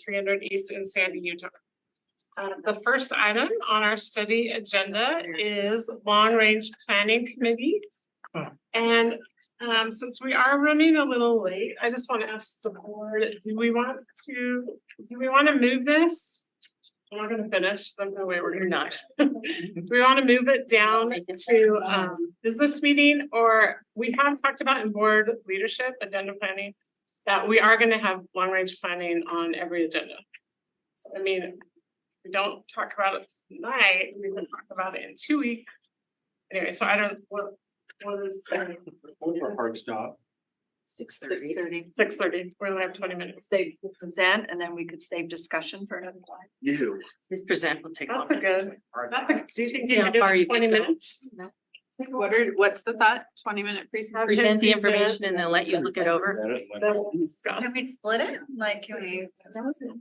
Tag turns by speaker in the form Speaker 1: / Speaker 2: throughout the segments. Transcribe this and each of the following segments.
Speaker 1: 300 East in Sandy, Utah. The first item on our study agenda is Long Range Planning Committee. And since we are running a little late, I just want to ask the board, do we want to move this? We're not gonna finish, there's no way we're gonna not. Do we want to move it down to business meeting, or we have talked about in board leadership, agenda planning, that we are gonna have long range planning on every agenda. So I mean, we don't talk about it tonight, we can talk about it in 2 weeks. Anyway, so I don't, what is?
Speaker 2: Hard stop.
Speaker 3: 6:30.
Speaker 1: 6:30, we only have 20 minutes.
Speaker 3: They will present and then we could save discussion for another time.
Speaker 2: You.
Speaker 4: His present will take
Speaker 1: That's
Speaker 4: longer.
Speaker 1: a good, that's a, do you think you
Speaker 4: Yeah,
Speaker 1: can do
Speaker 4: how far
Speaker 1: it
Speaker 4: you
Speaker 1: in 20
Speaker 4: can go.
Speaker 1: minutes?
Speaker 5: What's the thought? 20-minute presentation?
Speaker 4: Present the information and then let you look it over.
Speaker 3: Can we split it? Like, can we?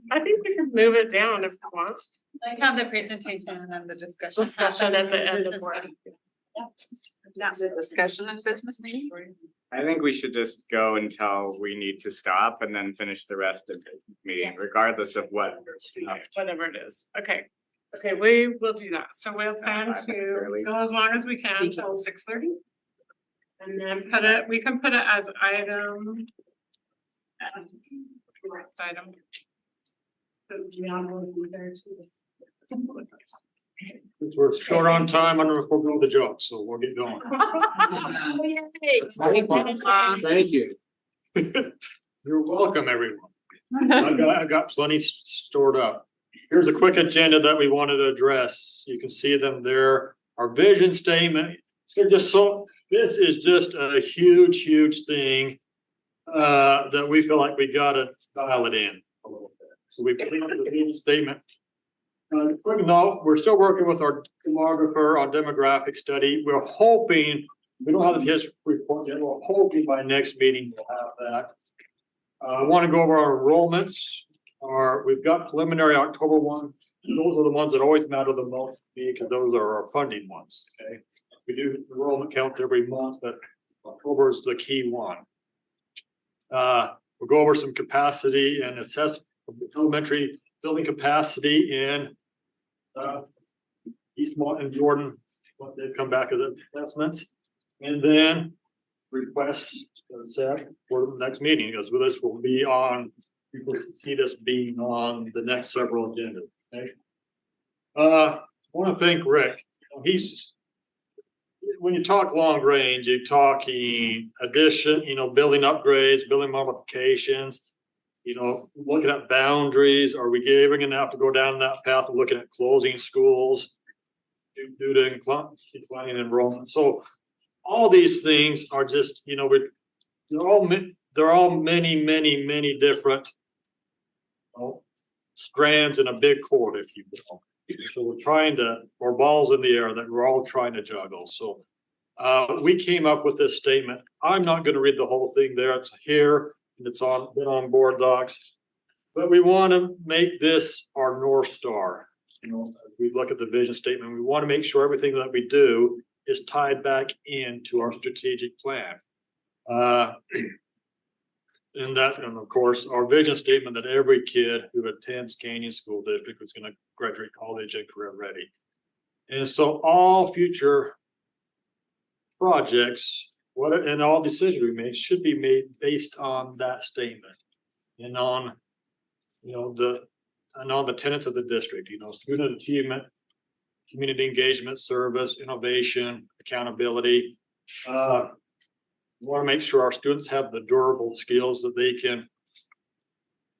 Speaker 1: I think we can move it down if you want.
Speaker 3: Like have the presentation and then the discussion.
Speaker 1: Discussion at the end of
Speaker 3: Business
Speaker 1: board.
Speaker 3: meeting.
Speaker 5: The discussion and business meeting?
Speaker 2: I think we should just go until we need to stop and then finish the rest of the meeting, regardless of what.
Speaker 1: Whatever it is, okay. Okay, we will do that, so we'll plan to go as long as we can until 6:30. And then we can put it as item. Next item. Does Leon will be there too?
Speaker 6: We're short on time, I don't know if we'll go the joke, so we'll get going.
Speaker 2: Thank you.
Speaker 6: You're welcome, everyone. I got plenty stored up. Here's a quick agenda that we wanted to address. You can see them there. Our vision statement. They're just this is just a huge thing that we feel like we gotta dial it in a little bit. So we cleaned up the vision statement. Quick note, we're still working with our demographer on demographic study. We're hoping, we don't have his report yet, we're hoping by next meeting we'll have that. I want to go over our enrollments. We've got preliminary October 1. Those are the ones that always matter the most to me because those are our funding ones. Okay, we do enrollment count every month, but October is the key one. We'll go over some capacity and assess elementary building capacity in Eastmont and Jordan, what they've come back as assessments, and then requests set for the next meeting, because this will be on, you will see this being on the next several agendas. Okay. I want to thank Rick. When you talk long range, you're talking addition, building upgrades, building modifications, looking at boundaries. Are we even gonna have to go down that path of looking at closing schools due to declining enrollment? So all these things are just, they're all many different strands in a big cord, if you will. So we're balls in the air that we're all trying to juggle. So we came up with this statement. I'm not going to read the whole thing there. It's here and it's been on board docs. But we want to make this our North Star. As we look at the vision statement, we want to make sure everything that we do is tied back into our strategic plan. And of course, our vision statement that every kid who attends Canyon School District is going to graduate college and career ready. And so all future projects, and all decisions we make should be made based on that statement and on, the tenets of the district, student achievement, community engagement, service, innovation, accountability. We want to make sure our students have the durable skills that they can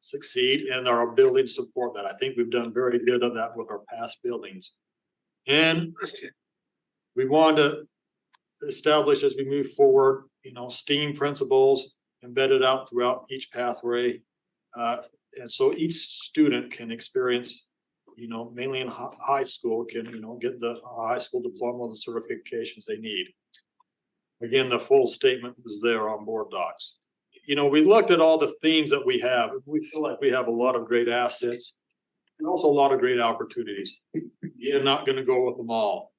Speaker 6: succeed, and our buildings support that. I think we've done very good of that with our past buildings. And we want to establish as we move forward, STEAM principles embedded out throughout each pathway. And so each student can experience, mainly in high school, can, get the high school diploma, the certifications they need. Again, the full statement is there on board docs. We looked at all the themes that we have. We feel like we have a lot of great assets and also a lot of great opportunities. You're not going to go with them all.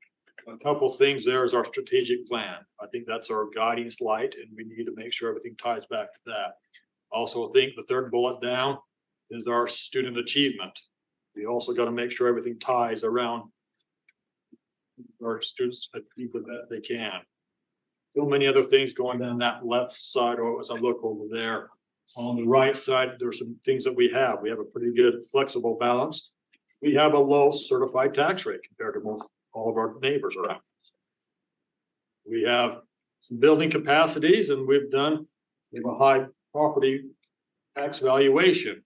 Speaker 6: A couple things there is our strategic plan. I think that's our guiding light, and we need to make sure everything ties back to that. Also, I think the third bullet down is our student achievement. We also got to make sure everything ties around our students achieve the best they can. So many other things going down that left side, or as I look over there. On the right side, there's some things that we have. We have a pretty good flexible balance. We have a low certified tax rate compared to most all of our neighbors around. We have some building capacities, and we have a high property tax valuation.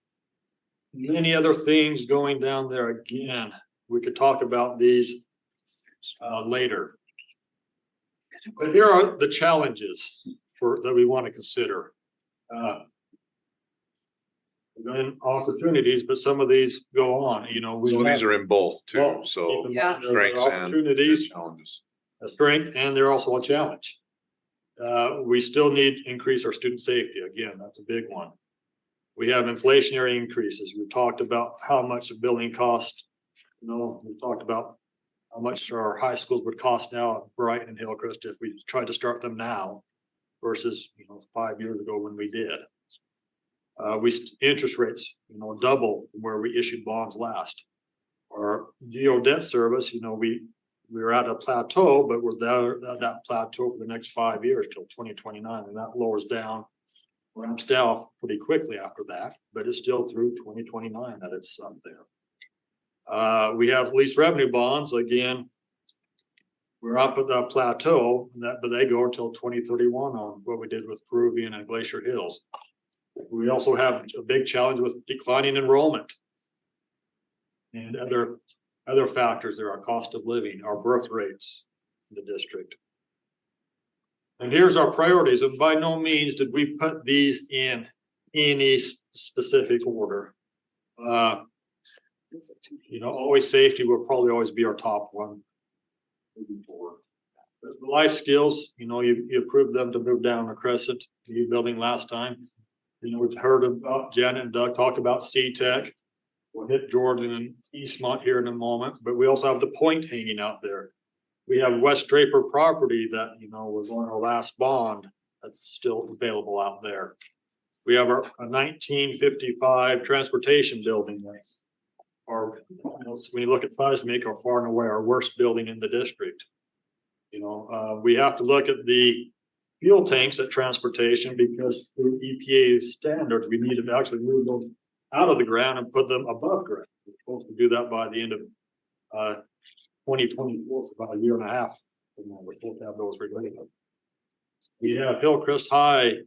Speaker 6: Many other things going down there. Again, we could talk about these later. But here are the challenges that we want to consider. Then opportunities, but some of these go on, you know.
Speaker 7: So these are in both too,
Speaker 6: Both.
Speaker 7: so
Speaker 6: Keep in mind,
Speaker 5: Yeah.
Speaker 6: there are
Speaker 7: strengths and
Speaker 6: opportunities,
Speaker 7: challenges.
Speaker 6: a strength, and they're also a challenge. We still need to increase our student safety. Again, that's a big one. We have inflationary increases. We talked about how much the building cost. You know, we talked about how much our high schools would cost now at Brighton and Hillcrest if we tried to start them now versus, 5 years ago when we did. Interest rates, double where we issued bonds last. Our geo debt service, we're at a plateau, but we're there at that plateau for the next 5 years till 2029, and that lowers down, ramps down pretty quickly after that, but it's still through 2029 that it's up there. We have lease revenue bonds, again. We're up at the plateau, but they go until 2031 on what we did with Peruvian and Glacier Hills. We also have a big challenge with declining enrollment. And other factors there are cost of living, our birth rates in the district. And here's our priorities, and by no means did we put these in any specific order. Always safety will probably always be our top one moving forward. The life skills, you approved them to move down the Crescent, the building last time. We've heard about Janet and Doug talk about C-Tech. We'll hit Jordan and Eastmont here in a moment, but we also have the Point hanging out there. We have West Draper property that, was on our last bond that's still available out there. We have a 1955 transportation building. Or, when you look at seismic, or far and away our worst building in the district. We have to look at the fuel tanks at transportation, because through EPA standards, we need to actually move those out of the ground and put them above ground. We're supposed to do that by the end of 2024, for about a year and a half. We're supposed to have those related. We have Hillcrest High,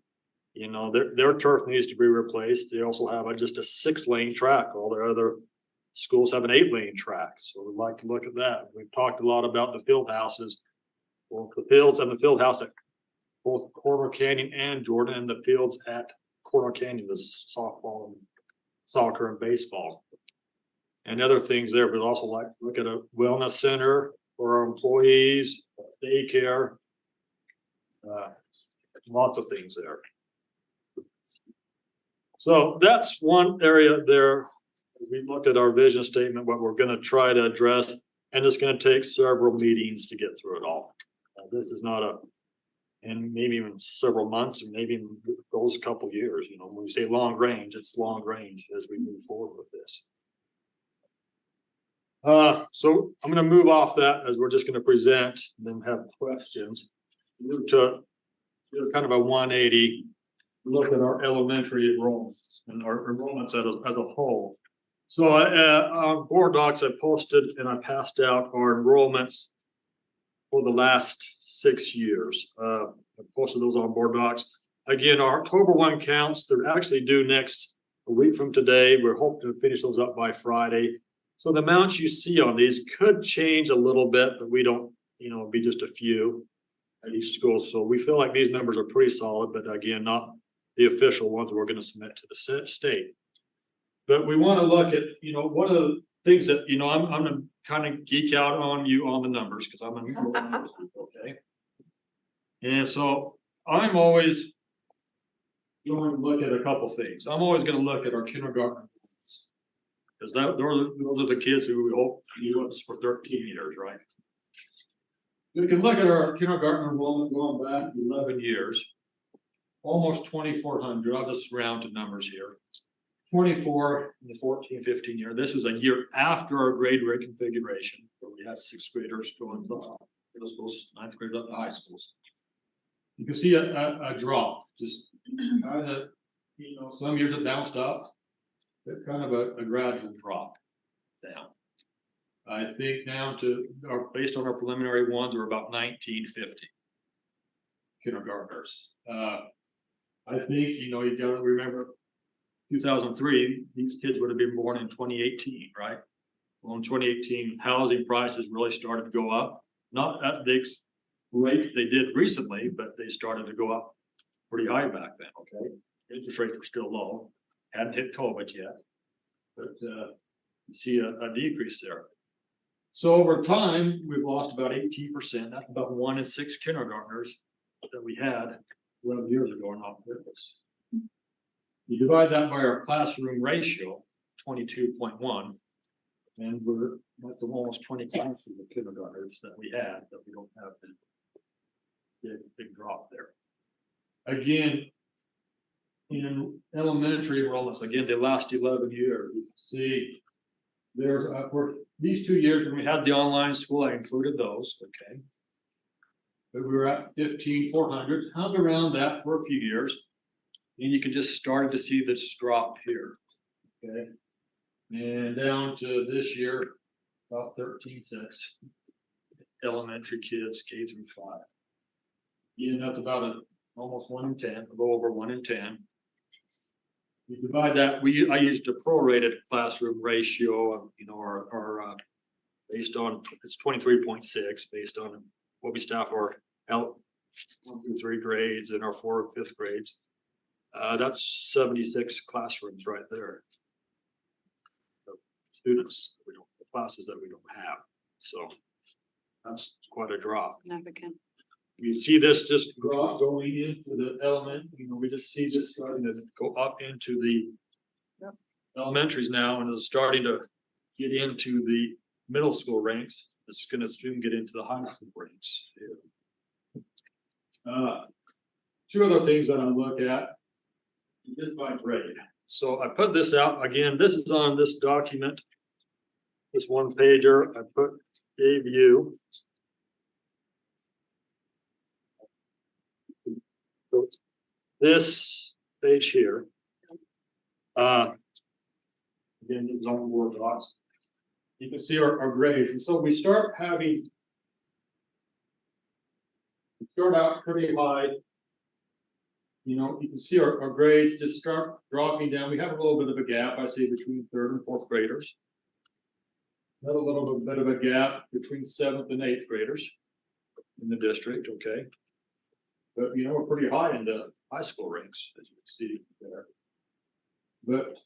Speaker 6: their turf needs to be replaced. They also have just a 6-lane track. All their other schools have an 8-lane track. So we'd like to look at that. We've talked a lot about the field houses. Well, the fields and the field house at both Corner Canyon and Jordan, and the fields at Corner Canyon, the softball and soccer and baseball. And other things there, but also like look at a wellness center for our employees, daycare, lots of things there. So that's one area there. We looked at our vision statement, what we're going to try to address, and it's going to take several meetings to get through it all. This is not and maybe even several months, and maybe even those couple years. When we say long range, it's long range as we move forward with this. So I'm going to move off that, as we're just going to present and then have questions. Move to kind of a 180 look at our elementary enrollments and our enrollments as a whole. So on board docs, I posted and I passed out our enrollments for the last 6 years. I posted those on board docs. Again, our October 1 counts, they're actually due a week from today. We're hoping to finish those up by Friday. So the amounts you see on these could change a little bit, but we don't, be just a few at each school. So we feel like these numbers are pretty solid, but again, not the official ones we're going to submit to the state. But we want to look at, one of the things that, I'm going to kind of geek out on you on the numbers, because I'm okay. And so I'm always going to look at a couple things. I'm always going to look at our kindergarten, because those are the kids who we hope you with us for 13 years, right? We can look at our kindergarten enrollment going back 11 years, almost 2,400. I'll just round to numbers here. 24, in the 14-15 year, this was a year after our grade reconfiguration, where we had sixth graders going to middle schools, ninth graders up to high schools. You can see a drop, just kind of, some years it bounced up, but kind of a gradual drop down. I think down to, based on our preliminary ones, we're about 1950 kindergartners. I think, you gotta remember 2003, these kids would have been born in 2018, right? Well, in 2018, housing prices really started to go up, not at the rate they did recently, but they started to go up pretty high back then, okay? Interest rates were still low, hadn't hit COVID yet, but you see a decrease there. So over time, we've lost about 18%, that's about 1 in 6 kindergartners that we had 11 years ago are not with us. You divide that by our classroom ratio, 22.1, and that's almost 20 classes of kindergartners that we had that we don't have the big drop there. Again, in elementary enrollments, again, the last 11 years, you can see there's for these 2 years when we had the online school, I included those, okay. But we were at 15,400, hung around that for a few years. And you can just start to see this drop here, okay? And down to this year, about 13,600 elementary kids, K through 5. You end up about almost 1 in 10, a little over 1 in 10. You divide that, I used a prorated classroom ratio of, our based on, it's 23.6, based on what we staff our 1 through 3 grades and our 4 and 5th grades. That's 76 classrooms right there. Students, classes that we don't have. So that's quite a drop.
Speaker 5: Significant.
Speaker 6: You see this just drop going into the element, we just see this starting to go up into the elementaries now, and it's starting to get into the middle school ranks. It's going to soon get into the high school ranks. Two other things that I look at, just by grade. So I put this out again. This is on this document, this 1 pager. I gave you. So this page here. Again, this is on Word docs. You can see our grades, and so we start out pretty high. You can see our grades just start dropping down. We have a little bit of a gap, I see, between 3rd and 4th graders. Another little bit of a gap between 7th and 8th graders in the district, okay? But, we're pretty high in the high school ranks, as you can see there. But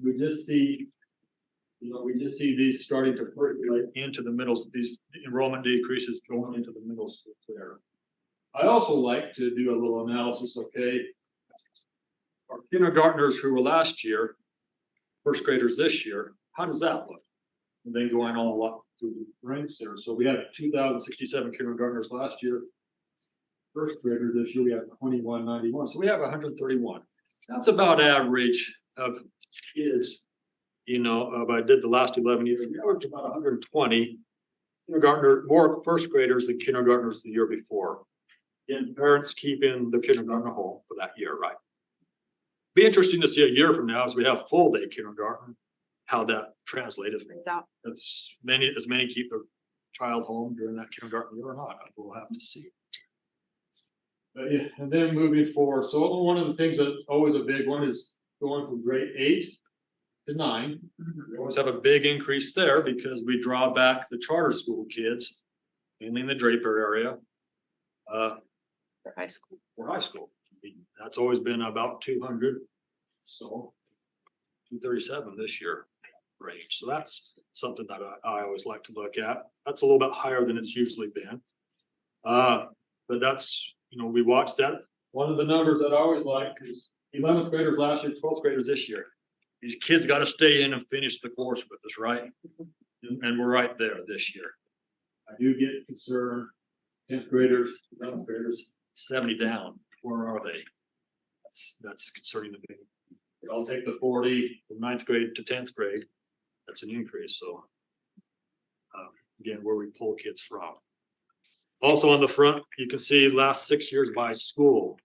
Speaker 6: we just see these starting to percolate into the middle, these enrollment decreases going into the middle school there. I also like to do a little analysis, okay? Our kindergartners who were last year, 1st graders this year, how does that look? And then going all up through the ranks there. So we had 2,067 kindergartners last year. 1st graders this year, we have 2,191. So we have 131. That's about average of kids, if I did the last 11 years, we averaged about 120 more 1st graders than kindergartners the year before. And parents keeping the kindergarten home for that year, right? Be interesting to see a year from now as we have full day kindergarten, how that translated. If as many keep their child home during that kindergarten year or not, we'll have to see. Yeah, and then moving forward, so one of the things that's always a big one is going from grade 8 to 9. We always have a big increase there because we draw back the charter school kids, mainly in the Draper area.
Speaker 5: For high school.
Speaker 6: For high school. That's always been about 200. So 237 this year range. So that's something that I always like to look at. That's a little bit higher than it's usually been. But that's, we watched that. One of the numbers that I always like is 11th graders last year, 12th graders this year. These kids got to stay in and finish the course with us, right? And we're right there this year. I do get concerned. 10th graders, 11th graders, 70 down. Where are they? That's concerning to me. I'll take the 40 from 9th grade to 10th grade. That's an increase, so. Again, where we pull kids from. Also on the front, you can see last 6 years by school.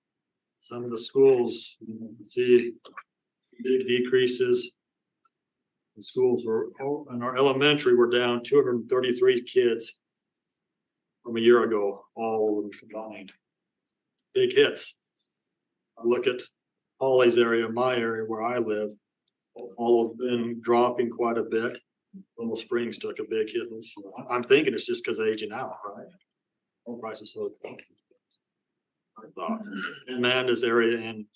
Speaker 6: Some of the schools, you can see big decreases. The schools were, in our elementary, we're down 233 kids from a year ago, all of them combined. Big hits. I look at Holly's area, my area where I live, all have been dropping quite a bit. Little Springs took a big hit. I'm thinking it's just because of aging out, right? Home prices so. I thought, and Amanda's area in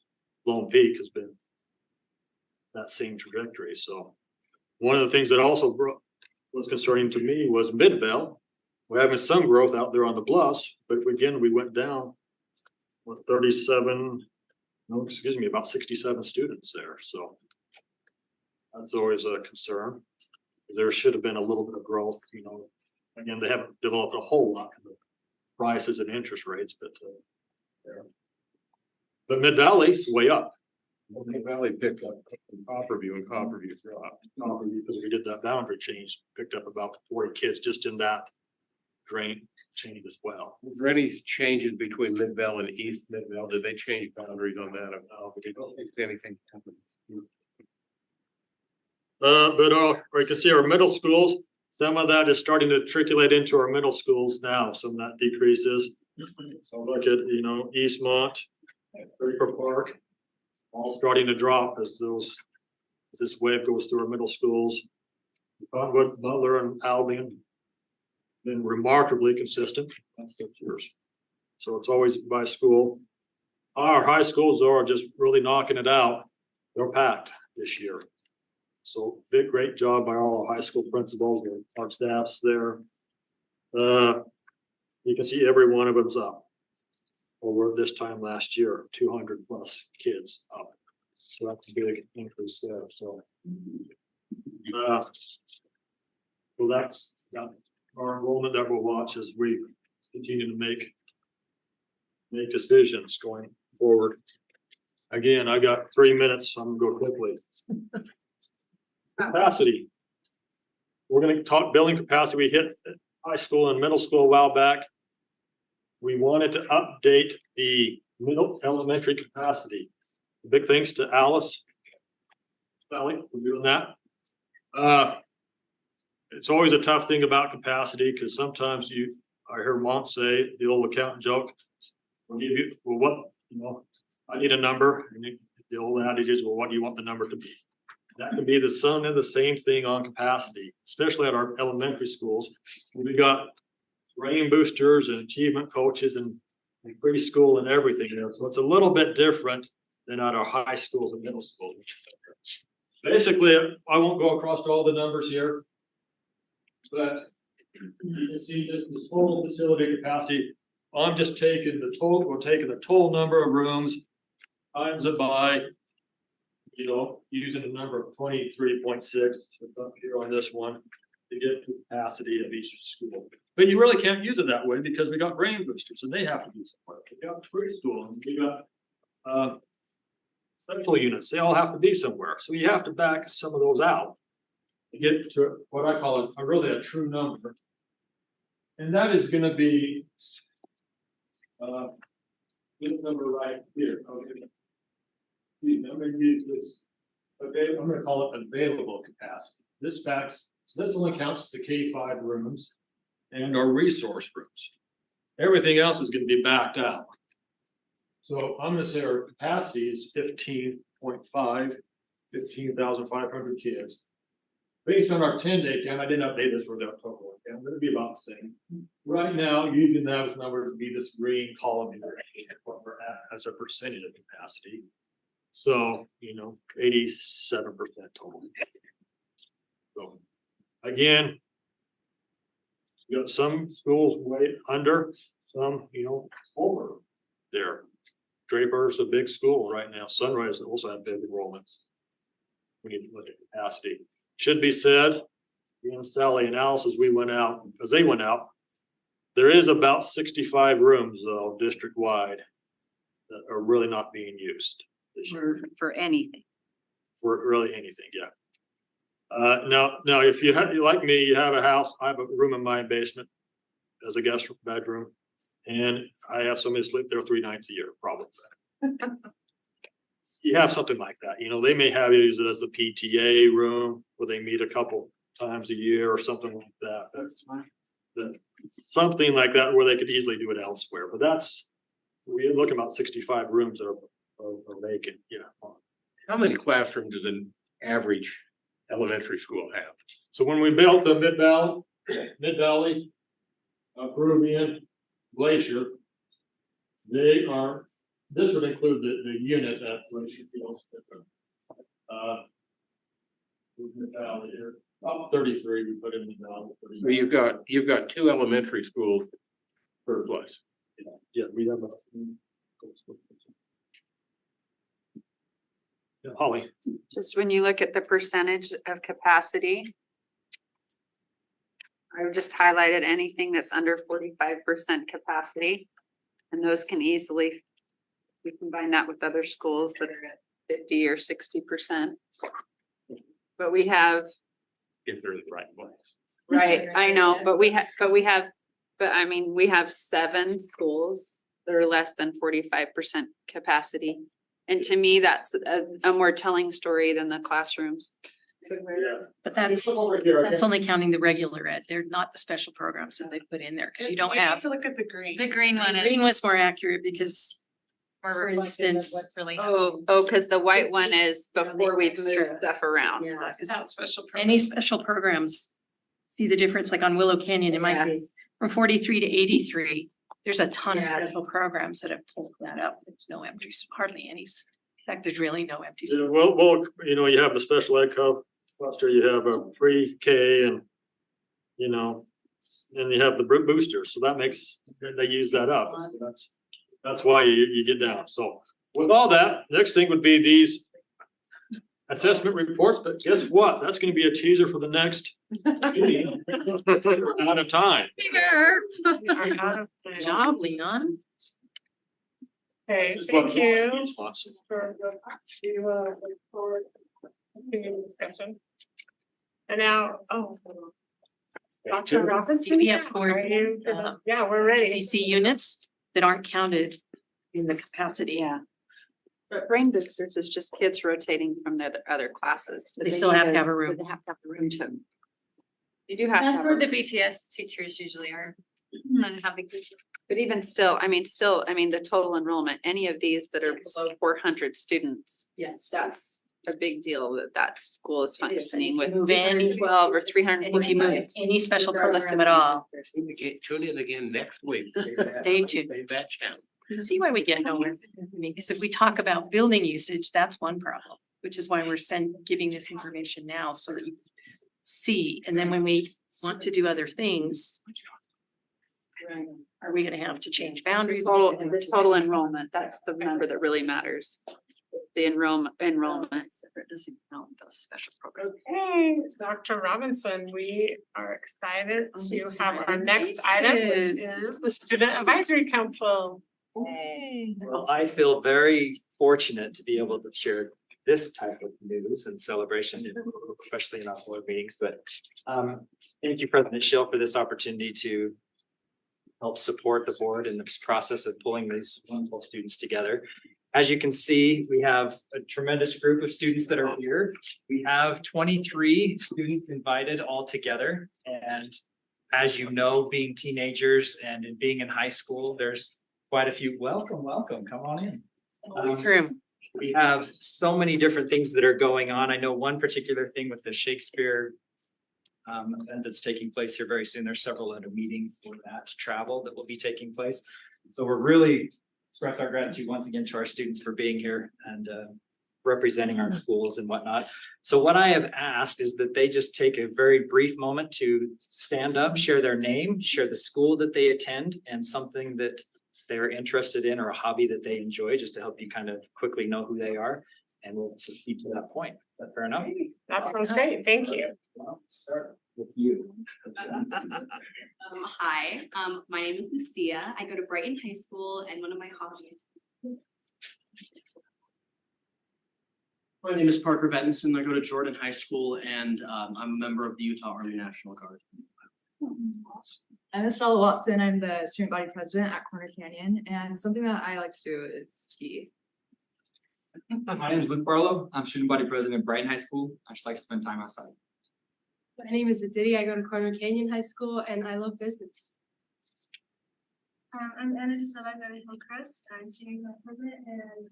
Speaker 6: Lone Peak has been that same trajectory. So one of the things that also was concerning to me was Midvale. We're having some growth out there on the bluffs, but again, we went down with 37, no, excuse me, about 67 students there. So that's always a concern. There should have been a little bit of growth, you know. Again, they haven't developed a whole lot of prices and interest rates, but there. But Mid Valley's way up.
Speaker 7: Mid Valley picked up from Copperview and Copperview dropped.
Speaker 6: Because we did that boundary change, picked up about 40 kids just in that drain change as well.
Speaker 7: Was there any changes between Mid Valley and East Mid Valley? Did they change boundaries on that? No, they don't think anything happened.
Speaker 6: You can see our middle schools, some of that is starting to triculate into our middle schools now, some of that decreases. So look at, you know, Eastmont, Draper Park, all starting to drop as this wave goes through our middle schools. Cottonwood, Butler and Albion been remarkably consistent. That's 6 years. So it's always by school. Our high schools though are just really knocking it out. They're packed this year. So great job by all our high school principals and our staffs there. You can see every one of them's up over this time last year, 200 plus kids up. So that's a big increase there. So, that's our enrollment that we'll watch as we continue to make decisions going forward. Again, I got 3 minutes, so I'm gonna go quickly. Capacity. We're gonna talk building capacity. We hit high school and middle school a while back. We wanted to update the middle elementary capacity. Big thanks to Alice Valley for doing that. It's always a tough thing about capacity because sometimes I hear Mont say the old accountant joke. We'll give you, well, what, you know, I need a number. And the old adage is, well, what do you want the number to be? That could be the same thing on capacity, especially at our elementary schools. We got brain boosters and achievement coaches and preschool and everything there. So it's a little bit different than at our high schools and middle schools. Basically, I won't go across all the numbers here, but you can see just the total facility capacity. I'm just taking the total, we're taking the total number of rooms times it by, you know, using the number of 23.6, it's up here on this one, to get the capacity of each school. But you really can't use it that way because we got brain boosters and they have to be somewhere. We got preschool and we got central units, they all have to be somewhere. So you have to back some of those out to get to what I call a true number. And that is gonna be this number right here. Okay. I'm gonna use this. Okay, I'm gonna call it available capacity. This only counts the K-5 rooms and our resource rooms. Everything else is gonna be backed out. So I'm gonna say our capacity is 15.5, 15,500 kids. Based on our 10-day count, I didn't update this for the October count, but it'd be about the same. Right now, using those numbers would be this green column here, what we're at as a percentage of capacity. So, you know, 87% total. So again, you got some schools way under, some, you know, over there. Draper's a big school right now. Sunrise also have big enrollments. We need to look at capacity. Should be said, you know, Sally and Alice, as we went out, as they went out, there is about 65 rooms though, district wide, that are really not being used this year.
Speaker 3: For anything.
Speaker 6: for really anything, yeah. Now, if you have, like me, you have a house, I have a room in my basement as a guest bedroom. And I have somebody sleep there 3 nights a year, probably. You have something like that, you know, they may have use it as the PTA room where they meet a couple times a year or something like that. Something like that where they could easily do it elsewhere, but we're looking about 65 rooms that are vacant, yeah.
Speaker 7: How many classrooms does an average elementary school have?
Speaker 6: So when we built the Mid-Valley, Peruvian Glacier, this would include the unit at Glacier Fields. Mid-Valley here, about 33 we put in the valley.
Speaker 7: So you've got 2 elementary schools per place.
Speaker 6: Yeah, we have yeah, Holly.
Speaker 5: Just when you look at the percentage of capacity. I've just highlighted anything that's under 45% capacity. And those can easily, we combine that with other schools that are at 50 or 60%. But we have,
Speaker 7: If they're in the right place.
Speaker 5: right, I know, but I mean, we have 7 schools that are less than 45% capacity. And to me, that's a more telling story than the classrooms.
Speaker 4: But that's only counting the regular ed. They're not the special programs that they put in there, because you don't
Speaker 1: We need
Speaker 4: have.
Speaker 1: to look at the green.
Speaker 8: The green one is
Speaker 4: Green one's more accurate because,
Speaker 8: more
Speaker 4: for
Speaker 8: reflective of
Speaker 4: instance,
Speaker 8: what's really.
Speaker 5: Because the white one is before we've moved stuff around.
Speaker 4: yeah,
Speaker 1: Without special.
Speaker 4: any
Speaker 1: programs.
Speaker 4: special programs. See the difference, like on Willow Canyon, it might be
Speaker 5: Yes.
Speaker 4: from 43 to 83. There's a ton of
Speaker 5: Yes.
Speaker 4: special programs that have pulled that up. There's no empty, hardly any. In fact, there's really no empty.
Speaker 6: Yeah, well, you know, you have the special ed cluster, you have a pre-K and, you know, and you have the boosters, so that makes, they use that up. So that's why you get down. So with all that, next thing would be these assessment reports, but guess what? That's gonna be a teaser for the next meeting. We're out of time.
Speaker 1: We are out of time.
Speaker 4: Job, Leon.
Speaker 1: Okay,
Speaker 6: This is what
Speaker 1: thank you.
Speaker 6: responsible.
Speaker 1: For look forward to continuing discussion. And now, Dr. Robinson.
Speaker 4: We have 4
Speaker 1: are you- Yeah, we're ready.
Speaker 4: CC units that aren't counted in the capacity.
Speaker 5: Yeah. But brain boosters is just kids rotating from the other classes.
Speaker 4: They still have to have a room.
Speaker 5: They have to have a room to. You do have to
Speaker 8: That's
Speaker 5: have,
Speaker 8: where the
Speaker 5: a-
Speaker 8: BTS teachers usually are. And then have the.
Speaker 5: but even still, I mean, the total enrollment, any of these that are below 400 students,
Speaker 4: Yes.
Speaker 5: that's a big deal that school is
Speaker 4: It is, and
Speaker 5: functioning
Speaker 4: if
Speaker 5: with
Speaker 4: you move in-
Speaker 5: 12 or
Speaker 4: And if you
Speaker 5: 345.
Speaker 4: move any special program at all,
Speaker 7: Tune in again next week.
Speaker 4: Stay tuned.
Speaker 7: Save that channel.
Speaker 4: see why we get nowhere. I mean, because if we talk about building usage, that's one problem, which is why we're giving this information now, so that you see, and then when we want to do other things, are we gonna have to change boundaries?
Speaker 5: The total enrollment, that's the number that really matters. The enrollment, it doesn't count those special programs.
Speaker 1: Okay, Dr. Robinson, we are excited
Speaker 4: Oh,
Speaker 1: to
Speaker 4: it's
Speaker 1: have our
Speaker 4: my
Speaker 1: next item, which
Speaker 4: faces.
Speaker 1: is the Student Advisory Council.
Speaker 9: Well, I feel very fortunate to be able to share this type of news and celebration, especially in our board meetings, but thank you, President Schill, for this opportunity to help support the board in this process of pulling these wonderful students together. As you can see, we have a tremendous group of students that are here. We have 23 students invited all together. And as you know, being teenagers and being in high school, there's quite a few. Welcome, come on in.
Speaker 4: Room.
Speaker 9: We have so many different things that are going on. I know one particular thing with the Shakespeare event that's taking place here very soon. There's several at a meeting for that travel that will be taking place. So we're really express our gratitude once again to our students for being here and representing our schools and whatnot. So what I have asked is that they just take a very brief moment to stand up, share their name, share the school that they attend, and something that they're interested in or a hobby that they enjoy, just to help you kind of quickly know who they are. And we'll proceed to that point. Is that fair enough?
Speaker 1: That sounds great, thank you.
Speaker 9: Well, start with you.
Speaker 10: Hi, my name is Lucia. I go to Brighton High School and one of my hobbies.
Speaker 11: My name is Parker Benson. I go to Jordan High School and I'm a member of the Utah Army National Guard.
Speaker 12: I'm Estella Watson. I'm the student body president at Corner Canyon, and something that I like to do is ski.
Speaker 9: My name is Luke Barlow. I'm student body president at Brighton High School. I just like to spend time outside.
Speaker 13: My name is Aditi. I go to Corner Canyon High School and I love business. I'm Anna De Silva. I go to Hillcrest. I'm senior vice president and.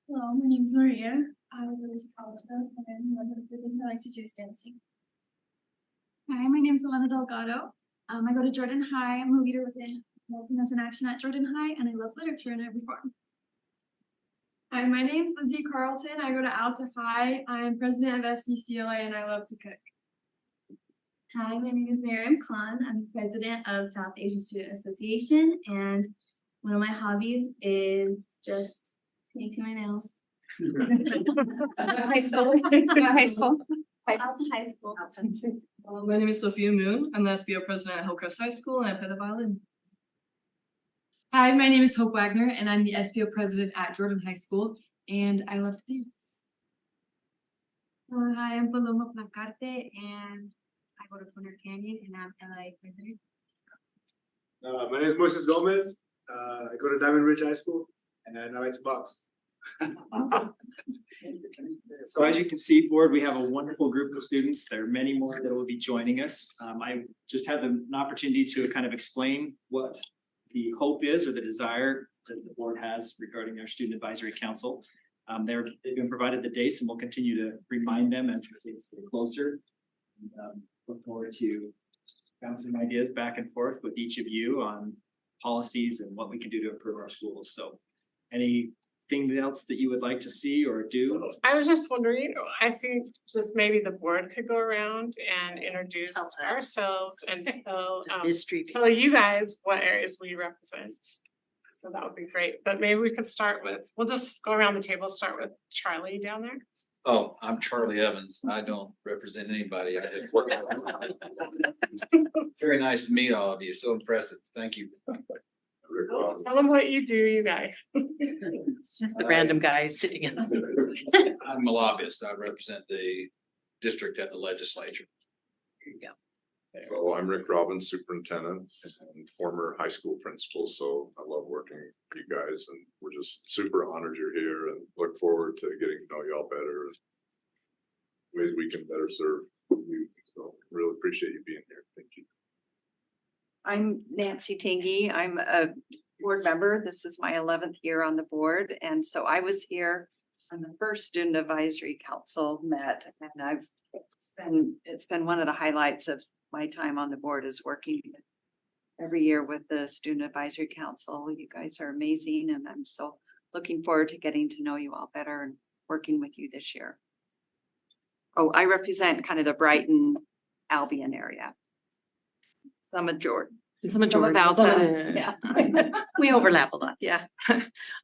Speaker 13: Hello, my name is Maria. I go to Collegeville and one of the things I like to do is dancing. Hi, my name is Elena Delgado. I go to Jordan High. I'm a leader within Latinos in Action at Jordan High, and I love literature in every form. Hi, my name is Lizzie Carlton. I go to Alta High. I'm president of FCCLA and I love to cook. Hi, my name is Miriam Khan. I'm president of South Asia Student Association, and one of my hobbies is just painting my nails.
Speaker 5: High school, high school.
Speaker 13: Alta High School.
Speaker 12: My name is Sophia Moon. I'm the SBO president at Hillcrest High School, and I play the violin.
Speaker 13: Hi, my name is Hope Wagner, and I'm the SBO president at Jordan High School, and I love to dance. Hi, I'm Paloma Placarte, and I go to Corner Canyon, and I'm LA president.
Speaker 14: My name is Moises Gomez. I go to Diamond Ridge High School and now it's box.
Speaker 9: So as you can see, board, we have a wonderful group of students. There are many more that will be joining us. I just had an opportunity to kind of explain what the hope is or the desire that the board has regarding our Student Advisory Council. They've been provided the dates and we'll continue to remind them as the dates get closer. Look forward to bouncing ideas back and forth with each of you on policies and what we can do to improve our schools. So anything else that you would like to see or do?
Speaker 1: I was just wondering, I think just maybe the board could go around and introduce
Speaker 4: Tell them.
Speaker 1: ourselves and tell
Speaker 4: Mystery.
Speaker 1: tell you guys what areas we represent. So that would be great, but maybe we could start with, we'll just go around the table, start with Charlie down there.
Speaker 15: Oh, I'm Charlie Evans. I don't represent anybody. I just work. Very nice to meet all of you. So impressive. Thank you.
Speaker 1: Tell them what you do, you guys.
Speaker 4: Just the random guys sitting in.
Speaker 15: I'm a lobbyist. I represent the district at the legislature.
Speaker 16: So I'm Rick Robbins, superintendent and former high school principal, so I love working with you guys and we're just super honored you're here and look forward to getting to know y'all better and ways we can better serve you. So really appreciate you being here. Thank you.
Speaker 3: I'm Nancy Tingy. I'm a board member. This is my 11th year on the board. And so I was here when the first Student Advisory Council met, and it's been one of the highlights of my time on the board is working every year with the Student Advisory Council. You guys are amazing, and I'm so looking forward to getting to know you all better and working with you this year. Oh, I represent kind of the Brighton Albion area. Some of Jordan.
Speaker 4: Some of
Speaker 3: Some of
Speaker 4: Jordan.
Speaker 3: Alta, yeah.
Speaker 4: We overlap a lot.
Speaker 3: Yeah.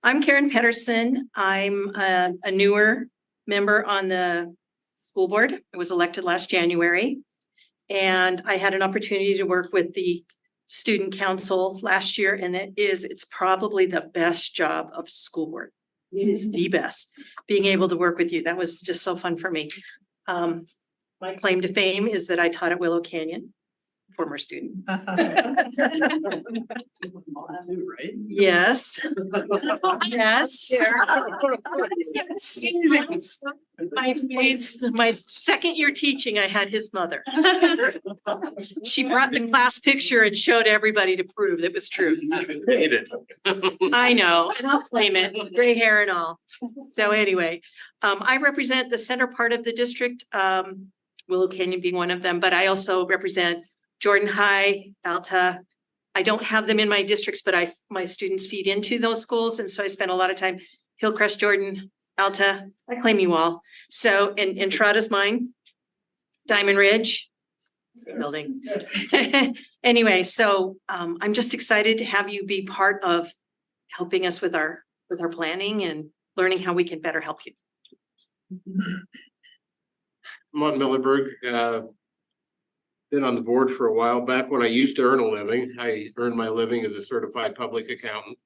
Speaker 4: I'm Karen Pedersen. I'm a newer member on the school board. I was elected last January. And I had an opportunity to work with the student council last year, and it's probably the best job of school board. It is the best, being able to work with you. That was just so fun for me. My claim to fame is that I taught at Willow Canyon, former student.
Speaker 11: Right?
Speaker 4: Yes. Yes. My second year teaching, I had his mother. She brought the class picture and showed everybody to prove that was true. I know, and I'll claim it, gray hair and all. So anyway, I represent the center part of the district, Willow Canyon being one of them, but I also represent Jordan High, Alta. I don't have them in my districts, but my students feed into those schools. And so I spend a lot of time, Hillcrest, Jordan, Alta, I claim you all. So, and Entrada's mine, Diamond Ridge building. Anyway, so I'm just excited to have you be part of helping us with our planning and learning how we can better help you.
Speaker 7: Monty Millerberg, been on the board for a while. Back when I used to earn a living, I earned my living as a certified public accountant.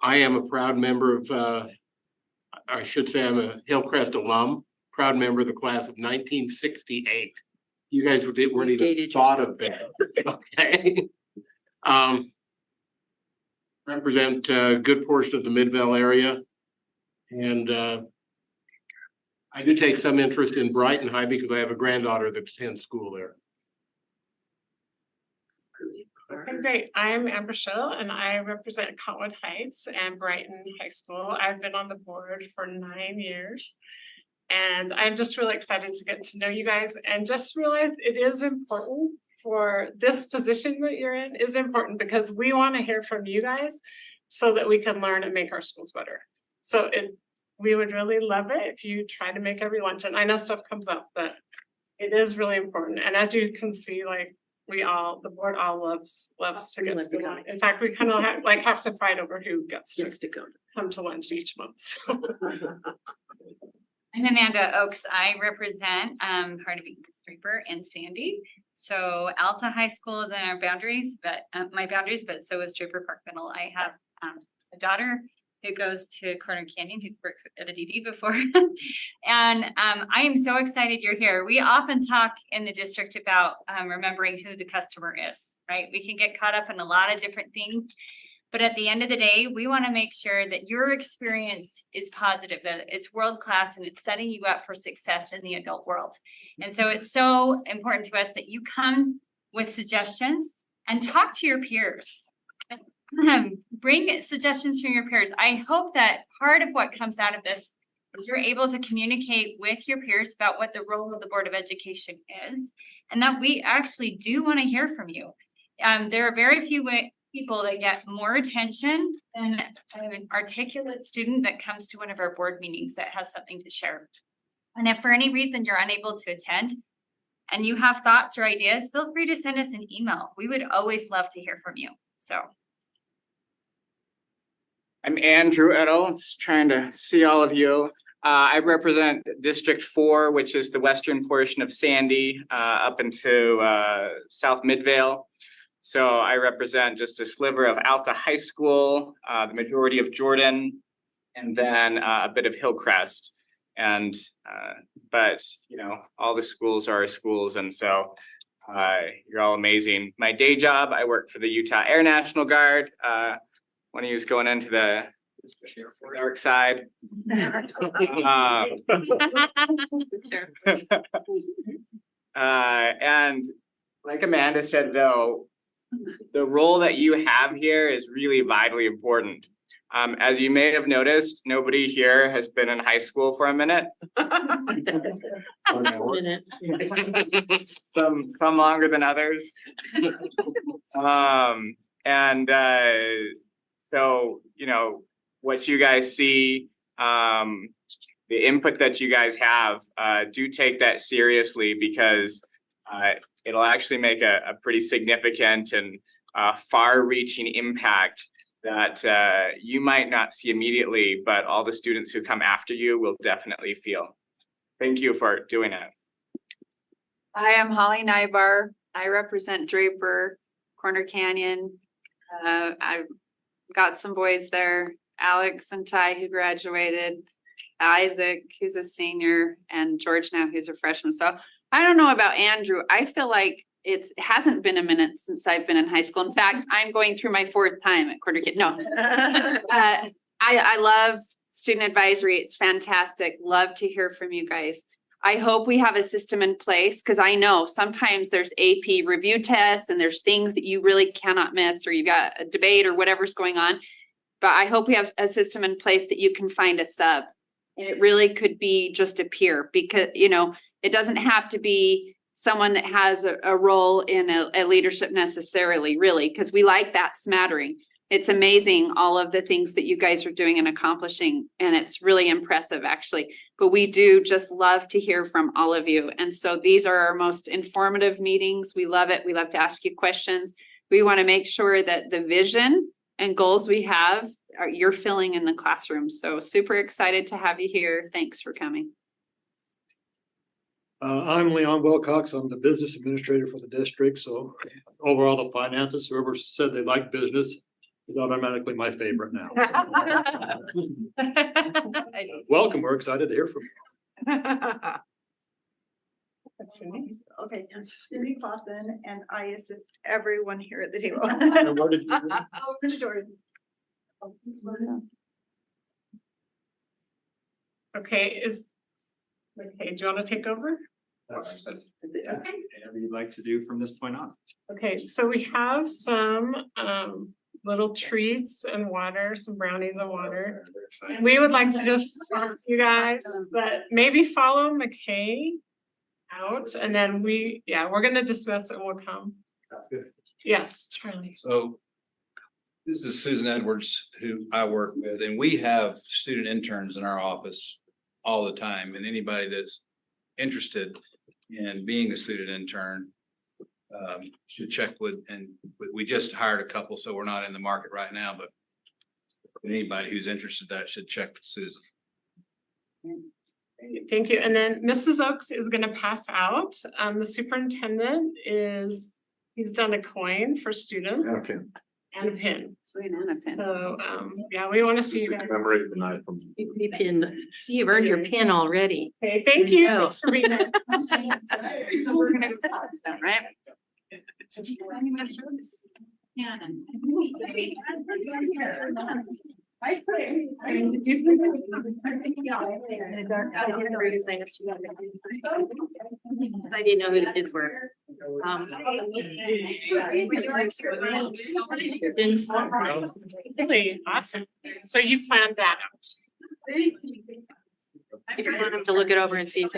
Speaker 7: I am a proud member of, I should say I'm a Hillcrest alum, proud member of the class of 1968. You guys weren't even
Speaker 4: Dated
Speaker 7: thought of that, okay? Represent a good portion of the Midvale area. And I do take some interest in Brighton High because I have a granddaughter that attends school there.
Speaker 1: Okay, great. I'm Amber Schill and I represent Cottonwood Heights and Brighton High School. I've been on the board for 9 years. And I'm just really excited to get to know you guys and just realize it is important for this position that you're in is important because we want to hear from you guys so that we can learn and make our schools better. So we would really love it if you try to make every lunch. And I know stuff comes up, but it is really important. And as you can see, like the board all loves to get to lunch. In fact, we kind of have to fight over who gets to come to lunch each month. So.
Speaker 8: I'm Amanda Oakes. I represent part of East Draper and Sandy. So Alta High School is in our boundaries, but my boundaries, but so is Draper Park Middle. I have a daughter who goes to Corner Canyon, who works at the DD before. And I am so excited you're here. We often talk in the district about remembering who the customer is, right? We can get caught up in a lot of different things. But at the end of the day, we want to make sure that your experience is positive, that it's world-class and it's setting you up for success in the adult world. And so it's so important to us that you come with suggestions and talk to your peers. Bring suggestions from your peers. I hope that part of what comes out of this is you're able to communicate with your peers about what the role of the Board of Education is, and that we actually do want to hear from you. There are very few people that get more attention than an articulate student that comes to one of our board meetings that has something to share. And if for any reason you're unable to attend and you have thoughts or ideas, feel free to send us an email. We would always love to hear from you. So.
Speaker 2: I'm Andrew Edel, just trying to see all of you. I represent District 4, which is the western portion of Sandy, up into South Midvale. So I represent just a sliver of Alta High School, the majority of Jordan, and then a bit of Hillcrest. And but all the schools are schools, and so you're all amazing. My day job, I work for the Utah Air National Guard. One of you is going into the dark side. And like Amanda said, though, the role that you have here is really vitally important. As you may have noticed, nobody here has been in high school for a minute. Some longer than others. So, what you guys see, the input that you guys have, do take that seriously because it'll actually make a pretty significant and far-reaching impact that you might not see immediately, but all the students who come after you will definitely feel. Thank you for doing it.
Speaker 5: I am Holly Nybar. I represent Draper, Corner Canyon. I've got some boys there, Alex and Ty, who graduated, Isaac, who's a senior, and George now, who's a freshman. So I don't know about Andrew. I feel like it hasn't been a minute since I've been in high school. In fact, I'm going through my 4th time at Corner Canyon. No, I love student advisory. It's fantastic. Love to hear from you guys. I hope we have a system in place because I know sometimes there's AP review tests and there's things that you really cannot miss, or you got a debate or whatever's going on. But I hope we have a system in place that you can find a sub. And it really could be just a peer because, it doesn't have to be someone that has a role in a leadership necessarily, really, because we like that smattering. It's amazing all of the things that you guys are doing and accomplishing, and it's really impressive actually. But we do just love to hear from all of you. And so these are our most informative meetings. We love it. We love to ask you questions. We want to make sure that the vision and goals we have you're filling in the classroom. So super excited to have you here. Thanks for coming.
Speaker 6: I'm Leon Wilcox. I'm the business administrator for the district. So overall, the finances, whoever said they like business, Is automatically my favorite now. Welcome, we're excited to hear from you.
Speaker 1: That's Cindy.
Speaker 13: Okay, Cindy Clausen, and I assist everyone here at the table.
Speaker 6: And where did you-
Speaker 13: Oh, Mr. Jordan.
Speaker 1: Okay, okay, do you want to take over?
Speaker 9: That's whatever you'd like to do from this point on.
Speaker 1: Okay, so we have some little treats and water, some brownies and water. And we would like to just talk to you guys, but maybe follow McKay out and then we're gonna dismiss and we'll come.
Speaker 9: That's good.
Speaker 1: Yes, Charlie.
Speaker 15: So this is Susan Edwards, who I work with, and we have student interns in our office all the time, and anybody that's interested in being a student intern should check with, and we just hired a couple, so we're not in the market right now, but anybody who's interested, that should check with Susan.
Speaker 1: Thank you. And then Mrs. Oaks is gonna pass out. The superintendent he's done a coin for students and a pin. So, yeah, we wanna see you guys.
Speaker 16: Commemorate the night from.
Speaker 4: Be pinned. See, you've earned your pin already.
Speaker 1: Okay, thank you.
Speaker 4: There you go.
Speaker 1: Thanks for being here.
Speaker 5: So we're gonna start then, right?
Speaker 4: I didn't know who the kids were.
Speaker 1: Really awesome. So you planned that out?
Speaker 4: If you want them to look it over and see if.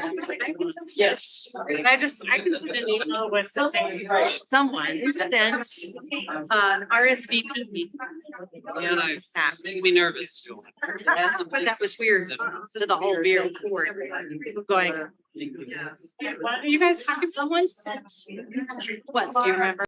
Speaker 1: Yes. I can send an email with the thing.
Speaker 4: Someone sent RSVP.
Speaker 11: Yeah, nice. Making me nervous.
Speaker 4: But that was weird to the whole beer board. Going,
Speaker 1: What are you guys talking?
Speaker 4: someone sent, what, do you remember?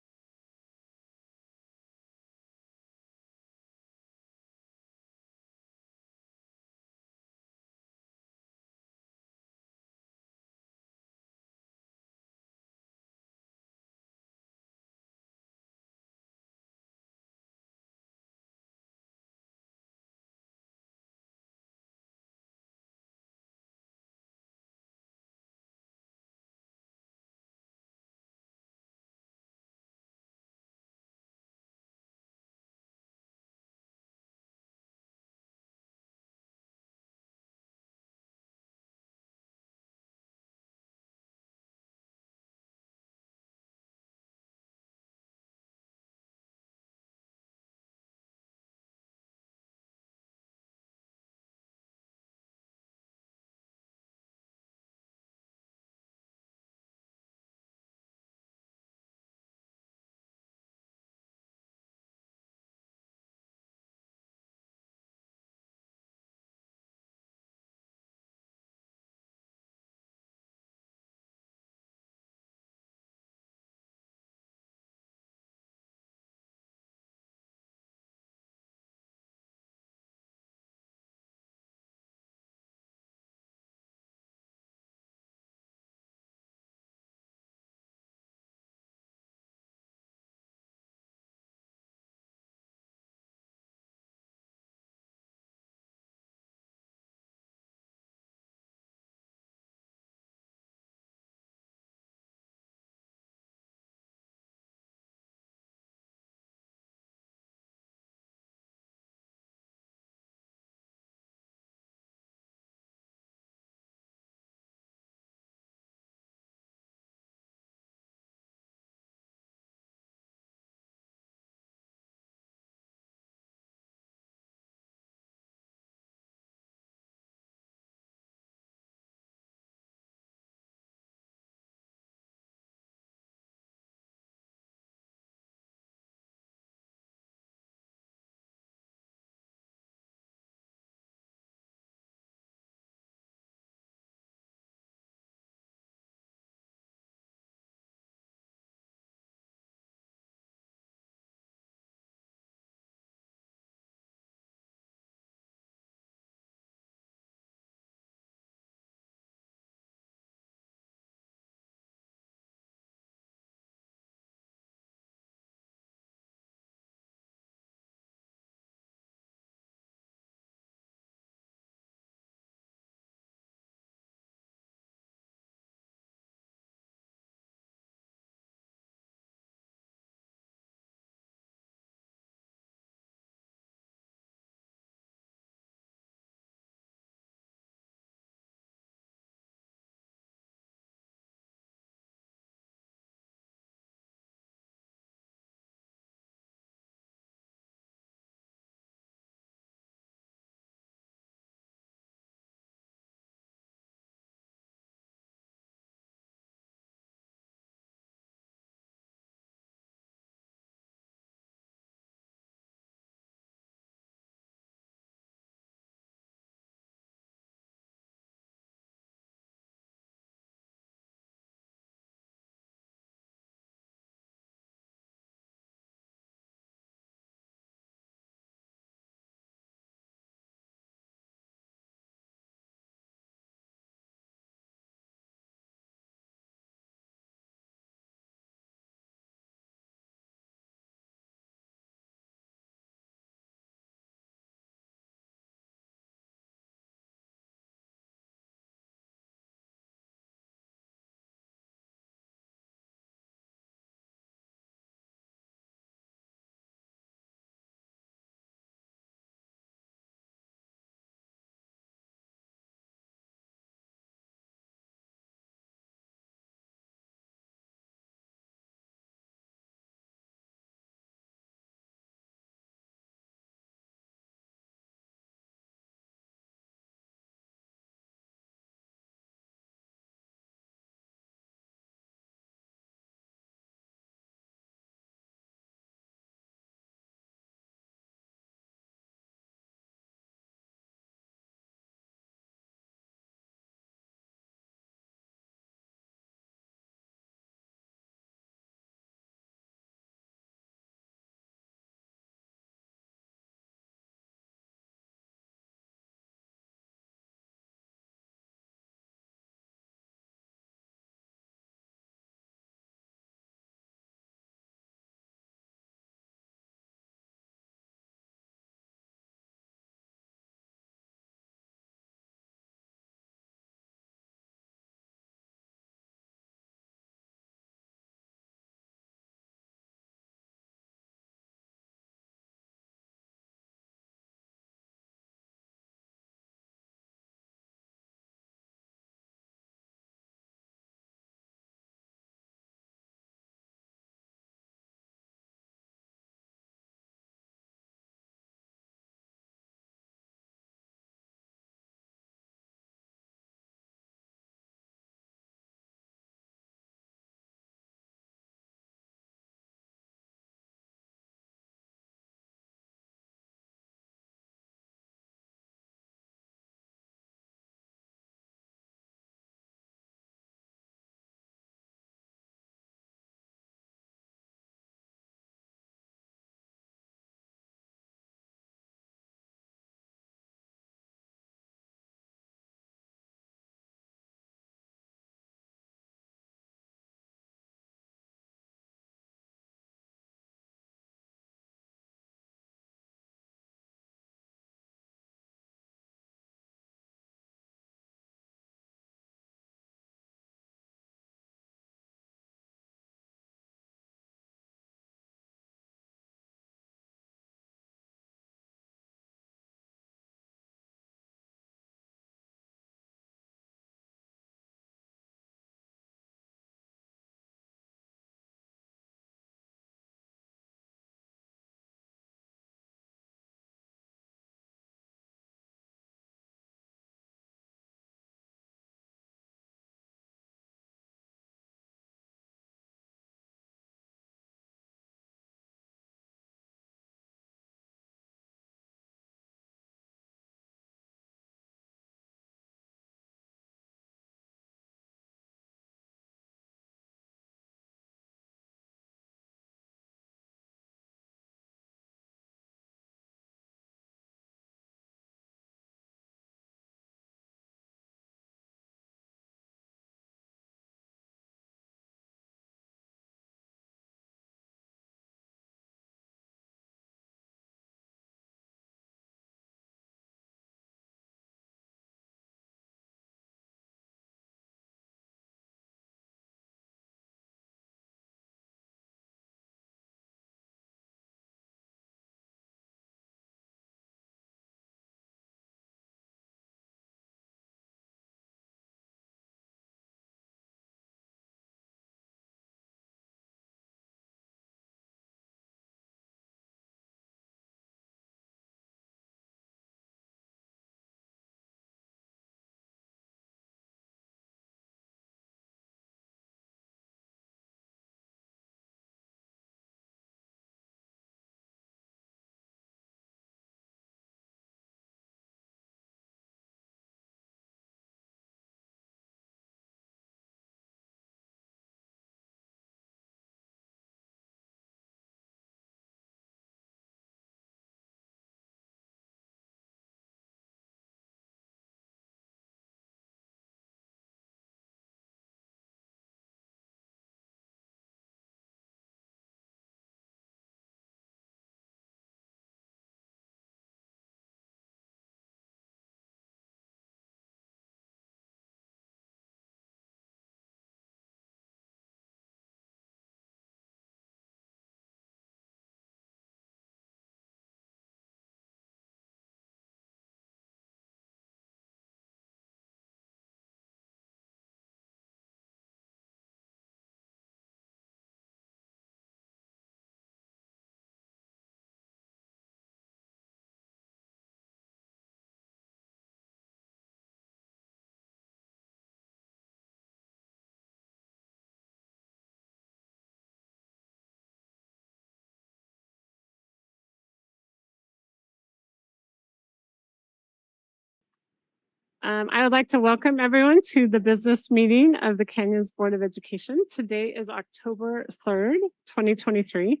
Speaker 1: I would like to welcome everyone to the business meeting of the Canyons Board of Education. Today is October 3rd, 2023.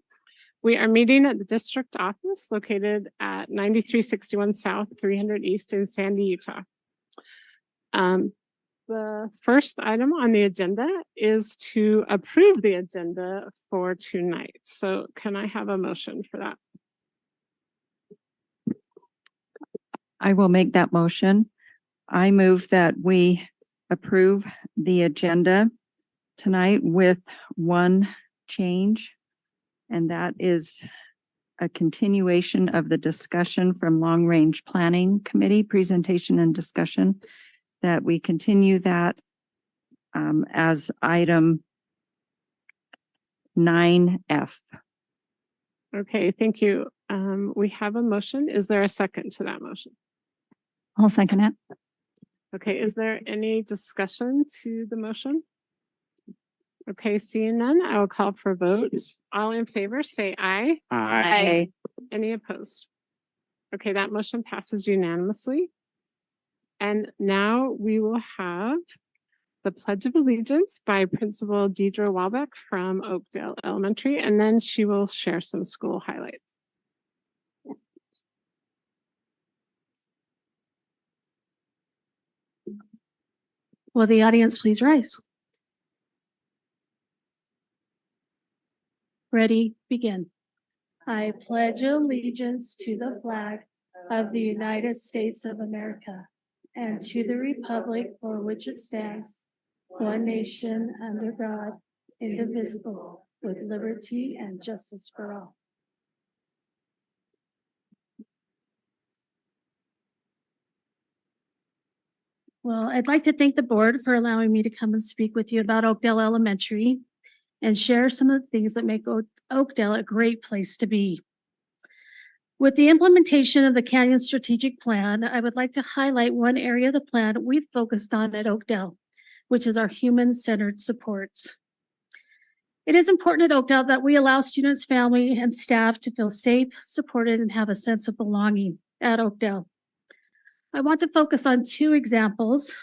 Speaker 1: We are meeting at the district office located at 9361 South, 300 East in Sandy, Utah. The first item on the agenda is to approve the agenda for tonight. So can I have a motion for that?
Speaker 3: I will make that motion. I move that we approve the agenda tonight with one change. And that is a continuation of the discussion from Long Range Planning Committee presentation and discussion, that we continue that as item 9F.
Speaker 1: Okay, thank you. We have a motion. Is there a second to that motion?
Speaker 13: I'll second it.
Speaker 1: Okay, is there any discussion to the motion? Okay, seeing none, I will call for votes. All in favor, say aye.
Speaker 3: Aye.
Speaker 1: Any opposed? Okay, that motion passes unanimously. And now we will have the Pledge of Allegiance by Principal Deidre Walbeck from Oakdale Elementary, and then she will share some school highlights.
Speaker 13: Will the audience please rise? Ready, begin. I pledge allegiance to the flag of the United States of America and to the republic for which it stands, one nation under God, indivisible, with liberty and justice for all. Well, I'd like to thank the board for allowing me to come and speak with you about Oakdale Elementary and share some of the things that make Oakdale a great place to be. With the implementation of the Canyon Strategic Plan, I would like to highlight one area of the plan we've focused on at Oakdale, which is our human-centered supports. It is important at Oakdale that we allow students, family, and staff to feel safe, supported, and have a sense of belonging at Oakdale. I want to focus on two examples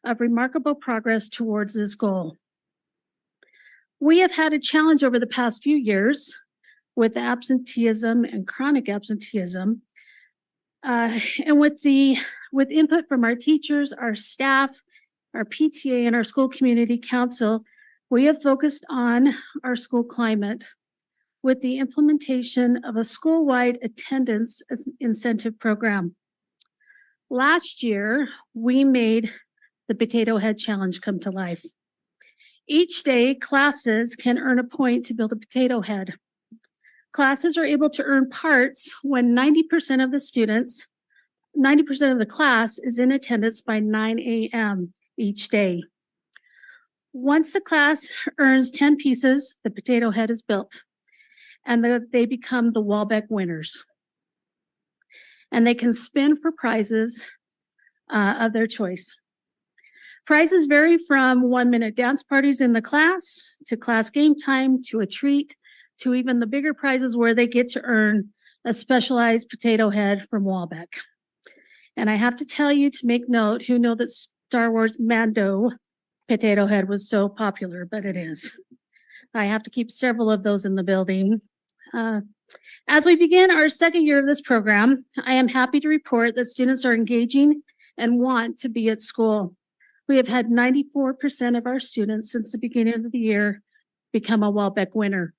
Speaker 13: of remarkable progress towards this goal. We have had a challenge over the past few years with absenteeism and chronic absenteeism. And with input from our teachers, our staff, our PTA, and our school community council, we have focused on our school climate with the implementation of a school-wide attendance incentive program. Last year, we made the Potato Head Challenge come to life. Each day, classes can earn a point to build a potato head. Classes are able to earn parts when 90% of the students, 90% of the class is in attendance by 9 a.m. each day. Once the class earns 10 pieces, the potato head is built, and they become the Walbeck winners. And they can spin for prizes of their choice. Prizes vary from 1-minute dance parties in the class, to class game time, to a treat, to even the bigger prizes where they get to earn a specialized potato head from Walbeck. And I have to tell you to make note, who know that Star Wars Mando potato head was so popular, but it is. I have to keep several of those in the building. As we begin our second year of this program, I am happy to report that students are engaging and want to be at school. We have had 94% of our students since the beginning of the year become a Walbeck winner.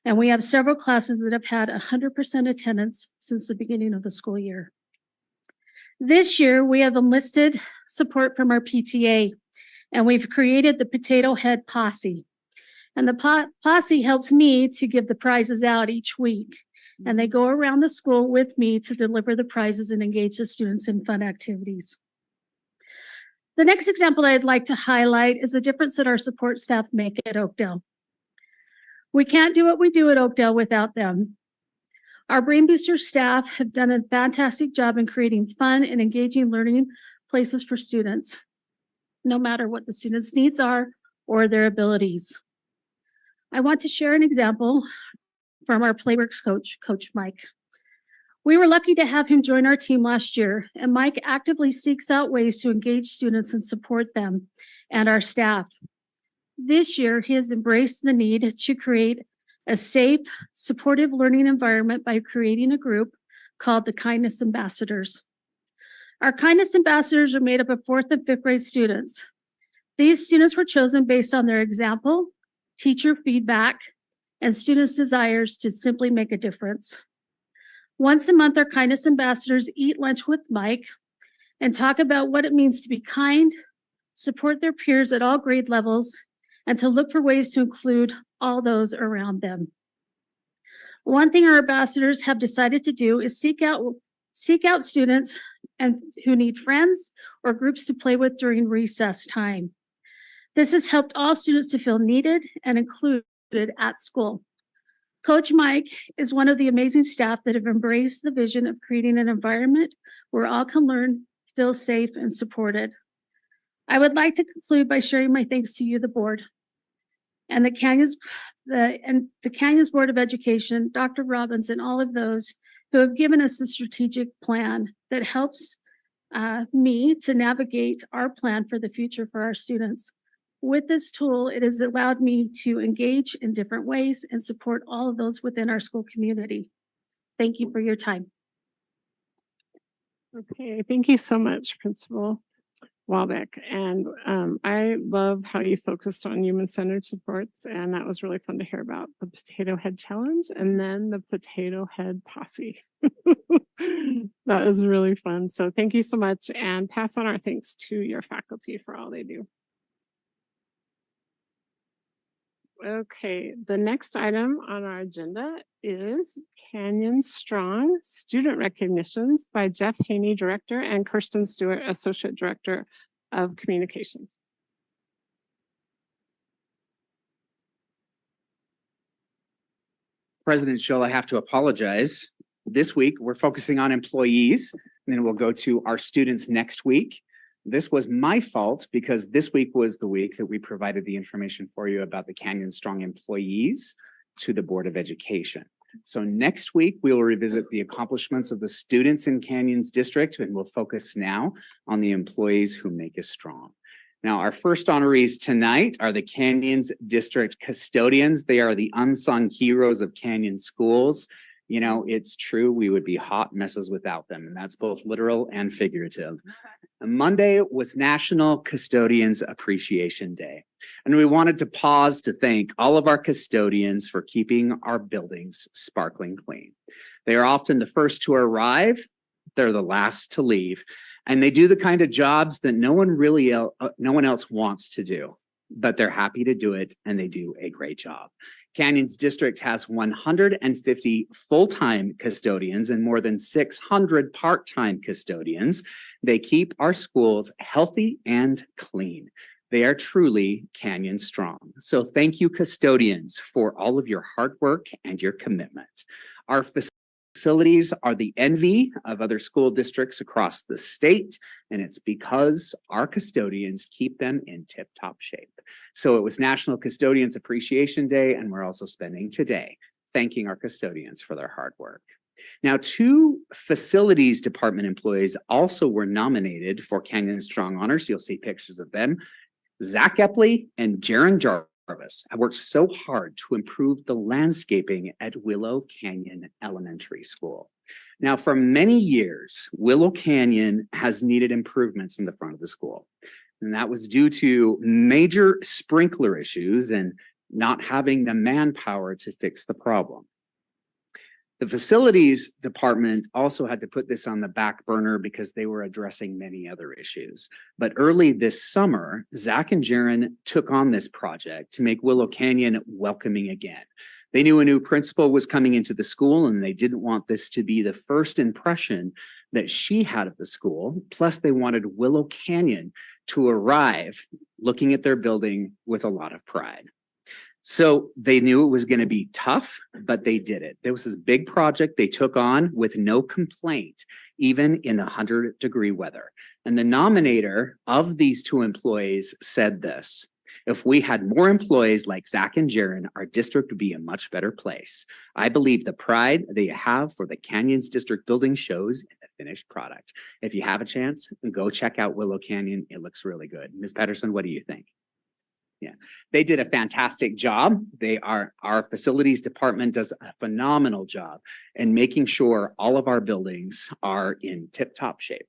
Speaker 13: And we have several classes that have had 100% attendance since the beginning of the school year. This year, we have enlisted support from our PTA, and we've created the Potato Head Posse. And the posse helps me to give the prizes out each week. And they go around the school with me to deliver the prizes and engage the students in fun activities. The next example I'd like to highlight is the difference that our support staff make at Oakdale. We can't do what we do at Oakdale without them. Our Brain Booster staff have done a fantastic job in creating fun and engaging learning places for students, no matter what the students' needs are or their abilities. I want to share an example from our Playworks coach, Coach Mike.
Speaker 17: We were lucky to have him join our team last year, and Mike actively seeks out ways to engage students and support them and our staff. This year, he has embraced the need to create a safe, supportive learning environment by creating a group called the Kindness Ambassadors. Our Kindness Ambassadors are made up of 4th and 5th grade students. These students were chosen based on their example, teacher feedback, and students' desires to simply make a difference. Once a month, our Kindness Ambassadors eat lunch with Mike and talk about what it means to be kind, support their peers at all grade levels, and to look for ways to include all those around them. One thing our ambassadors have decided to do is seek out students who need friends or groups to play with during recess time. This has helped all students to feel needed and included at school. Coach Mike is one of the amazing staff that have embraced the vision of creating an environment where all can learn, feel safe, and supported. I would like to conclude by sharing my thanks to you, the board, and the Canyons Board of Education, Dr. Robbins, and all of those who have given us a strategic plan that helps me to navigate our plan for the future for our students. With this tool, it has allowed me to engage in different ways and support all of those within our school community. Thank you for your time.
Speaker 1: Okay, thank you so much, Principal Walbeck. And I love how you focused on human-centered supports, and that was really fun to hear about the Potato Head Challenge and then the Potato Head Posse. That is really fun. So thank you so much, and pass on our thanks to your faculty for all they do. Okay, the next item on our agenda is Canyon Strong Student Recognitions by Jeff Haney, Director, and Kirsten Stewart, Associate Director of Communications.
Speaker 18: President Schill, I have to apologize. This week, we're focusing on employees, and then we'll go to our students next week. This was my fault because this week was the week that we provided the information for you about the Canyon Strong employees to the Board of Education. So next week, we will revisit the accomplishments of the students in Canyon's district, and we'll focus now on the employees who make us strong. Now, our first honorees tonight are the Canyon's district custodians. They are the unsung heroes of Canyon schools. You know, it's true, we would be hot messes without them, and that's both literal and figurative. Monday was National Custodians Appreciation Day, and we wanted to pause to thank all of our custodians for keeping our buildings sparkling clean. They are often the first to arrive, they're the last to leave, and they do the kind of jobs that no one else wants to do, but they're happy to do it, and they do a great job. Canyon's district has 150 full-time custodians and more than 600 part-time custodians. They keep our schools healthy and clean. They are truly Canyon Strong. So thank you, custodians, for all of your hard work and your commitment. Our facilities are the envy of other school districts across the state, and it's because our custodians keep them in tip-top shape. So it was National Custodians Appreciation Day, and we're also spending today thanking our custodians for their hard work. Now, 2 facilities department employees also were nominated for Canyon Strong Honors. You'll see pictures of them. Zach Epley and Jaron Jarvis have worked so hard to improve the landscaping at Willow Canyon Elementary School. Now, for many years, Willow Canyon has needed improvements in the front of the school. And that was due to major sprinkler issues and not having the manpower to fix the problem. The facilities department also had to put this on the back burner because they were addressing many other issues. But early this summer, Zach and Jaron took on this project to make Willow Canyon welcoming again. They knew a new principal was coming into the school, and they didn't want this to be the first impression that she had of the school. Plus, they wanted Willow Canyon to arrive looking at their building with a lot of pride. So they knew it was going to be tough, but they did it. There was this big project they took on with no complaint, even in 100-degree weather. And the nominator of these 2 employees said this: If we had more employees like Zach and Jaron, our district would be a much better place. I believe the pride that you have for the Canyons District building shows in the finished product. If you have a chance, go check out Willow Canyon. It looks really good. Ms. Patterson, what do you think? Yeah, they did a fantastic job. Our facilities department does a phenomenal job in making sure all of our buildings are in tip-top shape.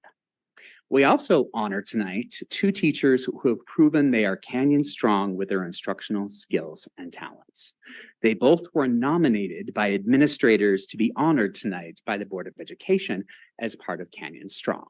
Speaker 18: We also honor tonight 2 teachers who have proven they are Canyon strong with their instructional skills and talents. They both were nominated by administrators to be honored tonight by the Board of Education as part of Canyon Strong.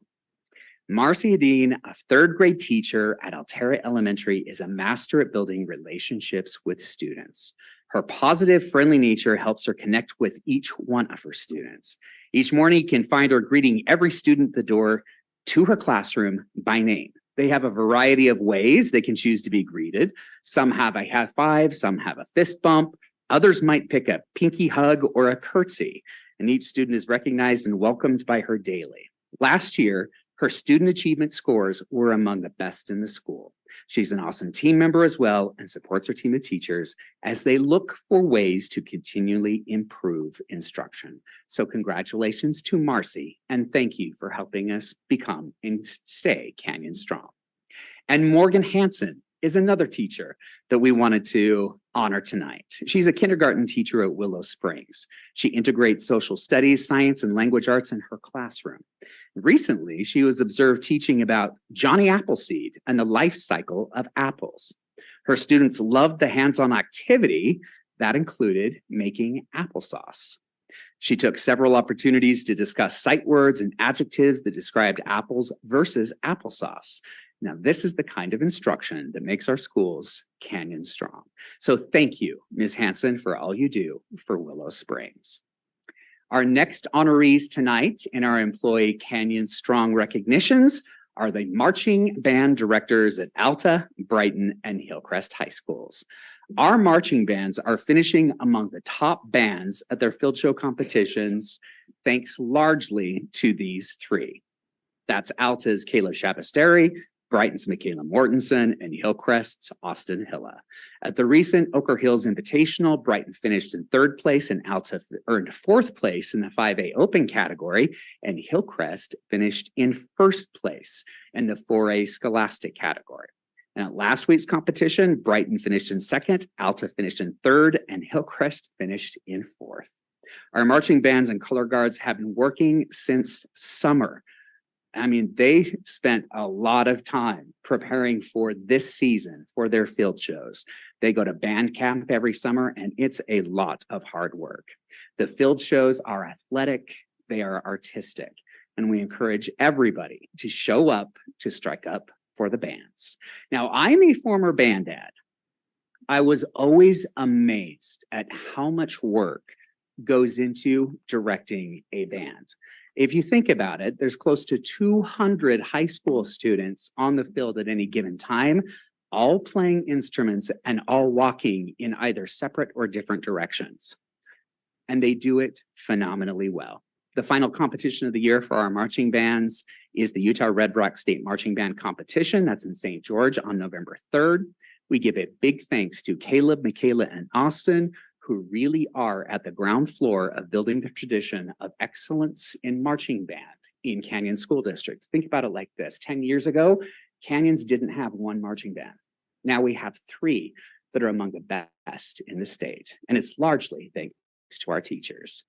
Speaker 18: Marcy Dean, a 3rd grade teacher at Altera Elementary, is a master at building relationships with students. Her positive, friendly nature helps her connect with each one of her students. Each morning, you can find her greeting every student at the door to her classroom by name. They have a variety of ways they can choose to be greeted. Some have a high five, some have a fist bump. Others might pick a pinky hug or a curtsy, and each student is recognized and welcomed by her daily. Last year, her student achievement scores were among the best in the school. She's an awesome team member as well and supports her team of teachers as they look for ways to continually improve instruction. So congratulations to Marcy, and thank you for helping us become and stay Canyon Strong. And Morgan Hansen is another teacher that we wanted to honor tonight. She's a kindergarten teacher at Willow Springs. She integrates social studies, science, and language arts in her classroom. Recently, she was observed teaching about Johnny Appleseed and the life cycle of apples. Her students loved the hands-on activity that included making applesauce. She took several opportunities to discuss sight words and adjectives that described apples versus applesauce. Now, this is the kind of instruction that makes our schools Canyon Strong. So thank you, Ms. Hansen, for all you do for Willow Springs. Our next honorees tonight in our Employee Canyon Strong recognitions are the marching band directors at Alta, Brighton, and Hillcrest High Schools. Our marching bands are finishing among the top bands at their field show competitions, thanks largely to these 3. That's Alta's Caleb Shabasteri, Brighton's Michaela Mortensen, and Hillcrest's Austin Hilla. At the recent Ochre Hills Invitational, Brighton finished in 3rd place and Alta earned 4th place in the 5A Open category, and Hillcrest finished in 1st place in the 4A Scholastic category. And at last week's competition, Brighton finished in 2nd, Alta finished in 3rd, and Hillcrest finished in 4th. Our marching bands and color guards have been working since summer. I mean, they spent a lot of time preparing for this season for their field shows. They go to band camp every summer, and it's a lot of hard work. The field shows are athletic, they are artistic, and we encourage everybody to show up to strike up for the bands. Now, I'm a former band dad. I was always amazed at how much work goes into directing a band. If you think about it, there's close to 200 high school students on the field at any given time, all playing instruments and all walking in either separate or different directions. And they do it phenomenally well. The final competition of the year for our marching bands is the Utah Red Rock State Marching Band Competition. That's in St. George on November 3rd. We give a big thanks to Caleb, Michaela, and Austin, who really are at the ground floor of building the tradition of excellence in marching band in Canyon School District. Think about it like this. 10 years ago, Canyons didn't have 1 marching band. Now we have 3 that are among the best in the state. And it's largely thanks to our teachers.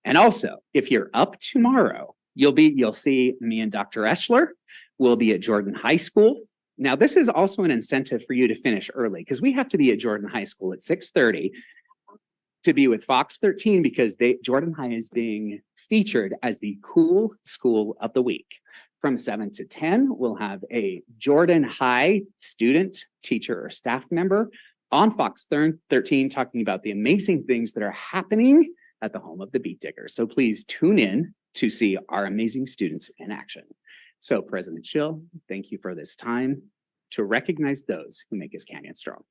Speaker 18: And also, if you're up tomorrow, you'll see me and Dr. Eschler. We'll be at Jordan High School. Now, this is also an incentive for you to finish early because we have to be at Jordan High School at 6:30 to be with Fox 13 because Jordan High is being featured as the cool school of the week. From 7 to 10, we'll have a Jordan High student, teacher, or staff member on Fox 13 talking about the amazing things that are happening at the home of the Beat Diggers. So please tune in to see our amazing students in action. So President Schill, thank you for this time to recognize those who make us Canyon Strong.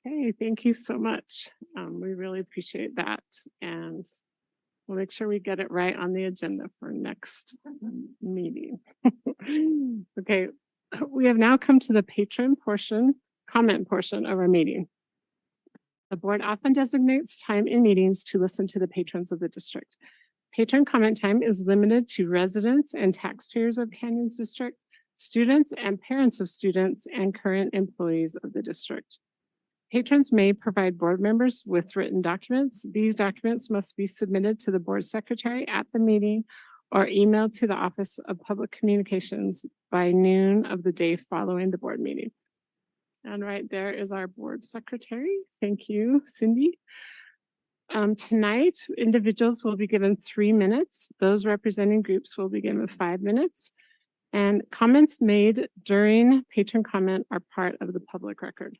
Speaker 1: Okay, thank you so much. We really appreciate that. And we'll make sure we get it right on the agenda for next meeting. Okay, we have now come to the patron portion, comment portion of our meeting. The board often designates time in meetings to listen to the patrons of the district. Patron comment time is limited to residents and taxpayers of Canyons District, students and parents of students, and current employees of the district. Patrons may provide board members with written documents. These documents must be submitted to the board secretary at the meeting or emailed to the Office of Public Communications by noon of the day following the board meeting. And right there is our board secretary. Thank you, Cindy. Tonight, individuals will be given 3 minutes. Those representing groups will be given 5 minutes. And comments made during patron comment are part of the public record.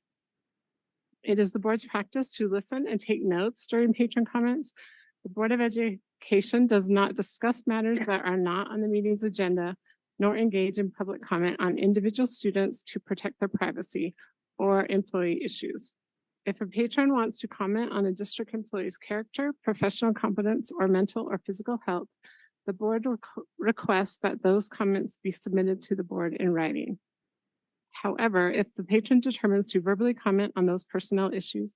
Speaker 1: It is the board's practice to listen and take notes during patron comments. The Board of Education does not discuss matters that are not on the meeting's agenda, nor engage in public comment on individual students to protect their privacy or employee issues. If a patron wants to comment on a district employee's character, professional competence, or mental or physical health, the board requests that those comments be submitted to the board in writing. However, if the patron determines to verbally comment on those personnel issues,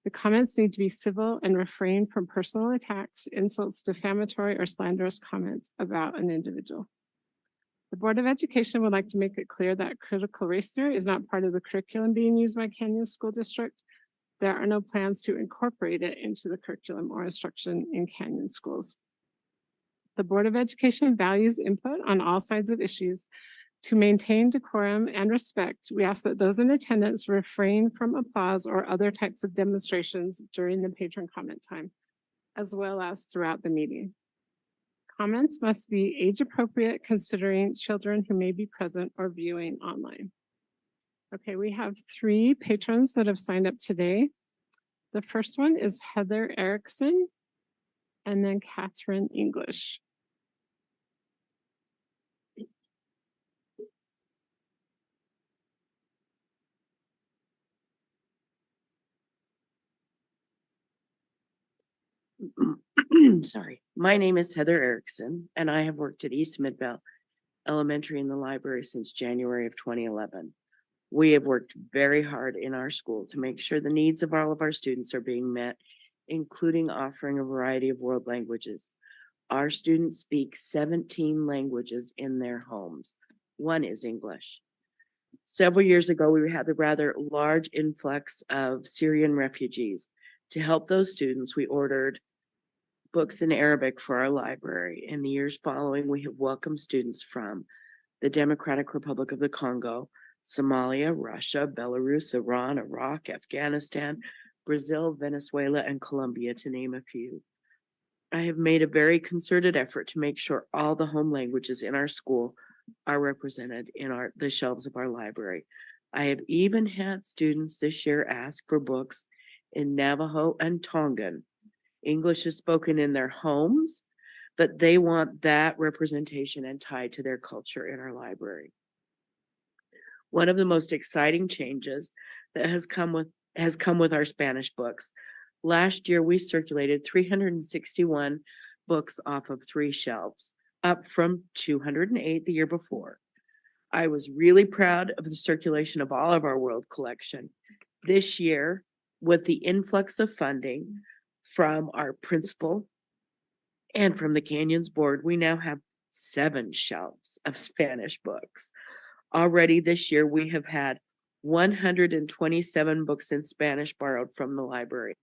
Speaker 1: the comments need to be civil and refrain from personal attacks, insults, defamatory, or slanderous comments about an individual. The Board of Education would like to make it clear that critical race theory is not part of the curriculum being used by Canyons School District. There are no plans to incorporate it into the curriculum or instruction in Canyon schools. The Board of Education values input on all sides of issues. To maintain decorum and respect, we ask that those in attendance refrain from applause or other types of demonstrations during the patron comment time, as well as throughout the meeting. Comments must be age appropriate, considering children who may be present or viewing online. Okay, we have 3 patrons that have signed up today. The first one is Heather Erickson and then Catherine English.
Speaker 19: Sorry, my name is Heather Erickson, and I have worked at East Midvale Elementary in the library since January of 2011. We have worked very hard in our school to make sure the needs of all of our students are being met, including offering a variety of world languages. Our students speak 17 languages in their homes. One is English. Several years ago, we had a rather large influx of Syrian refugees. To help those students, we ordered books in Arabic for our library. In the years following, we have welcomed students from the Democratic Republic of the Congo, Somalia, Russia, Belarus, Iran, Iraq, Afghanistan, Brazil, Venezuela, and Colombia, to name a few. I have made a very concerted effort to make sure all the home languages in our school are represented in the shelves of our library. I have even had students this year ask for books in Navajo and Tongan. English is spoken in their homes, but they want that representation and tied to their culture in our library. One of the most exciting changes that has come with our Spanish books. Last year, we circulated 361 books off of 3 shelves, up from 208 the year before. I was really proud of the circulation of all of our world collection. This year, with the influx of funding from our principal and from the Canyons board, we now have 7 shelves of Spanish books. Already this year, we have had 127 books in Spanish borrowed from the library.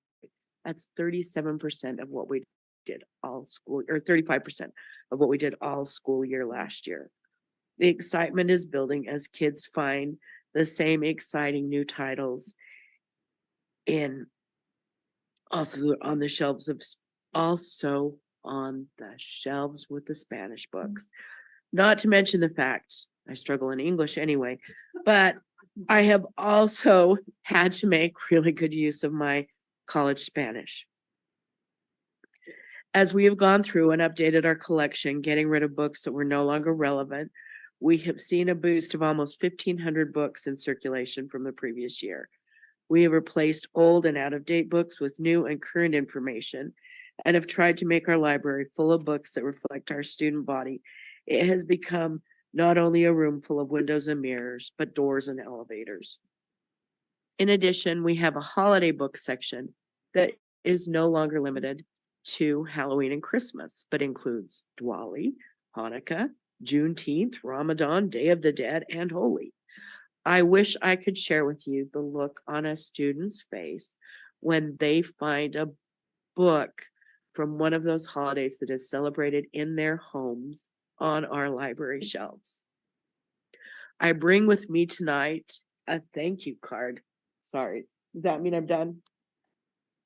Speaker 19: That's 37% of what we did all school, or 35% of what we did all school year last year. The excitement is building as kids find the same exciting new titles also on the shelves with the Spanish books. Not to mention the fact, I struggle in English anyway, but I have also had to make really good use of my college Spanish. As we have gone through and updated our collection, getting rid of books that were no longer relevant, we have seen a boost of almost 1,500 books in circulation from the previous year. We have replaced old and out-of-date books with new and current information and have tried to make our library full of books that reflect our student body. It has become not only a room full of windows and mirrors, but doors and elevators. In addition, we have a holiday book section that is no longer limited to Halloween and Christmas, but includes Diwali, Hanukkah, Juneteenth, Ramadan, Day of the Dead, and Holi. I wish I could share with you the look on a student's face when they find a book from one of those holidays that is celebrated in their homes on our library shelves. I bring with me tonight a thank you card. Sorry, does that mean I'm done?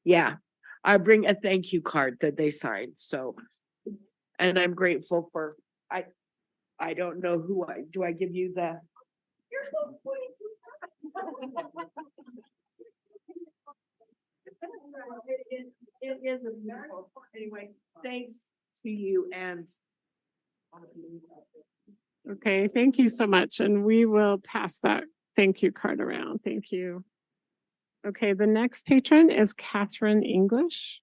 Speaker 19: Yeah, I bring a thank you card that they signed, so. And I'm grateful for, I don't know who do I give you the? You're so It is a beautiful, anyway, thanks to you and.
Speaker 1: Okay, thank you so much. And we will pass that thank you card around. Thank you. Okay, the next patron is Catherine English.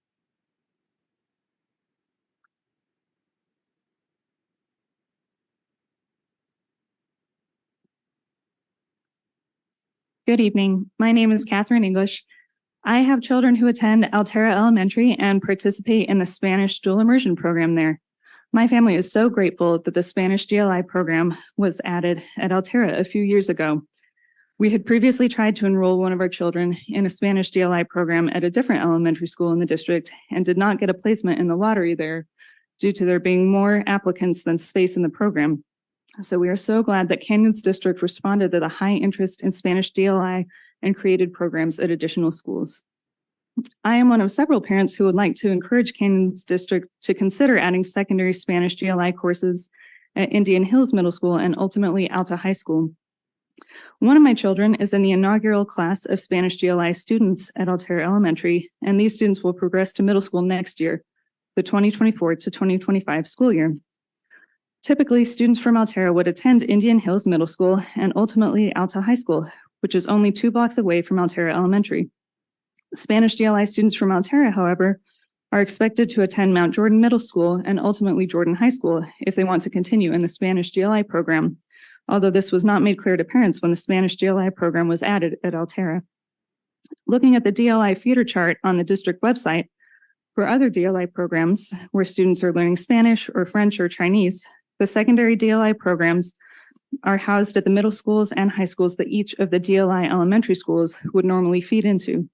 Speaker 20: Good evening. My name is Catherine English. I have children who attend Altera Elementary and participate in the Spanish dual immersion program there. My family is so grateful that the Spanish DLI program was added at Altera a few years ago. We had previously tried to enroll one of our children in a Spanish DLI program at a different elementary school in the district and did not get a placement in the lottery there due to there being more applicants than space in the program. So we are so glad that Canyons District responded to the high interest in Spanish DLI and created programs at additional schools. I am one of several parents who would like to encourage Canyons District to consider adding secondary Spanish DLI courses at Indian Hills Middle School and ultimately Alta High School. One of my children is in the inaugural class of Spanish DLI students at Altera Elementary, and these students will progress to middle school next year, the 2024 to 2025 school year. Typically, students from Altera would attend Indian Hills Middle School and ultimately Alta High School, which is only 2 blocks away from Altera Elementary. Spanish DLI students from Altera, however, are expected to attend Mount Jordan Middle School and ultimately Jordan High School if they want to continue in the Spanish DLI program, although this was not made clear to parents when the Spanish DLI program was added at Altera. Looking at the DLI feeder chart on the district website, for other DLI programs where students are learning Spanish or French or Chinese, the secondary DLI programs are housed at the middle schools and high schools that each of the DLI elementary schools would normally feed into.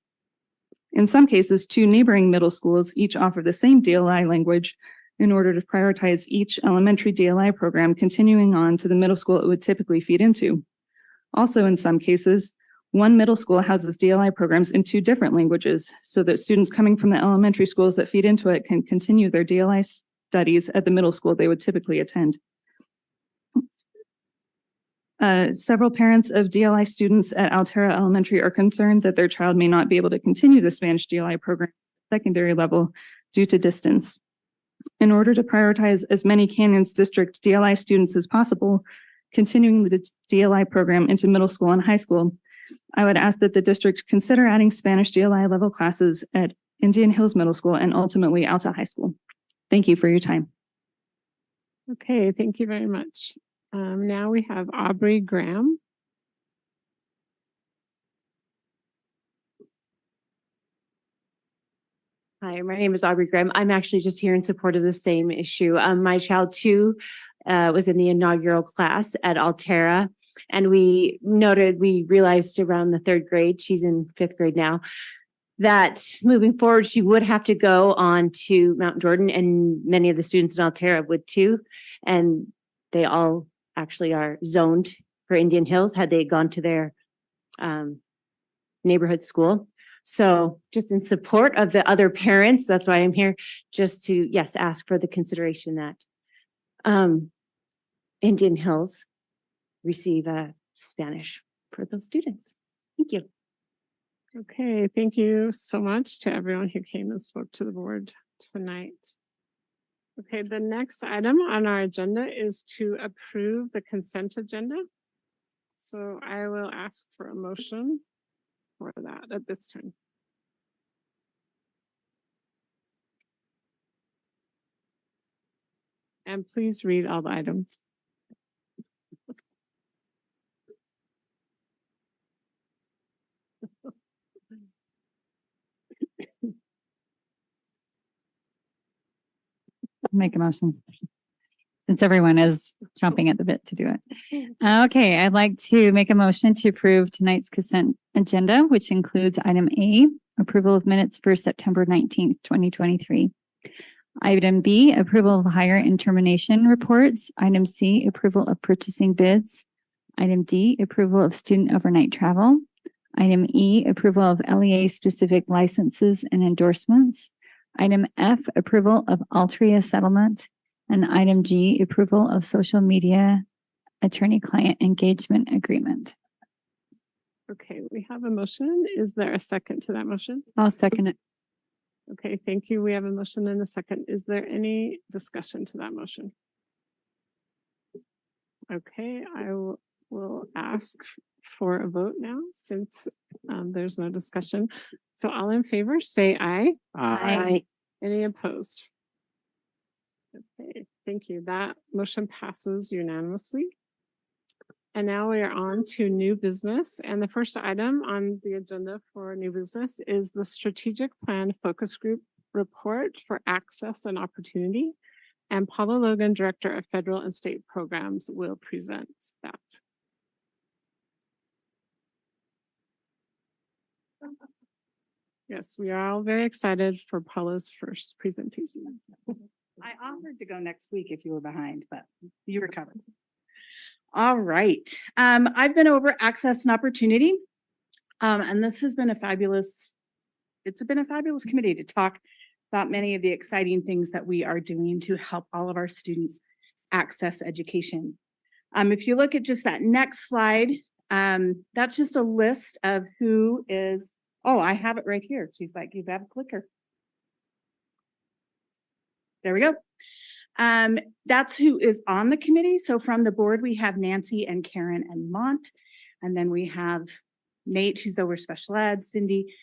Speaker 20: In some cases, 2 neighboring middle schools each offer the same DLI language in order to prioritize each elementary DLI program continuing on to the middle school it would typically feed into. Also, in some cases, one middle school houses DLI programs in 2 different languages so that students coming from the elementary schools that feed into it can continue their DLI studies at the middle school they would typically attend. Several parents of DLI students at Altera Elementary are concerned that their child may not be able to continue the Spanish DLI program at secondary level due to distance. In order to prioritize as many Canyons District DLI students as possible, continuing the DLI program into middle school and high school, I would ask that the district consider adding Spanish DLI level classes at Indian Hills Middle School and ultimately Alta High School. Thank you for your time.
Speaker 1: Okay, thank you very much. Now we have Aubrey Graham.
Speaker 21: Hi, my name is Aubrey Graham. I'm actually just here in support of the same issue. My child too was in the inaugural class at Altera, and we realized around the 3rd grade, she's in 5th grade now, that moving forward, she would have to go on to Mount Jordan, and many of the students in Altera would too. And they all actually are zoned for Indian Hills had they gone to their neighborhood school. So just in support of the other parents, that's why I'm here, just to, yes, ask for the consideration that Indian Hills receive Spanish for those students. Thank you.
Speaker 1: Okay, thank you so much to everyone who came and spoke to the board tonight. Okay, the next item on our agenda is to approve the consent agenda. So I will ask for a motion for that at this time. And please read all the items.
Speaker 20: make a motion. Since everyone is chomping at the bit to do it. Okay, I'd like to make a motion to approve tonight's consent agenda, which includes item A, approval of minutes for September 19th, 2023. Item B, approval of hire and termination reports. Item C, approval of purchasing bids. Item D, approval of student overnight travel. Item E, approval of LEA specific licenses and endorsements. Item F, approval of Altria settlement. And item G, approval of social media attorney-client engagement agreement.
Speaker 10: Okay, we have a motion. Is there a second to that motion?
Speaker 21: I'll second it.
Speaker 10: Okay, thank you. We have a motion and a second. Is there any discussion to that motion? Okay, will ask for a vote now since there's no discussion. So all in favor, say aye.
Speaker 21: Aye.
Speaker 10: Any opposed? Okay, thank you. That motion passes unanimously. And now we are on to new business. And the first item on the agenda for new business is the strategic plan focus group report for access and opportunity. And Paula Logan, Director of Federal and State Programs, will present that. Yes, we are all very excited for Paula's first presentation.
Speaker 22: I offered to go next week if you were behind, but you were covered. All right. I've been over access and opportunity. And this has been it's been a fabulous committee to talk about many of the exciting things that we are doing to help all of our students access education. If you look at just that next slide, that's just a list of who is, oh, I have it right here. She's like, you have a clicker. There we go. That's who is on the committee. So from the board, we have Nancy and Karen and Mont. And then we have Nate, who's over special ed, Cindy,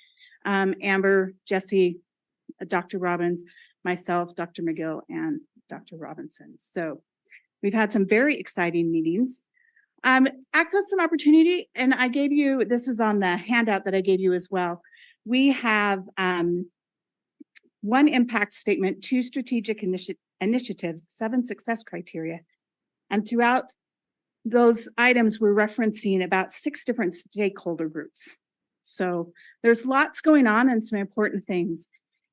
Speaker 22: Amber, Jesse, Dr. Robbins, myself, Dr. McGill, and Dr. Robinson. So we've had some very exciting meetings. Access and opportunity, and I gave you, this is on the handout that I gave you as well. We have one impact statement, 2 strategic initiatives, 7 success criteria. And throughout those items, we're referencing about 6 different stakeholder groups. So there's lots going on and some important things.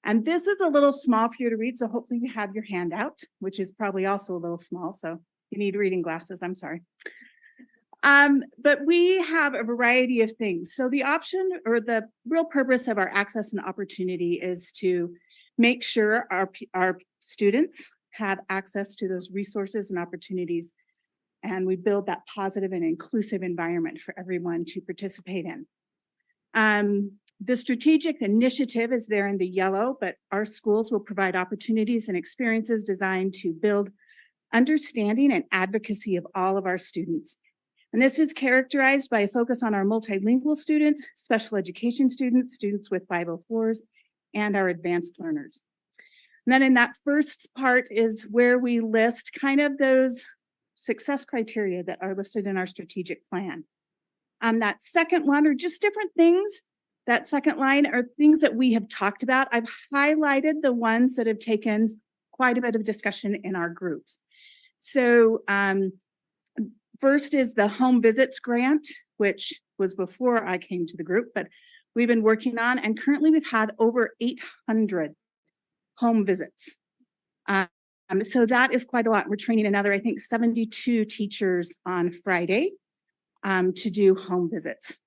Speaker 22: And this is a little small for you to read, so hopefully you have your handout, which is probably also a little small, so you need reading glasses, I'm sorry. But we have a variety of things. So the option or the real purpose of our access and opportunity is to make sure our students have access to those resources and opportunities, and we build that positive and inclusive environment for everyone to participate in. The strategic initiative is there in the yellow, but our schools will provide opportunities and experiences designed to build understanding and advocacy of all of our students. And this is characterized by a focus on our multilingual students, special education students, students with 504s, and our advanced learners. And then in that first part is where we list kind of those success criteria that are listed in our strategic plan. That second one are just different things. That second line are things that we have talked about. I've highlighted the ones that have taken quite a bit of discussion in our groups. So first is the home visits grant, which was before I came to the group, but we've been working on, and currently we've had over 800 home visits. So that is quite a lot. We're training another, I think, 72 teachers on Friday to do home visits.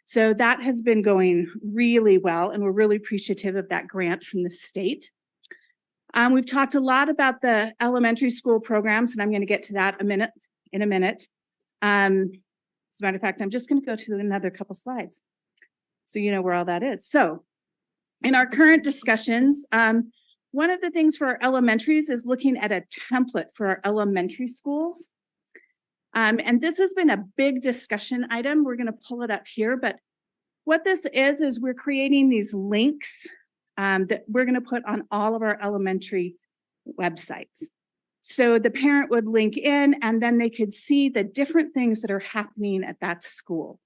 Speaker 22: So that has been going really well, and we're really appreciative of that grant from the state. We've talked a lot about the elementary school programs, and I'm going to get to that in a minute. As a matter of fact, I'm just going to go to another couple slides so you know where all that is. So in our current discussions, one of the things for our elementaries is looking at a template for our elementary schools. And this has been a big discussion item. We're going to pull it up here, but what this is we're creating these links that we're going to put on all of our elementary websites. So the parent would link in, and then they could see the different things that are happening at that school.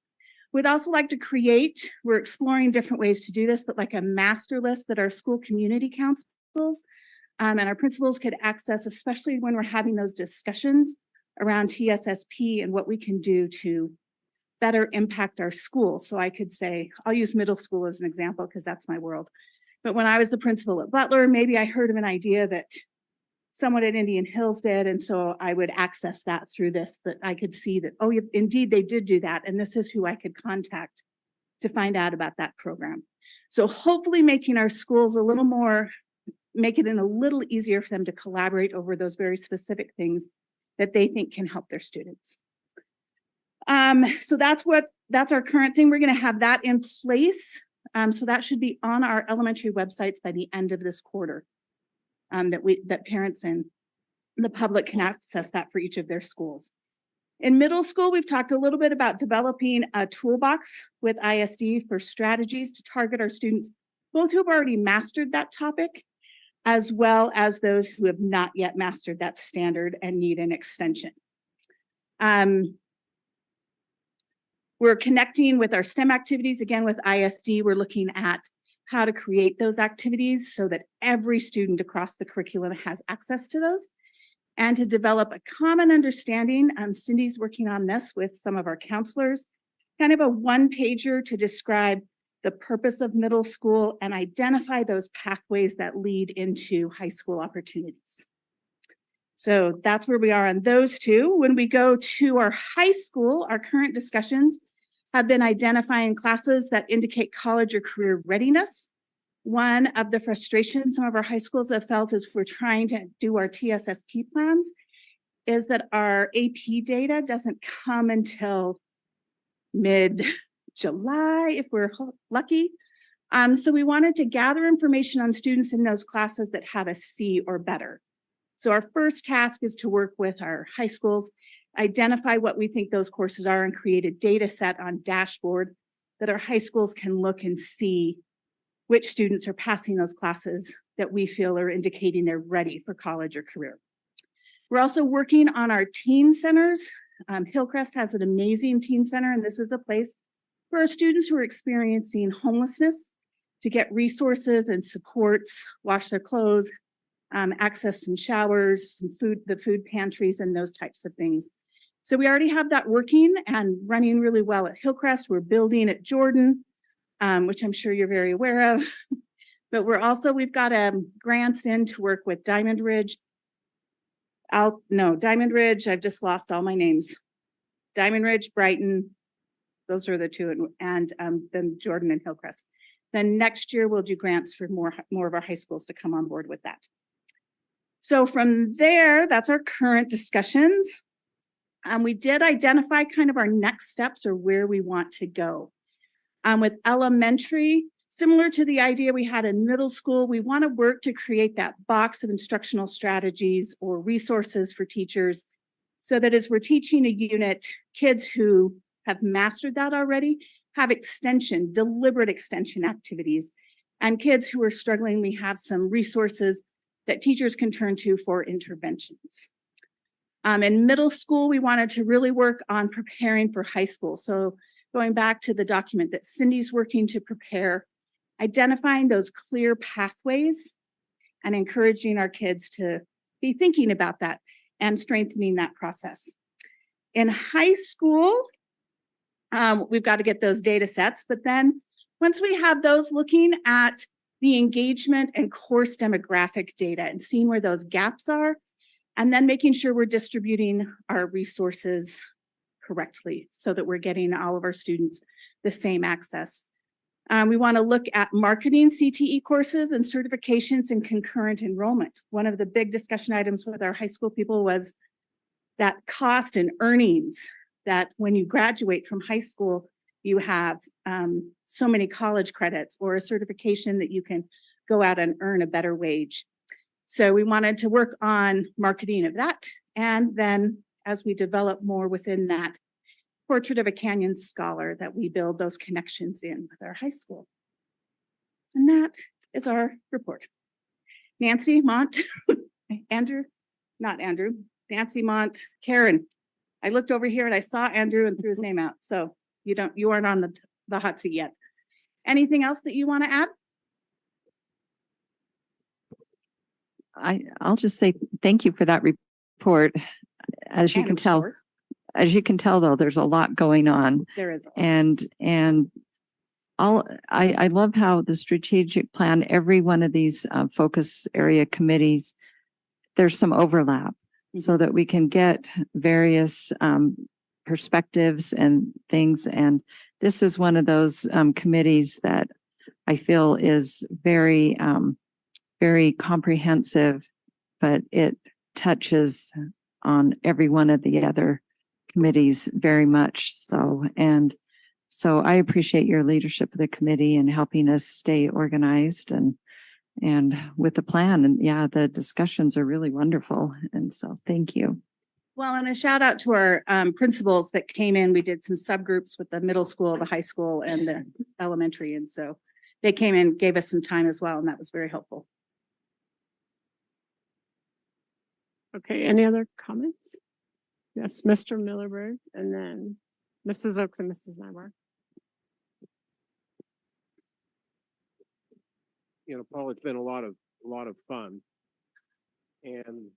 Speaker 22: We'd also like to create, we're exploring different ways to do this, but like a master list that our school community councils and our principals could access, especially when we're having those discussions around TSSP and what we can do to better impact our school. So I could say, I'll use middle school as an example because that's my world. But when I was the principal at Butler, maybe I heard of an idea that someone at Indian Hills did. And so I would access that through this, that I could see that, oh, indeed, they did do that. And this is who I could contact to find out about that program. So hopefully making our schools a little more, make it a little easier for them to collaborate over those very specific things that they think can help their students. So that's our current thing. We're going to have that in place. So that should be on our elementary websites by the end of this quarter. That parents and the public can access that for each of their schools. In middle school, we've talked a little bit about developing a toolbox with ISD for strategies to target our students, both who have already mastered that topic, as well as those who have not yet mastered that standard and need an extension. We're connecting with our STEM activities. Again, with ISD, we're looking at how to create those activities so that every student across the curriculum has access to those, and to develop a common understanding. Cindy's working on this with some of our counselors, kind of a one-pager to describe the purpose of middle school and identify those pathways that lead into high school opportunities. So that's where we are on those two. When we go to our high school, our current discussions have been identifying classes that indicate college or career readiness. One of the frustrations some of our high schools have felt as we're trying to do our TSSP plans is that our AP data doesn't come until mid-July, if we're lucky. So we wanted to gather information on students in those classes that have a C or better. So our first task is to work with our high schools, identify what we think those courses are, and create a data set on dashboard that our high schools can look and see which students are passing those classes that we feel are indicating they're ready for college or career. We're also working on our teen centers. Hillcrest has an amazing teen center, and this is a place for our students who are experiencing homelessness to get resources and supports, wash their clothes, access some showers, some food, the food pantries, and those types of things. So we already have that working and running really well at Hillcrest. We're building at Jordan, which I'm sure you're very aware of. But we've got grants in to work with Diamond Ridge. Diamond Ridge, I've just lost all my names. Diamond Ridge, Brighton, those are the two, and then Jordan and Hillcrest. Then next year we'll do grants for more of our high schools to come on board with that. So from there, that's our current discussions. We did identify kind of our next steps or where we want to go. With elementary, similar to the idea we had in middle school, we want to work to create that box of instructional strategies or resources for teachers so that as we're teaching a unit, kids who have mastered that already have deliberate extension activities. And kids who are struggling, we have some resources that teachers can turn to for interventions. In middle school, we wanted to really work on preparing for high school. So going back to the document that Cindy's working to prepare, identifying those clear pathways and encouraging our kids to be thinking about that and strengthening that process. In high school, we've got to get those data sets, but then once we have those, looking at the engagement and course demographic data and seeing where those gaps are, and then making sure we're distributing our resources correctly so that we're getting all of our students the same access. We want to look at marketing CTE courses and certifications and concurrent enrollment. One of the big discussion items with our high school people was that cost and earnings, that when you graduate from high school, you have so many college credits or a certification that you can go out and earn a better wage. So we wanted to work on marketing of that. And then as we develop more within that, Portrait of a Canyon Scholar, that we build those connections in with our high school. And that is our report. Nancy Mont, Nancy Mont, Karen. I looked over here and I saw Andrew and threw his name out. So you aren't on the hot seat yet. Anything else that you want to add?
Speaker 12: I'll just say thank you for that report. As you
Speaker 22: And
Speaker 12: can
Speaker 22: it was
Speaker 12: tell,
Speaker 22: short.
Speaker 12: though, there's a lot going on.
Speaker 22: There is.
Speaker 12: And I love how the strategic plan, every one of these focus area committees, there's some overlap so that we can get various perspectives and things. And this is one of those committees that I feel is very, very comprehensive, but it touches on every one of the other committees very much so. And so I appreciate your leadership of the committee and helping us stay organized and with the plan. And yeah, the discussions are really wonderful. And so thank you.
Speaker 22: Well, and a shout out to our principals that came in. We did some subgroups with the middle school, the high school, and the elementary. And so they came in, gave us some time as well, and that was very helpful.
Speaker 10: Okay, any other comments? Yes, Mr. Millerberg, and then Mrs. Oaks and Mrs. Nybar.
Speaker 7: Paul, it's been a lot of fun. And,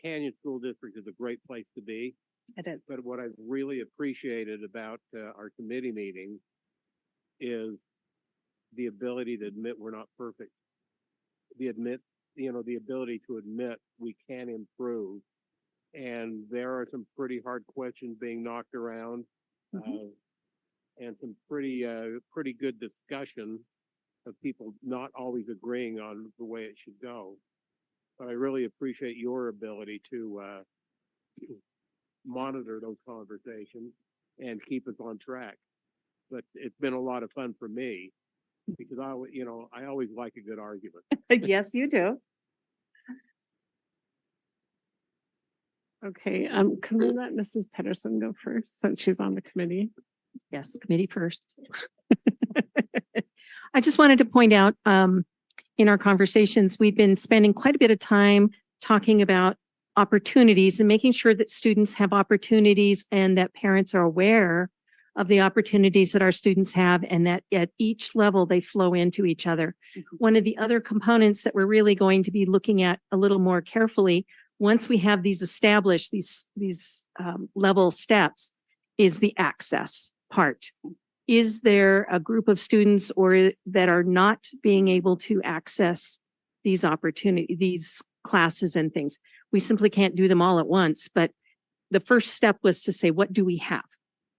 Speaker 7: Canyon School District is a great place to be.
Speaker 22: It is.
Speaker 7: But what I've really appreciated about our committee meeting is the ability to admit we're not perfect. The ability to admit we can improve. And there are some pretty hard questions being knocked around, and some pretty good discussion of people not always agreeing on the way it should go. But I really appreciate your ability to monitor those conversations and keep us on track. But it's been a lot of fun for me because I always like a good argument.
Speaker 22: Yes, you do.
Speaker 10: Okay, can we let Mrs. Pedersen go first since she's on the committee?
Speaker 4: Yes, committee first. I just wanted to point out, in our conversations, we've been spending quite a bit of time talking about opportunities and making sure that students have opportunities and that parents are aware of the opportunities that our students have and that at each level they flow into each other. One of the other components that we're really going to be looking at a little more carefully once we have these established, these level steps, is the access part. Is there a group of students or that are not being able to access these opportunities, these classes and things? We simply can't do them all at once, but the first step was to say, what do we have?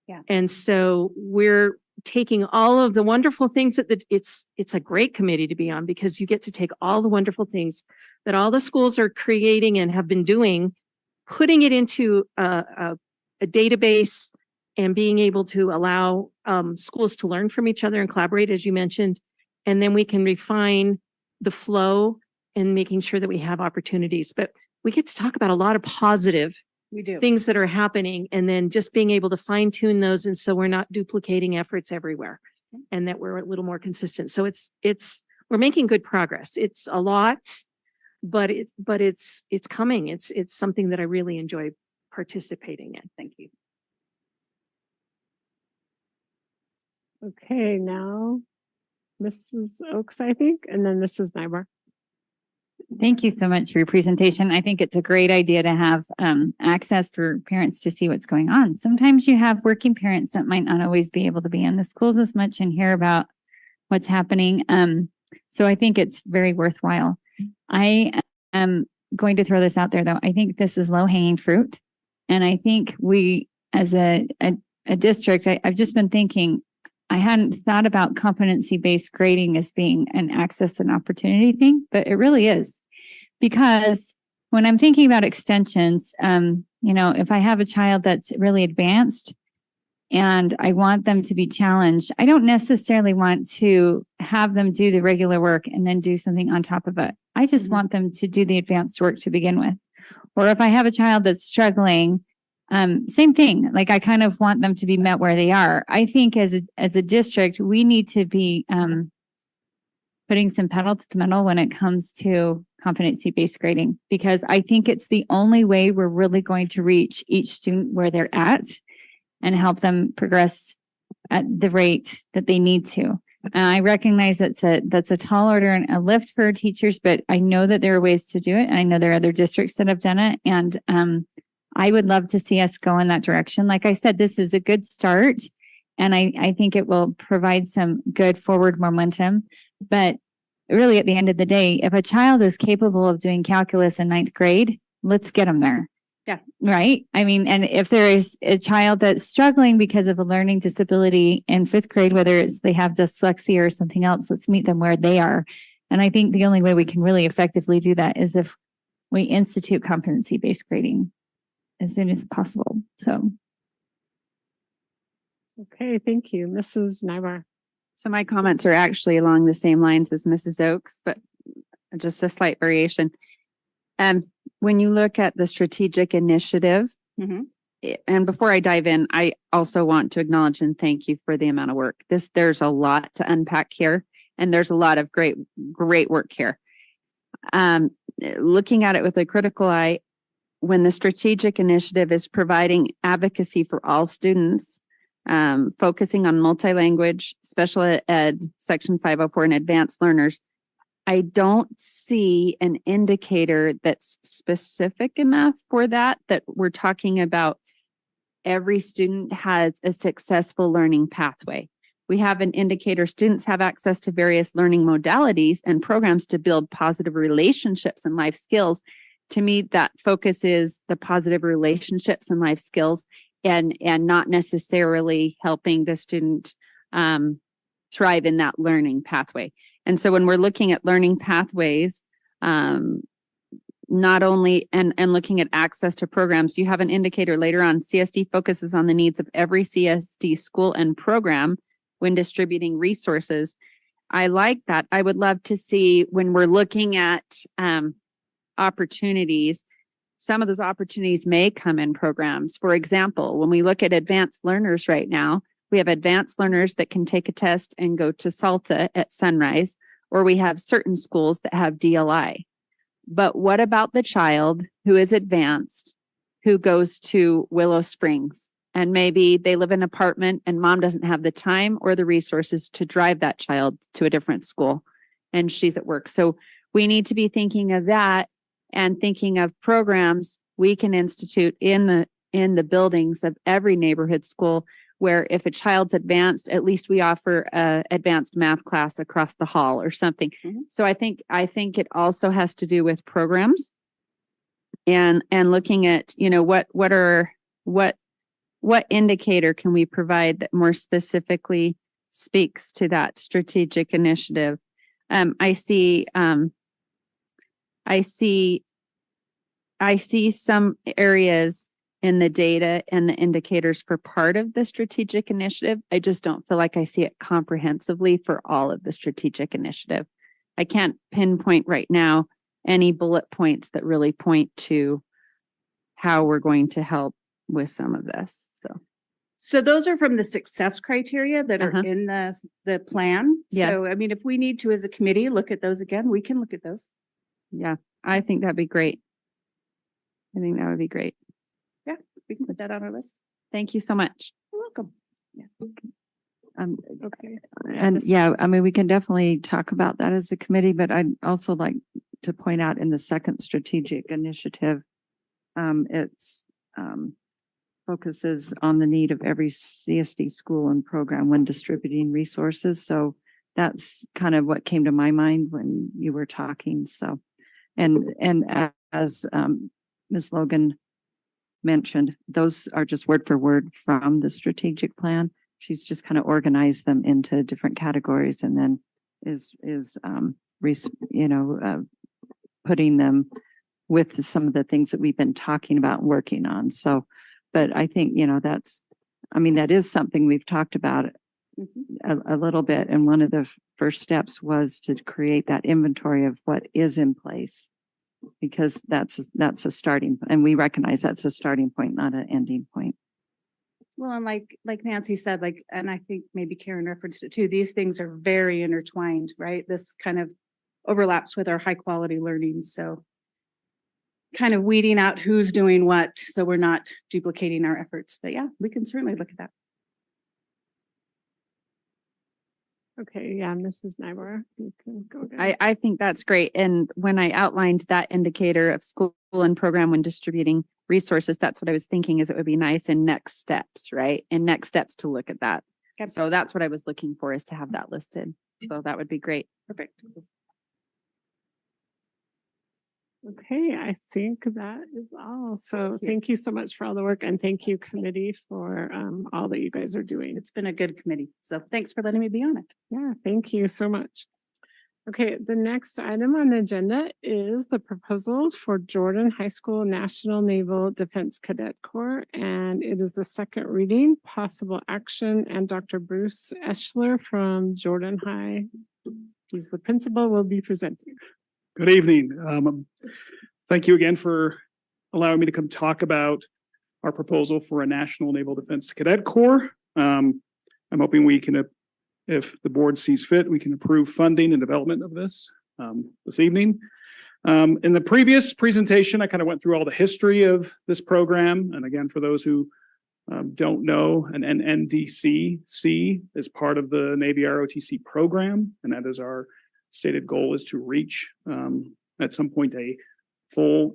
Speaker 22: Yeah.
Speaker 4: And so we're taking all of the wonderful things that it's a great committee to be on because you get to take all the wonderful things that all the schools are creating and have been doing, putting it into a database and being able to allow schools to learn from each other and collaborate, as you mentioned. And then we can refine the flow and making sure that we have opportunities. But we get to talk about a lot of positive things that are happening and then just being able to fine tune those. And so we're not duplicating efforts everywhere and that we're a little more consistent. So we're making good progress. It's a lot, but it's coming. It's something that I really enjoy participating in. Thank you.
Speaker 10: Okay, now Mrs. Oaks, I think, and then Mrs. Nybar.
Speaker 14: Thank you so much for your presentation. I think it's a great idea to have access for parents to see what's going on. Sometimes you have working parents that might not always be able to be in the schools as much and hear about what's happening. So I think it's very worthwhile. I am going to throw this out there though. I think this is low hanging fruit. And I think we as a district, I've just been thinking, I hadn't thought about competency-based grading as being an access and opportunity thing, but it really is. Because when I'm thinking about extensions, if I have a child that's really advanced and I want them to be challenged, I don't necessarily want to have them do the regular work and then do something on top of it. I just want them to do the advanced work to begin with. Or if I have a child that's struggling, same thing. Like I kind of want them to be met where they are. I think as a district, we need to be putting some pedal to the metal when it comes to competency-based grading, because I think it's the only way we're really going to reach each student where they're at and help them progress at the rate that they need to. I recognize that's a tall order and a lift for teachers, but I know that there are ways to do it. I know there are other districts that have done it, and I would love to see us go in that direction. Like I said, this is a good start, and I think it will provide some good forward momentum. But really, at the end of the day, if a child is capable of doing calculus in 9th grade, let's get them there.
Speaker 22: Yeah.
Speaker 14: Right. I mean, and if there is a child that's struggling because of a learning disability in 5th grade, whether it's they have dyslexia or something else, let's meet them where they are. And I think the only way we can really effectively do that is if we institute competency-based grading as soon as possible. So.
Speaker 10: Okay, thank you. Mrs. Nybar.
Speaker 5: So my comments are actually along the same lines as Mrs. Oaks, but just a slight variation. When you look at the strategic initiative, and before I dive in, I also want to acknowledge and thank you for the amount of work. There's a lot to unpack here, and there's a lot of great work here. Looking at it with a critical eye, when the strategic initiative is providing advocacy for all students, focusing on multi-language, special ed, section 504, and advanced learners, I don't see an indicator that's specific enough for that we're talking about every student has a successful learning pathway. We have an indicator students have access to various learning modalities and programs to build positive relationships and life skills. To me, that focus is the positive relationships and life skills and not necessarily helping the student thrive in that learning pathway. And so when we're looking at learning pathways, not only and looking at access to programs, you have an indicator later on. CSD focuses on the needs of every CSD school and program when distributing resources. I like that. I would love to see when we're looking at opportunities, some of those opportunities may come in programs. For example, when we look at advanced learners right now, we have advanced learners that can take a test and go to SALTA at Sunrise, or we have certain schools that have DLI. But what about the child who is advanced, who goes to Willow Springs, and maybe they live in an apartment and mom doesn't have the time or the resources to drive that child to a different school, and she's at work. So we need to be thinking of that and thinking of programs we can institute in the buildings of every neighborhood school, where if a child's advanced, at least we offer a advanced math class across the hall or something. So I think it also has to do with programs and looking at, what indicator can we provide that more specifically speaks to that strategic initiative. I see some areas in the data and the indicators for part of the strategic initiative. I just don't feel like I see it comprehensively for all of the strategic initiative. I can't pinpoint right now any bullet points that really point to how we're going to help with some of this.
Speaker 22: So those are from the success criteria that are in the plan.
Speaker 14: Yes.
Speaker 22: So, I mean, if we need to, as a committee, look at those again, we can look at those.
Speaker 14: Yeah, I think that'd be great. I think that would be great.
Speaker 22: Yeah, we can put that on our list.
Speaker 14: Thank you so much.
Speaker 22: You're welcome.
Speaker 10: Okay.
Speaker 12: And yeah, I mean, we can definitely talk about that as a committee, but I'd also like to point out in the second strategic initiative, it's focuses on the need of every CSD school and program when distributing resources. So that's kind of what came to my mind when you were talking. So, and as Ms. Logan mentioned, those are just word for word from the strategic plan. She's just kind of organized them into different categories and then is putting them with some of the things that we've been talking about and working on. So, but I think, that is something we've talked about a little bit. And one of the first steps was to create that inventory of what is in place, because that's a starting, and we recognize that's a starting point, not an ending point.
Speaker 22: Well, and like Nancy said, and I think maybe Karen referenced it too, these things are very intertwined, right? This kind of overlaps with our high quality learning. So kind of weeding out who's doing what, so we're not duplicating our efforts. But yeah, we can certainly look at that.
Speaker 10: Okay, yeah, Mrs. Nybar, you can go ahead.
Speaker 2: I think that's great. And when I outlined that indicator of school and program when distributing resources, that's what I was thinking is it would be nice in next steps, right? In next steps to look at that.
Speaker 22: Yep.
Speaker 2: So that's what I was looking for is to have that listed. So that would be great.
Speaker 22: Perfect.
Speaker 10: Okay, I think that is all. So thank you so much for all the work and thank you committee for all that you guys are doing.
Speaker 22: It's been a good committee. So thanks for letting me be on it.
Speaker 10: Yeah, thank you so much. Okay, the next item on the agenda is the proposal for Jordan High School National Naval Defense Cadet Corps. And it is the second reading, possible action, and Dr. Bruce Eschler from Jordan High, he's the principal, will be presenting.
Speaker 8: Good evening. Thank you again for allowing me to come talk about our proposal for a National Naval Defense Cadet Corps. I'm hoping we can, if the board sees fit, we can approve funding and development of this evening. In the previous presentation, I kind of went through all the history of this program. And again, for those who don't know, an NNDC is part of the Navy ROTC program, and that is our stated goal is to reach at some point a full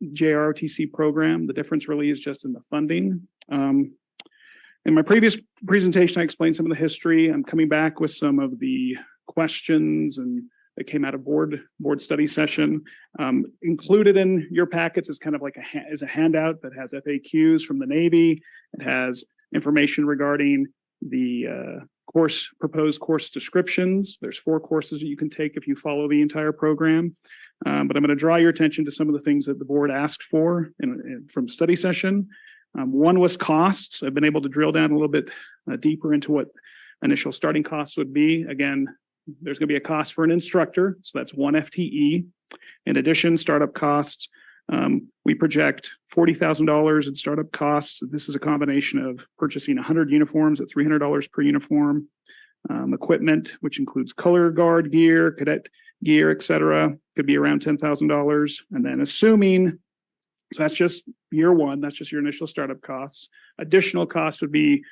Speaker 8: NJROTC program. The difference really is just in the funding. In my previous presentation, I explained some of the history. I'm coming back with some of the questions and that came out of board study session. Included in your packets is kind of like a handout that has FAQs from the Navy. It has information regarding the proposed course descriptions. There's 4 courses that you can take if you follow the entire program. But I'm going to draw your attention to some of the things that the board asked for from study session. One was costs. I've been able to drill down a little bit deeper into what initial starting costs would be. Again, there's going to be a cost for an instructor, so that's 1 FTE. In addition, startup costs. We project $40,000 in startup costs. This is a combination of purchasing 100 uniforms at $300 per uniform, equipment, which includes color guard gear, cadet gear, etc., could be around $10,000. And then assuming, so that's just year one, that's just your initial startup costs. Additional costs would be,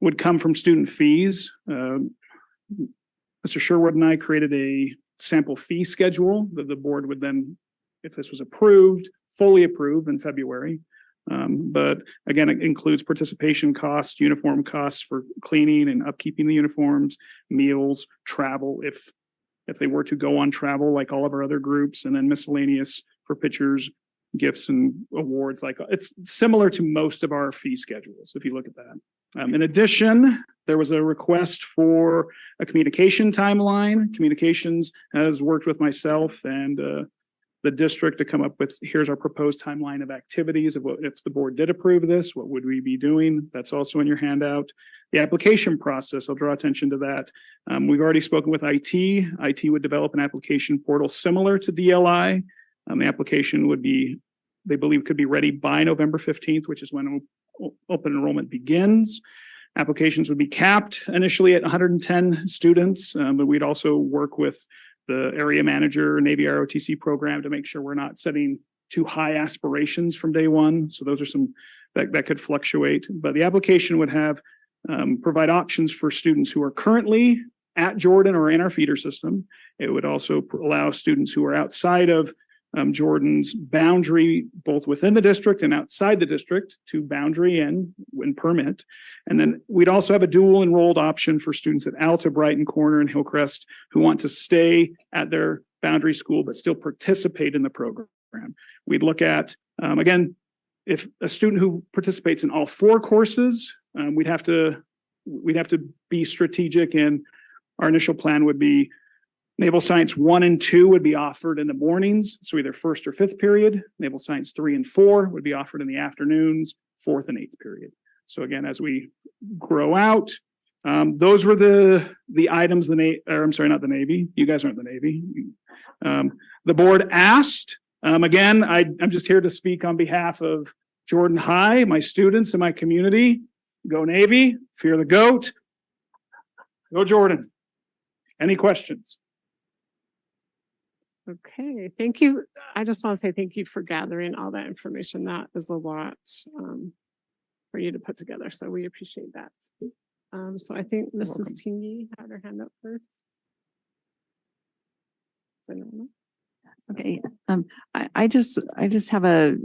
Speaker 8: would come from student fees. Mr. Sherwood and I created a sample fee schedule that the board would then, if this was approved, fully approved in February. But again, it includes participation costs, uniform costs for cleaning and upkeeping the uniforms, meals, travel, if they were to go on travel like all of our other groups, and then miscellaneous for pictures, gifts, and awards. Like it's similar to most of our fee schedules, if you look at that. In addition, there was a request for a communication timeline. Communications has worked with myself and the district to come up with, here's our proposed timeline of activities of what, if the board did approve this, what would we be doing? That's also in your handout. The application process, I'll draw attention to that. We've already spoken with IT. IT would develop an application portal similar to DLI. The application would be, they believe, could be ready by November 15th, which is when open enrollment begins. Applications would be capped initially at 110 students, but we'd also work with the area manager, Navy ROTC program to make sure we're not setting too high aspirations from day one. So those are some that could fluctuate. But the application would have provide options for students who are currently at Jordan or in our feeder system. It would also allow students who are outside of Jordan's boundary, both within the district and outside the district, to boundary and when permit. And then we'd also have a dual enrolled option for students at Alta, Brighton Corner, and Hillcrest who want to stay at their boundary school but still participate in the program. We'd look at, again, if a student who participates in all 4 courses, we'd have to be strategic, and our initial plan would be Naval Science 1 and 2 would be offered in the mornings, so either 1st or 5th period. Naval Science 3 and 4 would be offered in the afternoons, 4th and 8th period. So again, as we grow out, those were the items not the Navy. You guys aren't the Navy. The board asked, again, I'm just here to speak on behalf of Jordan High, my students and my community. Go Navy, fear the goat. Go Jordan. Any questions?
Speaker 10: Okay, thank you. I just want to say thank you for gathering all that information. That is a lot for you to put together, so we appreciate that. So I think
Speaker 8: welcome.
Speaker 10: Mrs. Tingy had her hand up first. Anyone else?
Speaker 12: Okay, I just have a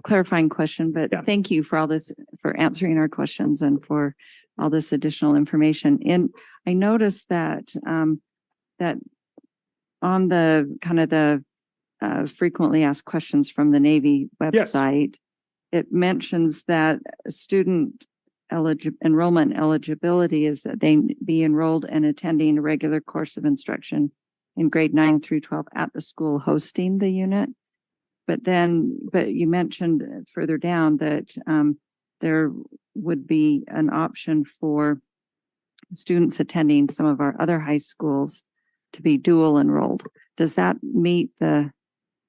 Speaker 12: clarifying question, but
Speaker 8: Yeah.
Speaker 12: thank you for all this, for answering our questions and for all this additional information. And I noticed that, that on the kind of the frequently asked questions from the Navy
Speaker 8: Yes.
Speaker 12: website, it mentions that student enrollment eligibility is that they be enrolled and attending a regular course of instruction in grade 9 through 12 at the school hosting the unit. But you mentioned further down that there would be an option for students attending some of our other high schools to be dual enrolled. Does that meet the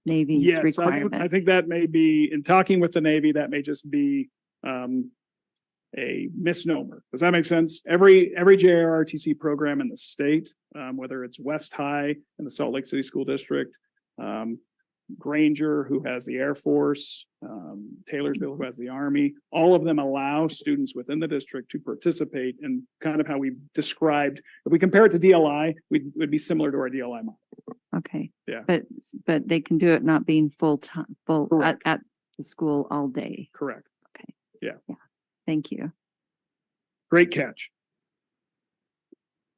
Speaker 12: Navy's
Speaker 8: Yes,
Speaker 12: requirement?
Speaker 8: I think that may be, in talking with the Navy, that may just be a misnomer. Does that make sense? Every JRRTC program in the state, whether it's West High in the Salt Lake City School District, Granger, who has the Air Force, Taylorsville, who has the Army, all of them allow students within the district to participate in kind of how we described. If we compare it to DLI, would be similar to our DLI model.
Speaker 12: Okay.
Speaker 8: Yeah.
Speaker 12: But they can do it not being full
Speaker 8: Correct.
Speaker 12: at the school all day.
Speaker 8: Correct.
Speaker 12: Okay.
Speaker 8: Yeah.
Speaker 12: Thank you.
Speaker 8: Great catch.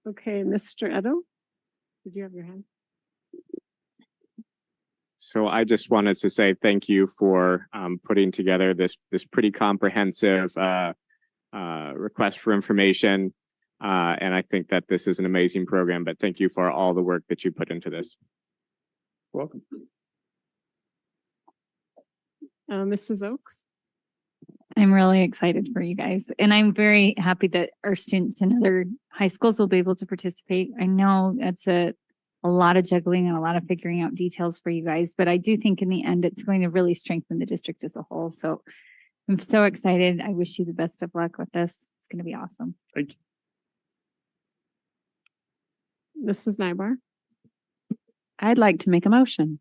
Speaker 10: Okay, Mr. Edo, did you have your hand?
Speaker 6: So I just wanted to say thank you for putting together this pretty comprehensive request for information. And I think that this is an amazing program, but thank you for all the work that you put into this.
Speaker 8: Welcome.
Speaker 10: Mrs. Oaks?
Speaker 14: I'm really excited for you guys. And I'm very happy that our students in other high schools will be able to participate. I know it's a lot of juggling and a lot of figuring out details for you guys, but I do think in the end, it's going to really strengthen the district as a whole. So I'm so excited. I wish you the best of luck with this. It's going to be awesome.
Speaker 8: Thank you.
Speaker 10: Mrs. Nybar?
Speaker 2: I'd like to make a motion.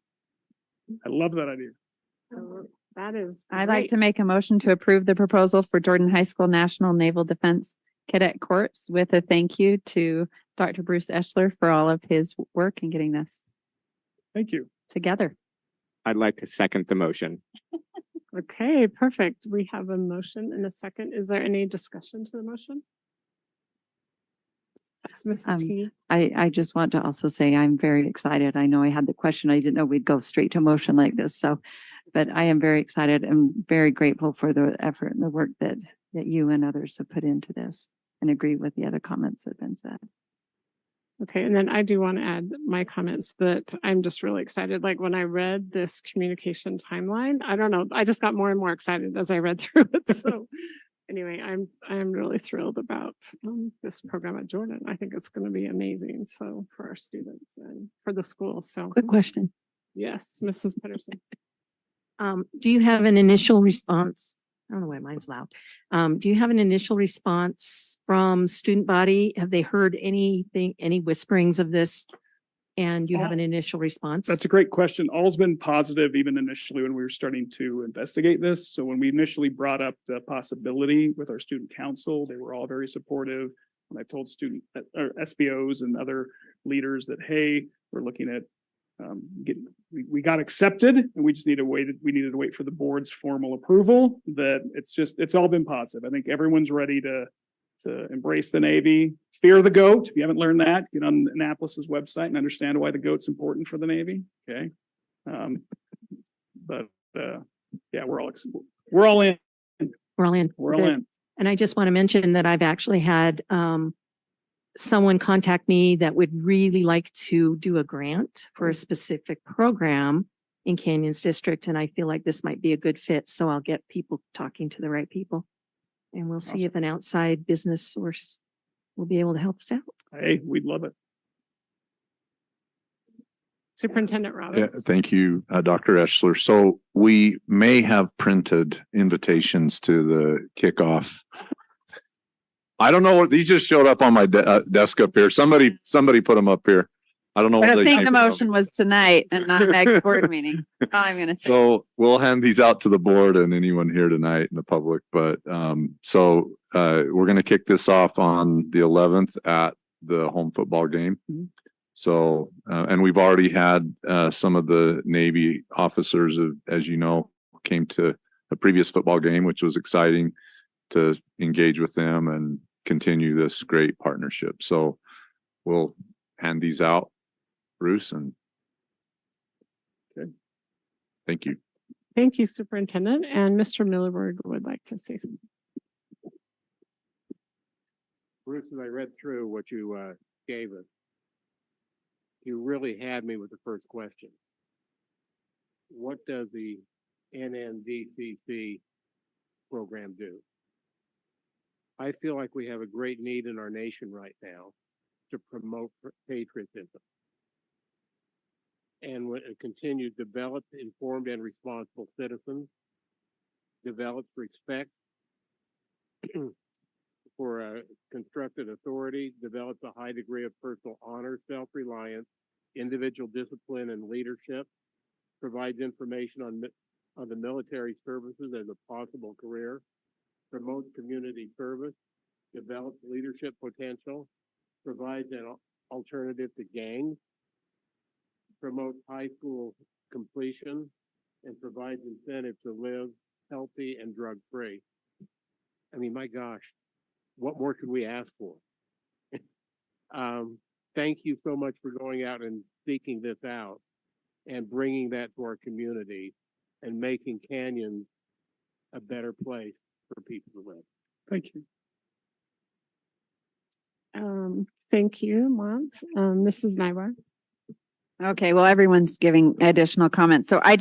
Speaker 8: I love that idea.
Speaker 10: That is.
Speaker 2: I'd like to
Speaker 10: great.
Speaker 2: make a motion to approve the proposal for Jordan High School National Naval Defense Cadet Corps with a thank you to Dr. Bruce Eschler for all of his work in getting this
Speaker 8: Thank you.
Speaker 2: together.
Speaker 6: I'd like to second the motion.
Speaker 10: Okay, perfect. We have a motion and a second. Is there any discussion to the motion? Yes, Mrs. T.
Speaker 12: I just want to also say I'm very excited. I know I had the question. I didn't know we'd go straight to motion like this. So, but I am very excited and very grateful for the effort and the work that you and others have put into this, and agree with the other comments that have been said.
Speaker 10: Okay, and then I do want to add my comments that I'm just really excited. Like when I read this communication timeline, I don't know, I just got more and more excited as I read through it. So anyway, I'm really thrilled about this program at Jordan. I think it's going to be amazing. So for our students and for the school. So
Speaker 12: Quick question.
Speaker 10: yes, Mrs. Peterson.
Speaker 4: Do you have an initial response? I don't know why mine's loud. Do you have an initial response from student body? Have they heard anything, any whisperings of this? And you have an initial response?
Speaker 8: That's a great question. All's been positive, even initially when we were starting to investigate this. So when we initially brought up the possibility with our student council, they were all very supportive. When I told student or SBOs and other leaders that, hey, we're looking at we got accepted and we just needed to wait for the board's formal approval. That it's all been positive. I think everyone's ready to embrace the Navy. Fear the goat. If you haven't learned that, get on Annapolis's website and understand why the goat's important for the Navy. Okay. Yeah, we're all in.
Speaker 4: We're all in.
Speaker 8: We're all in.
Speaker 4: And I just want to mention that I've actually had someone contact me that would really like to do a grant for a specific program in Canyons District. And I feel like this might be a good fit. So I'll get people talking to the right people. And we'll see if an outside business source will be able to help us out.
Speaker 8: Hey, we'd love it.
Speaker 10: Superintendent
Speaker 16: Yeah,
Speaker 10: Roberts.
Speaker 16: thank you, Dr. Eschler. So we may have printed invitations to the kickoff. I don't know what these just showed up on my desk up here. Somebody put them up here. I don't know.
Speaker 2: I
Speaker 16: what they
Speaker 2: think
Speaker 16: came
Speaker 2: the
Speaker 16: from.
Speaker 2: motion was tonight and not next board meeting. That's all I'm gonna say.
Speaker 16: So we'll hand these out to the board and anyone here tonight in the public, but we're gonna kick this off on the 11th at the home football game. So and we've already had some of the Navy officers, as you know, came to a previous football game, which was exciting to engage with them and continue this great partnership. So we'll hand these out, Bruce, and okay. Thank you.
Speaker 10: Thank you, Superintendent. And Mr. Millerberg would like to say something.
Speaker 7: Bruce, as I read through what you gave us, you really had me with the first question. What does the NNDCC program do? I feel like we have a great need in our nation right now to promote patriotism and continue to develop informed and responsible citizens, develops respect for constructed authority, develops a high degree of personal honor, self-reliance, individual discipline and leadership, provides information on the military services as a possible career, promotes community service, develops leadership potential, provides an alternative to gangs, promotes high school completion, and provides incentive to live healthy and drug-free. I mean, my gosh, what more could we ask for? Thank you so much for going out and seeking this out and bringing that to our community and making Canyon a better place for people to live.
Speaker 8: Thank you.
Speaker 10: Thank you, Mont. Mrs. Nybar.
Speaker 2: Okay, well, everyone's giving additional comments. So I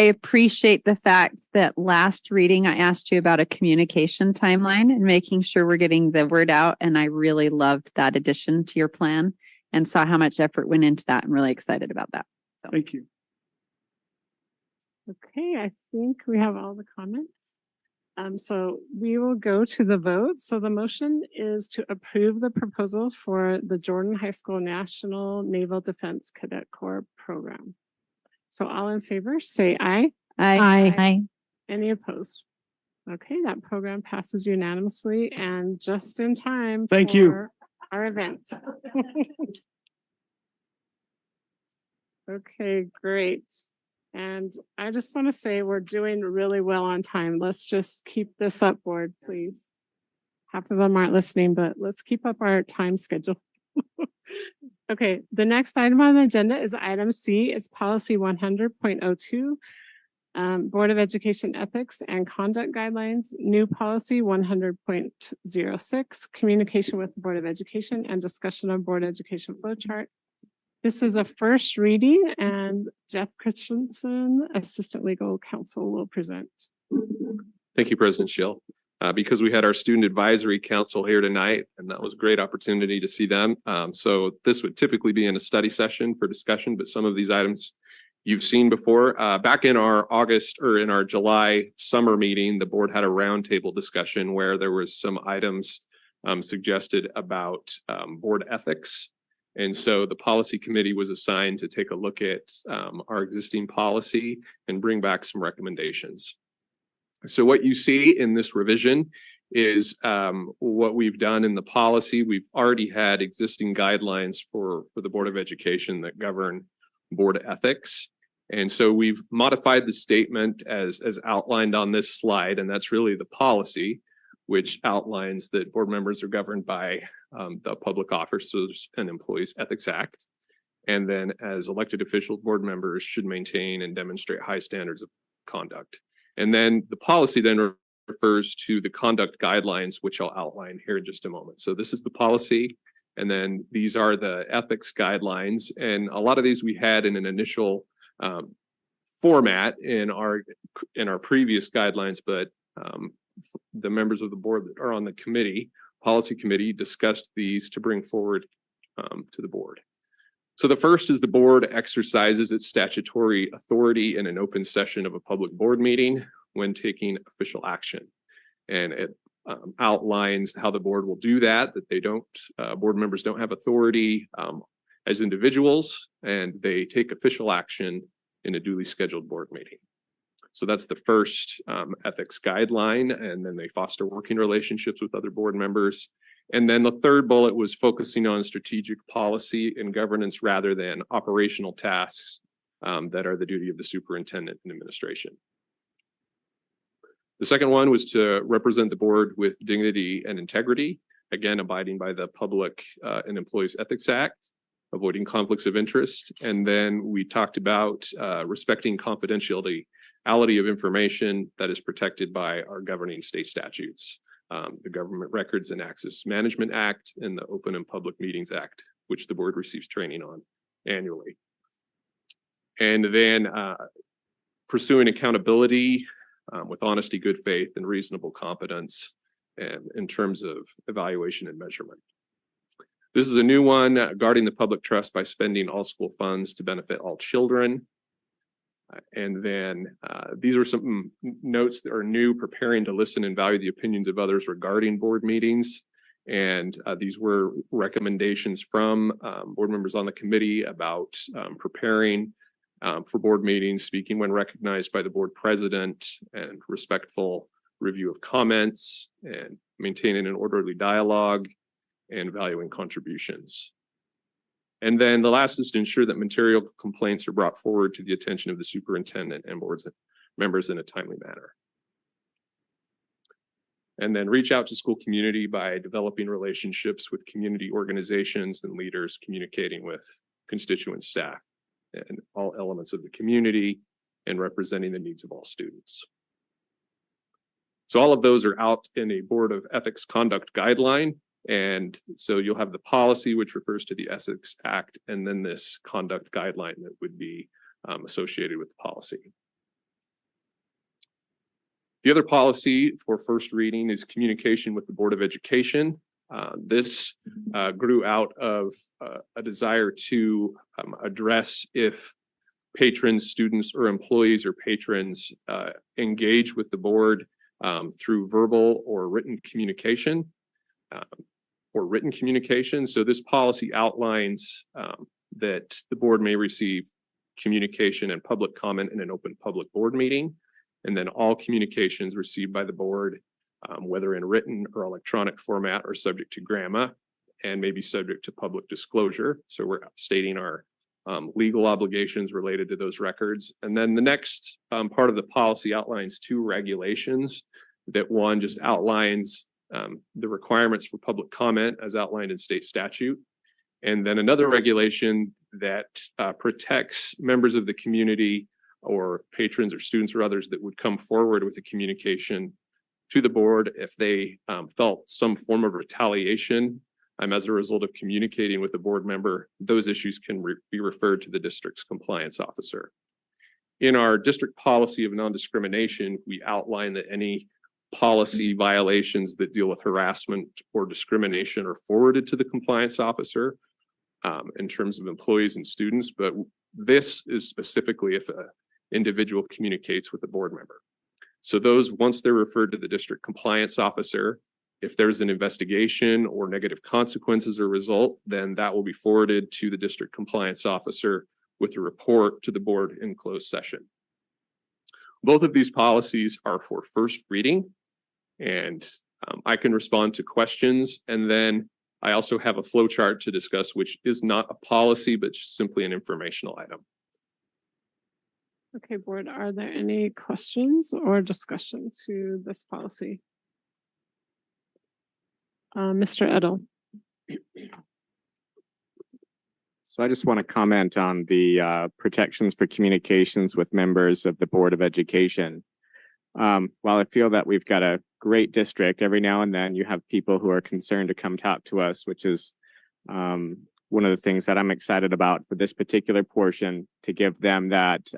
Speaker 2: appreciate the fact that last reading, I asked you about a communication timeline and making sure we're getting the word out. And I really loved that addition to your plan and saw how much effort went into that. I'm really excited about that. So
Speaker 8: Thank you.
Speaker 10: Okay, I think we have all the comments. So we will go to the vote. So the motion is to approve the proposal for the Jordan High School National Naval Defense Cadet Corps program. So all in favor, say aye.
Speaker 14: Aye.
Speaker 10: Any opposed? Okay, that program passes unanimously and just in time.
Speaker 8: Thank you.
Speaker 10: For our event. Okay, great. And I just want to say we're doing really well on time. Let's just keep this up, board, please. Half of them aren't listening, but let's keep up our time schedule. Okay, the next item on the agenda is item C. It's policy 100.02, Board of Education Ethics and Conduct Guidelines, new policy 100.06, communication with the Board of Education and discussion of Board Education flow chart. This is a first reading and Jeff Christensen, Assistant Legal Counsel, will present.
Speaker 9: Thank you, President Schill. Because we had our Student Advisory Council here tonight, and that was a great opportunity to see them. So this would typically be in a study session for discussion, but some of these items you've seen before. Back in our July summer meeting, the board had a roundtable discussion where there was some items suggested about board ethics. And so the policy committee was assigned to take a look at our existing policy and bring back some recommendations. So what you see in this revision is what we've done in the policy. We've already had existing guidelines for the Board of Education that govern board ethics. And so we've modified the statement as outlined on this slide, and that's really the policy, which outlines that board members are governed by the Public Officers and Employees Ethics Act. And then as elected officials, board members should maintain and demonstrate high standards of conduct. And then the policy then refers to the conduct guidelines, which I'll outline here in just a moment. So this is the policy, and then these are the ethics guidelines. And a lot of these we had in an initial format in our previous guidelines, but the members of the board that are on the policy committee discussed these to bring forward to the board. So the first is the board exercises its statutory authority in an open session of a public board meeting when taking official action. And it outlines how the board will do that they don't, board members don't have authority as individuals, and they take official action in a duly scheduled board meeting. So that's the first ethics guideline, and then they foster working relationships with other board members. And then the third bullet was focusing on strategic policy and governance rather than operational tasks that are the duty of the superintendent and administration. The second one was to represent the board with dignity and integrity, again, abiding by the Public and Employees Ethics Act, avoiding conflicts of interest. And then we talked about respecting confidentiality of information that is protected by our governing state statutes, the Government Records and Access Management Act and the Open and Public Meetings Act, which the board receives training on annually. And then pursuing accountability with honesty, good faith, and reasonable competence, and in terms of evaluation and measurement. This is a new one, guarding the public trust by spending all school funds to benefit all children. And then these are some notes that are new: preparing to listen and value the opinions of others regarding board meetings. And these were recommendations from board members on the committee about preparing for board meetings, speaking when recognized by the board president, and respectful review of comments, and maintaining an orderly dialogue, and valuing contributions. And then the last is to ensure that material complaints are brought forward to the attention of the superintendent and board members in a timely manner. And then reach out to school community by developing relationships with community organizations and leaders, communicating with constituent staff and all elements of the community, and representing the needs of all students. So all of those are out in a Board of Ethics Conduct Guideline. And so you'll have the policy, which refers to the Ethics Act, and then this conduct guideline that would be associated with the policy. The other policy for first reading is communication with the Board of Education. This grew out of a desire to address if patrons, students, or employees or patrons engage with the board through verbal or written communication. So this policy outlines that the board may receive communication and public comment in an open public board meeting. And then all communications received by the board, whether in written or electronic format, are subject to GRAMA and may be subject to public disclosure. So we're stating our legal obligations related to those records. And then the next part of the policy outlines two regulations. That one just outlines the requirements for public comment as outlined in state statute. And then another regulation that protects members of the community or patrons or students or others that would come forward with a communication to the board if they felt some form of retaliation as a result of communicating with a board member. Those issues can be referred to the district's compliance officer. In our district policy of non-discrimination, we outline that any policy violations that deal with harassment or discrimination are forwarded to the compliance officer in terms of employees and students, but this is specifically if an individual communicates with a board member. So those, once they're referred to the district compliance officer, if there's an investigation or negative consequences or result, then that will be forwarded to the district compliance officer with a report to the board in closed session. Both of these policies are for first reading, and I can respond to questions. And then I also have a flow chart to discuss, which is not a policy, but just simply an informational item.
Speaker 10: Okay, board, are there any questions or discussion to this policy? Mr. Edel.
Speaker 6: So I just want to comment on the protections for communications with members of the Board of Education. While I feel that we've got a great district, every now and then you have people who are concerned to come talk to us, which is one of the things that I'm excited about for this particular portion, to give them that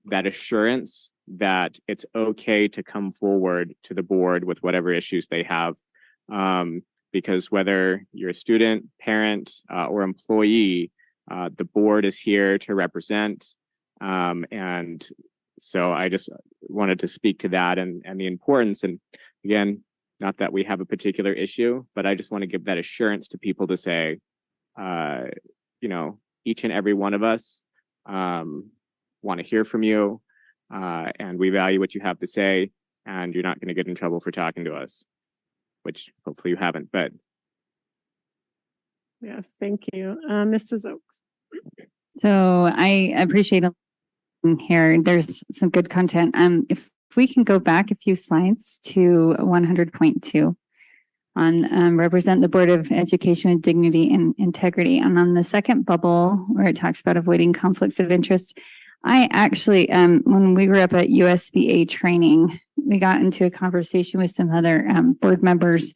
Speaker 6: that assurance that it's okay to come forward to the board with whatever issues they have. Because whether you're a student, parent, or employee, the board is here to represent. And so I just wanted to speak to that and the importance. And again, not that we have a particular issue, but I just want to give that assurance to people to say, each and every one of us want to hear from you, and we value what you have to say, and you're not going to get in trouble for talking to us, which hopefully you haven't, but.
Speaker 10: Yes, thank you. Mrs. Oaks.
Speaker 14: So I appreciate it here. There's some good content. If we can go back a few slides to 100.2 on represent the Board of Education with dignity and integrity. And on the second bubble where it talks about avoiding conflicts of interest, I actually, when we were up at USBA training, we got into a conversation with some other board members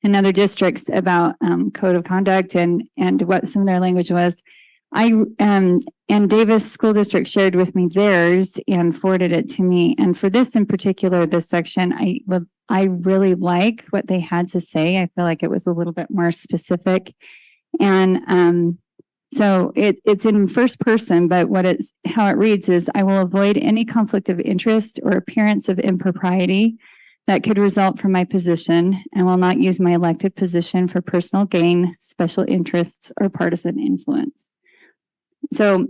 Speaker 14: in other districts about code of conduct and what some of their language was. And Davis School District shared with me theirs and forwarded it to me. And for this in particular, this section, I really like what they had to say. I feel like it was a little bit more specific. And so it's in first person, but how it reads is, I will avoid any conflict of interest or appearance of impropriety that could result from my position and will not use my elected position for personal gain, special interests, or partisan influence. So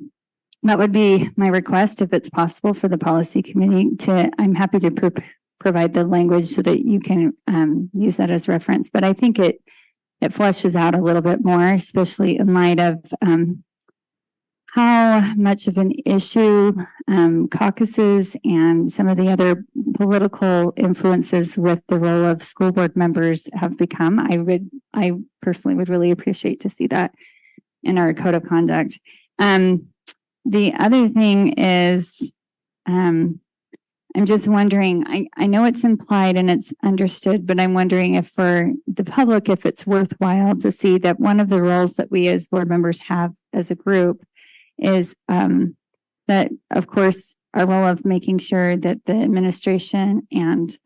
Speaker 14: that would be my request, if it's possible for the policy committee I'm happy to provide the language so that you can use that as reference. But I think it fleshes out a little bit more, especially in light of how much of an issue caucuses and some of the other political influences with the role of school board members have become. I personally would really appreciate to see that in our code of conduct. The other thing is, I'm just wondering, I know it's implied and it's understood, but I'm wondering if for the public, if it's worthwhile to see that one of the roles that we as board members have as a group is that, of course, our role of making sure that the administration and,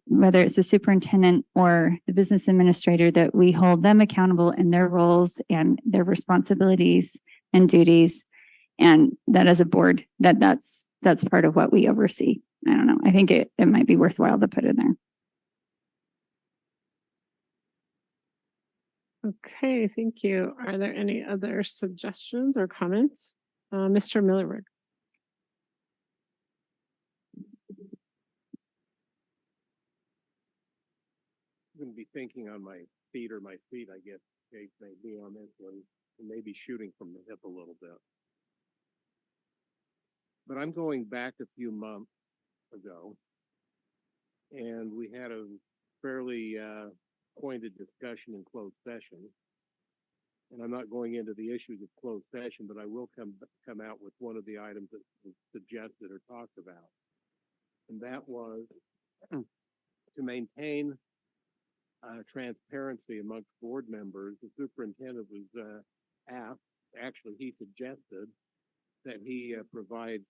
Speaker 14: whether it's the superintendent or the business administrator, that we hold them accountable in their roles and their responsibilities and duties. And that as a board, that's part of what we oversee. I don't know. I think it might be worthwhile to put in there.
Speaker 10: Okay, thank you. Are there any other suggestions or comments? Mr. Millerberg.
Speaker 7: I'm going to be thinking on my feet, I guess, Jake may be on this one, and maybe shooting from the hip a little bit. But I'm going back a few months ago, and we had a fairly pointed discussion in closed session. And I'm not going into the issues of closed session, but I will come out with one of the items that was suggested or talked about. And that was to maintain transparency amongst board members. The superintendent was asked, actually he suggested that he provide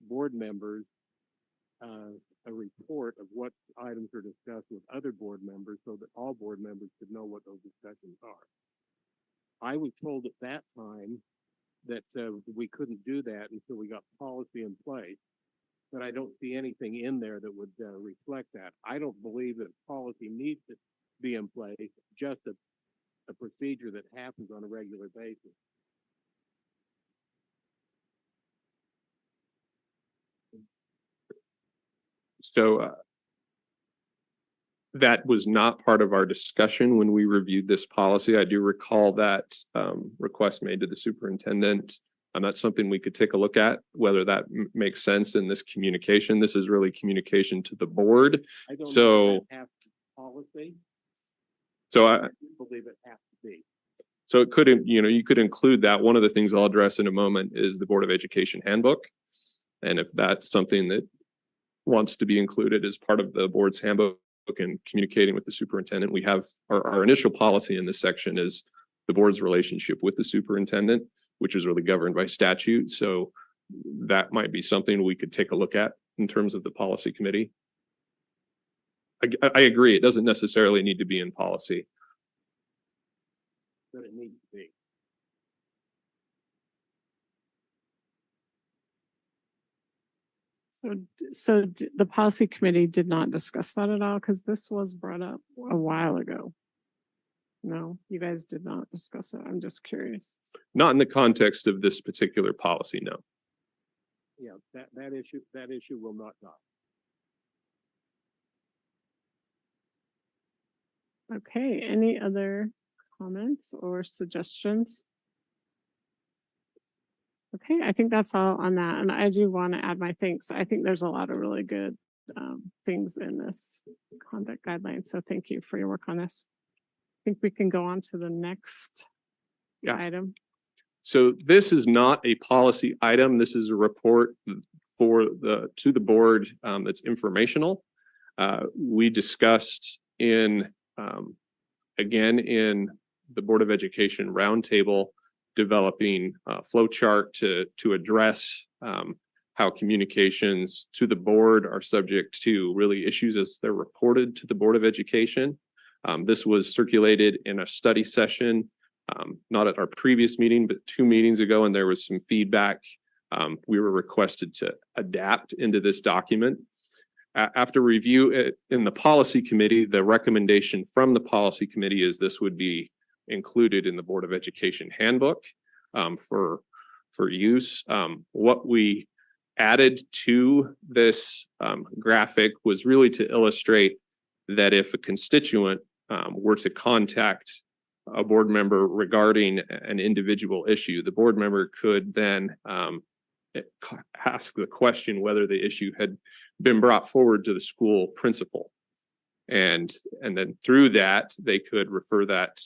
Speaker 7: board members a report of what items are discussed with other board members so that all board members could know what those discussions are. I was told at that time that we couldn't do that until we got policy in place, but I don't see anything in there that would reflect that. I don't believe that policy needs to be in place, just a procedure that happens on a regular basis.
Speaker 9: So that was not part of our discussion when we reviewed this policy. I do recall that request made to the superintendent. And that's something we could take a look at, whether that makes sense in this communication. This is really communication to the board.
Speaker 7: I don't
Speaker 9: So,
Speaker 7: know if that has policy.
Speaker 9: So
Speaker 7: I believe it has to be.
Speaker 9: So it could, you could include that. One of the things I'll address in a moment is the Board of Education handbook. And if that's something that wants to be included as part of the board's handbook and communicating with the superintendent, we have our initial policy in this section is the board's relationship with the superintendent, which is really governed by statute. So that might be something we could take a look at in terms of the policy committee. I agree. It doesn't necessarily need to be in policy.
Speaker 7: But it needs to be.
Speaker 10: So the policy committee did not discuss that at all, because this was brought up a while ago. No, you guys did not discuss it. I'm just curious.
Speaker 9: Not in the context of this particular policy, no.
Speaker 7: Yeah, that issue will not die.
Speaker 10: Okay, any other comments or suggestions? Okay, I think that's all on that. And I do want to add my thanks. I think there's a lot of really good things in this conduct guideline. So thank you for your work on this. I think we can go on to the next item.
Speaker 9: So this is not a policy item. This is a report to the board that's informational. We discussed again in the Board of Education roundtable, developing a flow chart to address how communications to the board are subject to really issues as they're reported to the Board of Education. This was circulated in a study session, not at our previous meeting, but 2 meetings ago, and there was some feedback we were requested to adapt into this document. After review in the policy committee, the recommendation from the policy committee is this would be included in the Board of Education handbook for use. What we added to this graphic was really to illustrate that if a constituent were to contact a board member regarding an individual issue, the board member could then ask the question whether the issue had been brought forward to the school principal. And then through that, they could refer that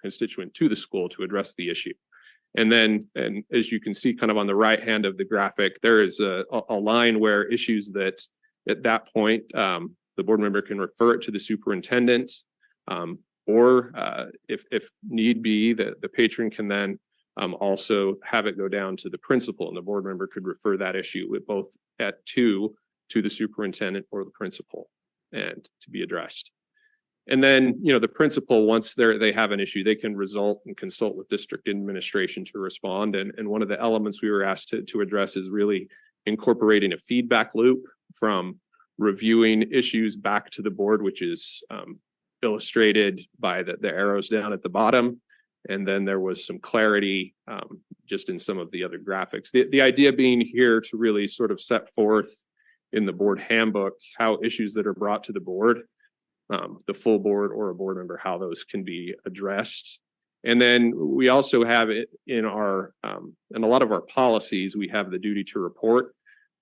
Speaker 9: constituent to the school to address the issue. And as you can see kind of on the right hand of the graphic, there is a line where issues that at that point, the board member can refer it to the superintendent, or if need be, the patron can then also have it go down to the principal, and the board member could refer that issue with both to the superintendent or the principal and to be addressed. And then, the principal, once they have an issue, they can consult with district administration to respond. And one of the elements we were asked to address is really incorporating a feedback loop from reviewing issues back to the board, which is illustrated by the arrows down at the bottom. And then there was some clarity just in some of the other graphics. The idea being here to really sort of set forth in the board handbook how issues that are brought to the board, the full board or a board member, how those can be addressed. And then we also have it in in a lot of our policies, we have the duty to report,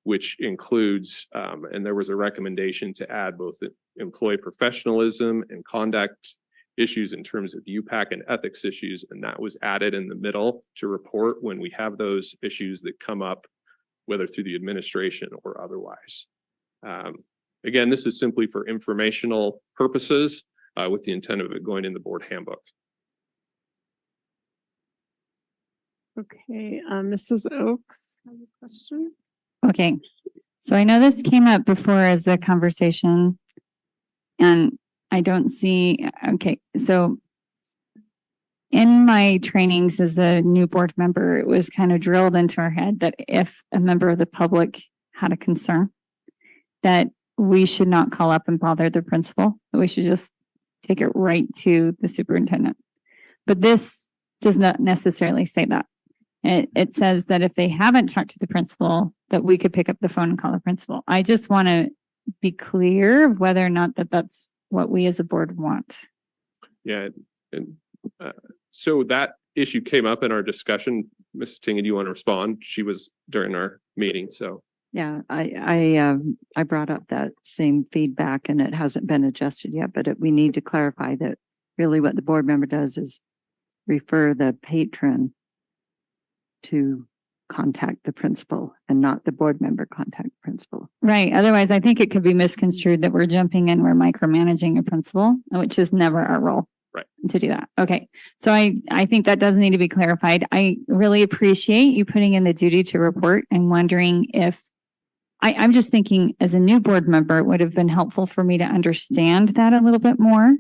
Speaker 9: which includes, and there was a recommendation to add both the employee professionalism and conduct issues in terms of UPAC and ethics issues. And that was added in the middle to report when we have those issues that come up, whether through the administration or otherwise. Again, this is simply for informational purposes with the intent of it going in the board handbook.
Speaker 10: Okay, Mrs. Oakes, have a question?
Speaker 14: Okay, so I know this came up before as a conversation, and I don't see, okay, so in my trainings as a new board member, it was kind of drilled into our head that if a member of the public had a concern, that we should not call up and bother the principal, that we should just take it right to the superintendent. But this does not necessarily say that. It says that if they haven't talked to the principal, that we could pick up the phone and call the principal. I just want to be clear of whether or not that's what we as a board want.
Speaker 9: Yeah, and so that issue came up in our discussion. Mrs. Tingy, do you want to respond? She was during our meeting, so.
Speaker 12: Yeah, I brought up that same feedback and it hasn't been adjusted yet, but we need to clarify that really what the board member does is refer the patron to contact the principal and not the board member contact principal.
Speaker 14: Right. Otherwise, I think it could be misconstrued that we're jumping in, we're micromanaging a principal, which is never our role.
Speaker 9: Right.
Speaker 14: To do that. Okay. So I think that does need to be clarified. I really appreciate you putting in the duty to report and wondering if I'm just thinking as a new board member, it would have been helpful for me to understand that a little bit more.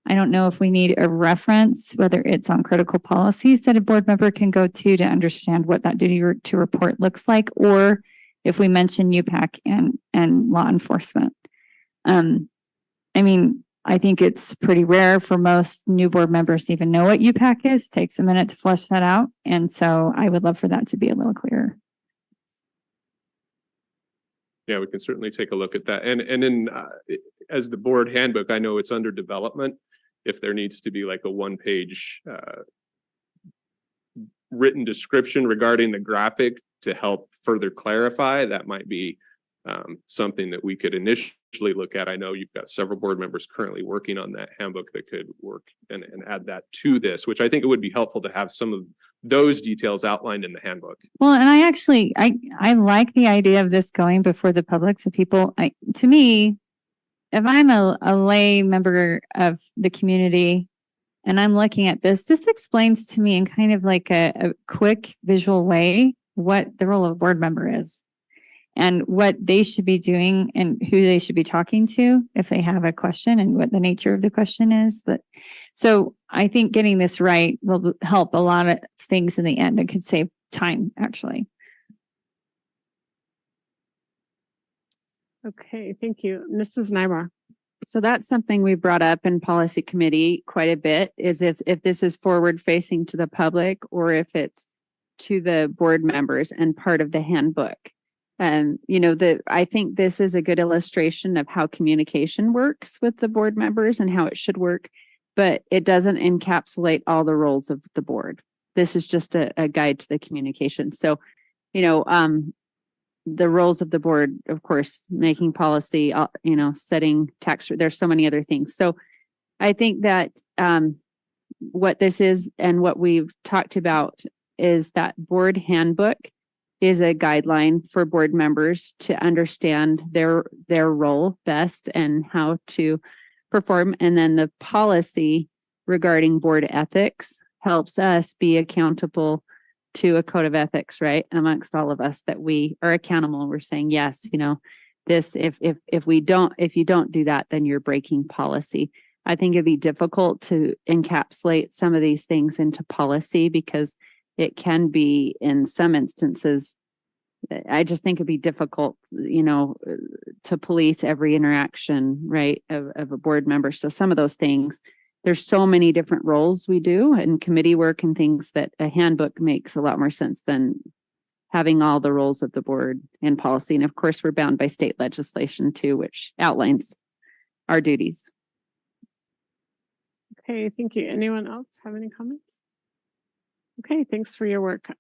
Speaker 14: I don't know if we need a reference, whether it's on critical policies that a board member can go to understand what that duty to report looks like, or if we mention UPAC and law enforcement. I mean, I think it's pretty rare for most new board members to even know what UPAC is. It takes a minute to flesh that out. And so I would love for that to be a little clearer.
Speaker 9: Yeah, we can certainly take a look at that. And then as the board handbook, I know it's under development. If there needs to be like a one-page written description regarding the graphic to help further clarify, that might be something that we could initially look at. I know you've got several board members currently working on that handbook that could work and add that to this, which I think it would be helpful to have some of those details outlined in the handbook.
Speaker 14: Well, and I actually, I like the idea of this going before the public. So people, to me, if I'm a lay member of the community and I'm looking at this explains to me in kind of like a quick visual way what the role of a board member is and what they should be doing and who they should be talking to if they have a question and what the nature of the question is. So I think getting this right will help a lot of things in the end. It could save time, actually.
Speaker 10: Okay, thank you. Mrs. Nybar.
Speaker 2: So that's something we brought up in policy committee quite a bit, is if this is forward facing to the public or if it's to the board members and part of the handbook. I think this is a good illustration of how communication works with the board members and how it should work, but it doesn't encapsulate all the roles of the board. This is just a guide to the communication. So, the roles of the board, of course, making policy, setting tax, there's so many other things. So I think that what this is and what we've talked about is that board handbook is a guideline for board members to understand their role best and how to perform. And then the policy regarding board ethics helps us be accountable to a code of ethics, right? Amongst all of us, that we are accountable. We're saying, yes, this, if you don't do that, then you're breaking policy. I think it'd be difficult to encapsulate some of these things into policy because it can be, in some instances, I just think it'd be difficult, to police every interaction, right, of a board member. So some of those things, there's so many different roles we do and committee work and things that a handbook makes a lot more sense than having all the roles of the board in policy. And of course, we're bound by state legislation too, which outlines our duties.
Speaker 10: Okay, thank you. Anyone else have any comments? Okay, thanks for your work.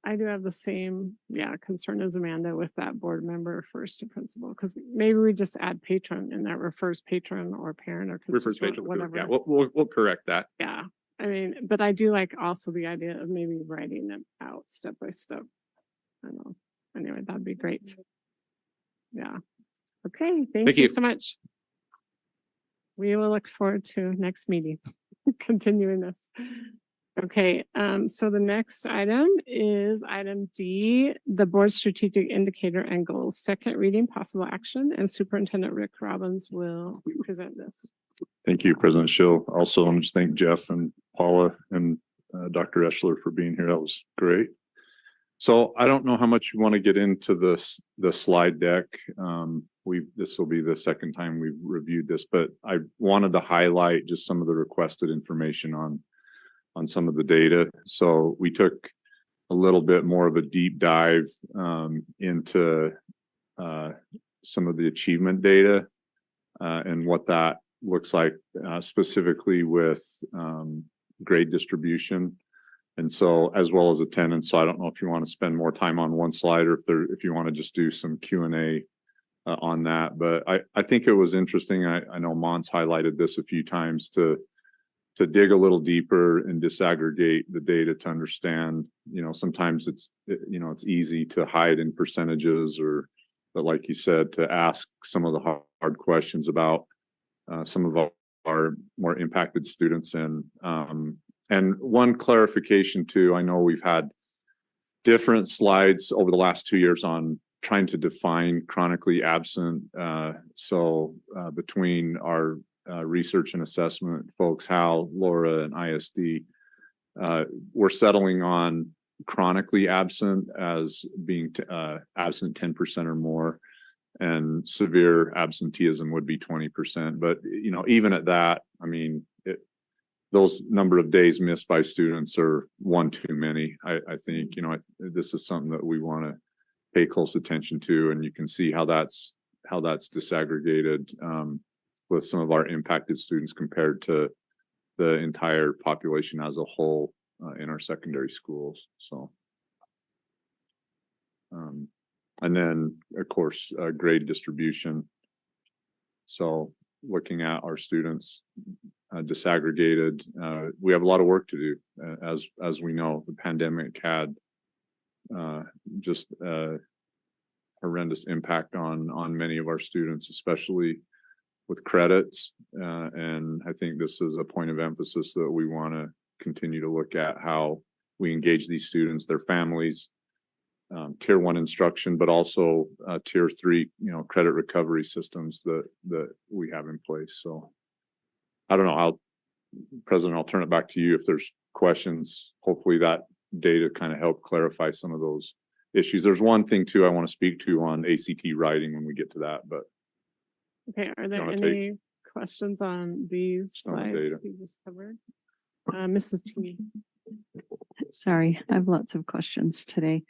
Speaker 10: I do have the same, concern as Amanda with that board member first to principal, because maybe we just add patron and that refers patron or parent or
Speaker 9: Refers
Speaker 10: constituent,
Speaker 9: patron,
Speaker 10: whatever.
Speaker 9: yeah, we'll correct that.
Speaker 10: Yeah, I mean, but I do like also the idea of maybe writing them out step by step. I know. Anyway, that'd be great. Yeah. Okay, thank you so much. We will look forward to next meeting, continuing this. Okay, so the next item is item D, the board strategic indicator and goals, second reading, possible action, and Superintendent Rick Robbins will present this.
Speaker 16: Thank you, President Schill. Also, I want to just thank Jeff and Paula and Dr. Eschler for being here. That was great. So I don't know how much you want to get into the slide deck. This will be the second time we've reviewed this, but I wanted to highlight just some of the requested information on some of the data. So we took a little bit more of a deep dive into some of the achievement data and what that looks like specifically with grade distribution. And so, as well as attendance. So I don't know if you want to spend more time on one slide or if you want to just do some Q&A on that. But I think it was interesting. I know Mon's highlighted this a few times to dig a little deeper and disaggregate the data to understand, sometimes it's easy to hide in percentages but like you said, to ask some of the hard questions about some of our more impacted students. And one clarification too, I know we've had different slides over the last 2 years on trying to define chronically absent. So between our research and assessment folks, Hal, Laura, and ISD, we're settling on chronically absent as being absent 10% or more. And severe absenteeism would be 20%. But, even at that, I mean, those number of days missed by students are one too many. I think, this is something that we want to pay close attention to, and you can see how that's disaggregated with some of our impacted students compared to the entire population as a whole in our secondary schools. So, and then of course, grade distribution. So looking at our students disaggregated, we have a lot of work to do. As we know, the pandemic had just horrendous impact on many of our students, especially with credits. And I think this is a point of emphasis that we want to continue to look at how we engage these students, their families, tier 1 instruction, but also tier 3, credit recovery systems that we have in place. So I don't know, President, I'll turn it back to you if there's questions. Hopefully that data kind of help clarify some of those issues. There's one thing too I want to speak to on ACT writing when we get to that, but
Speaker 10: Okay, are there any questions on these slides we just covered? Mrs. T.
Speaker 12: Sorry, I have lots of questions today.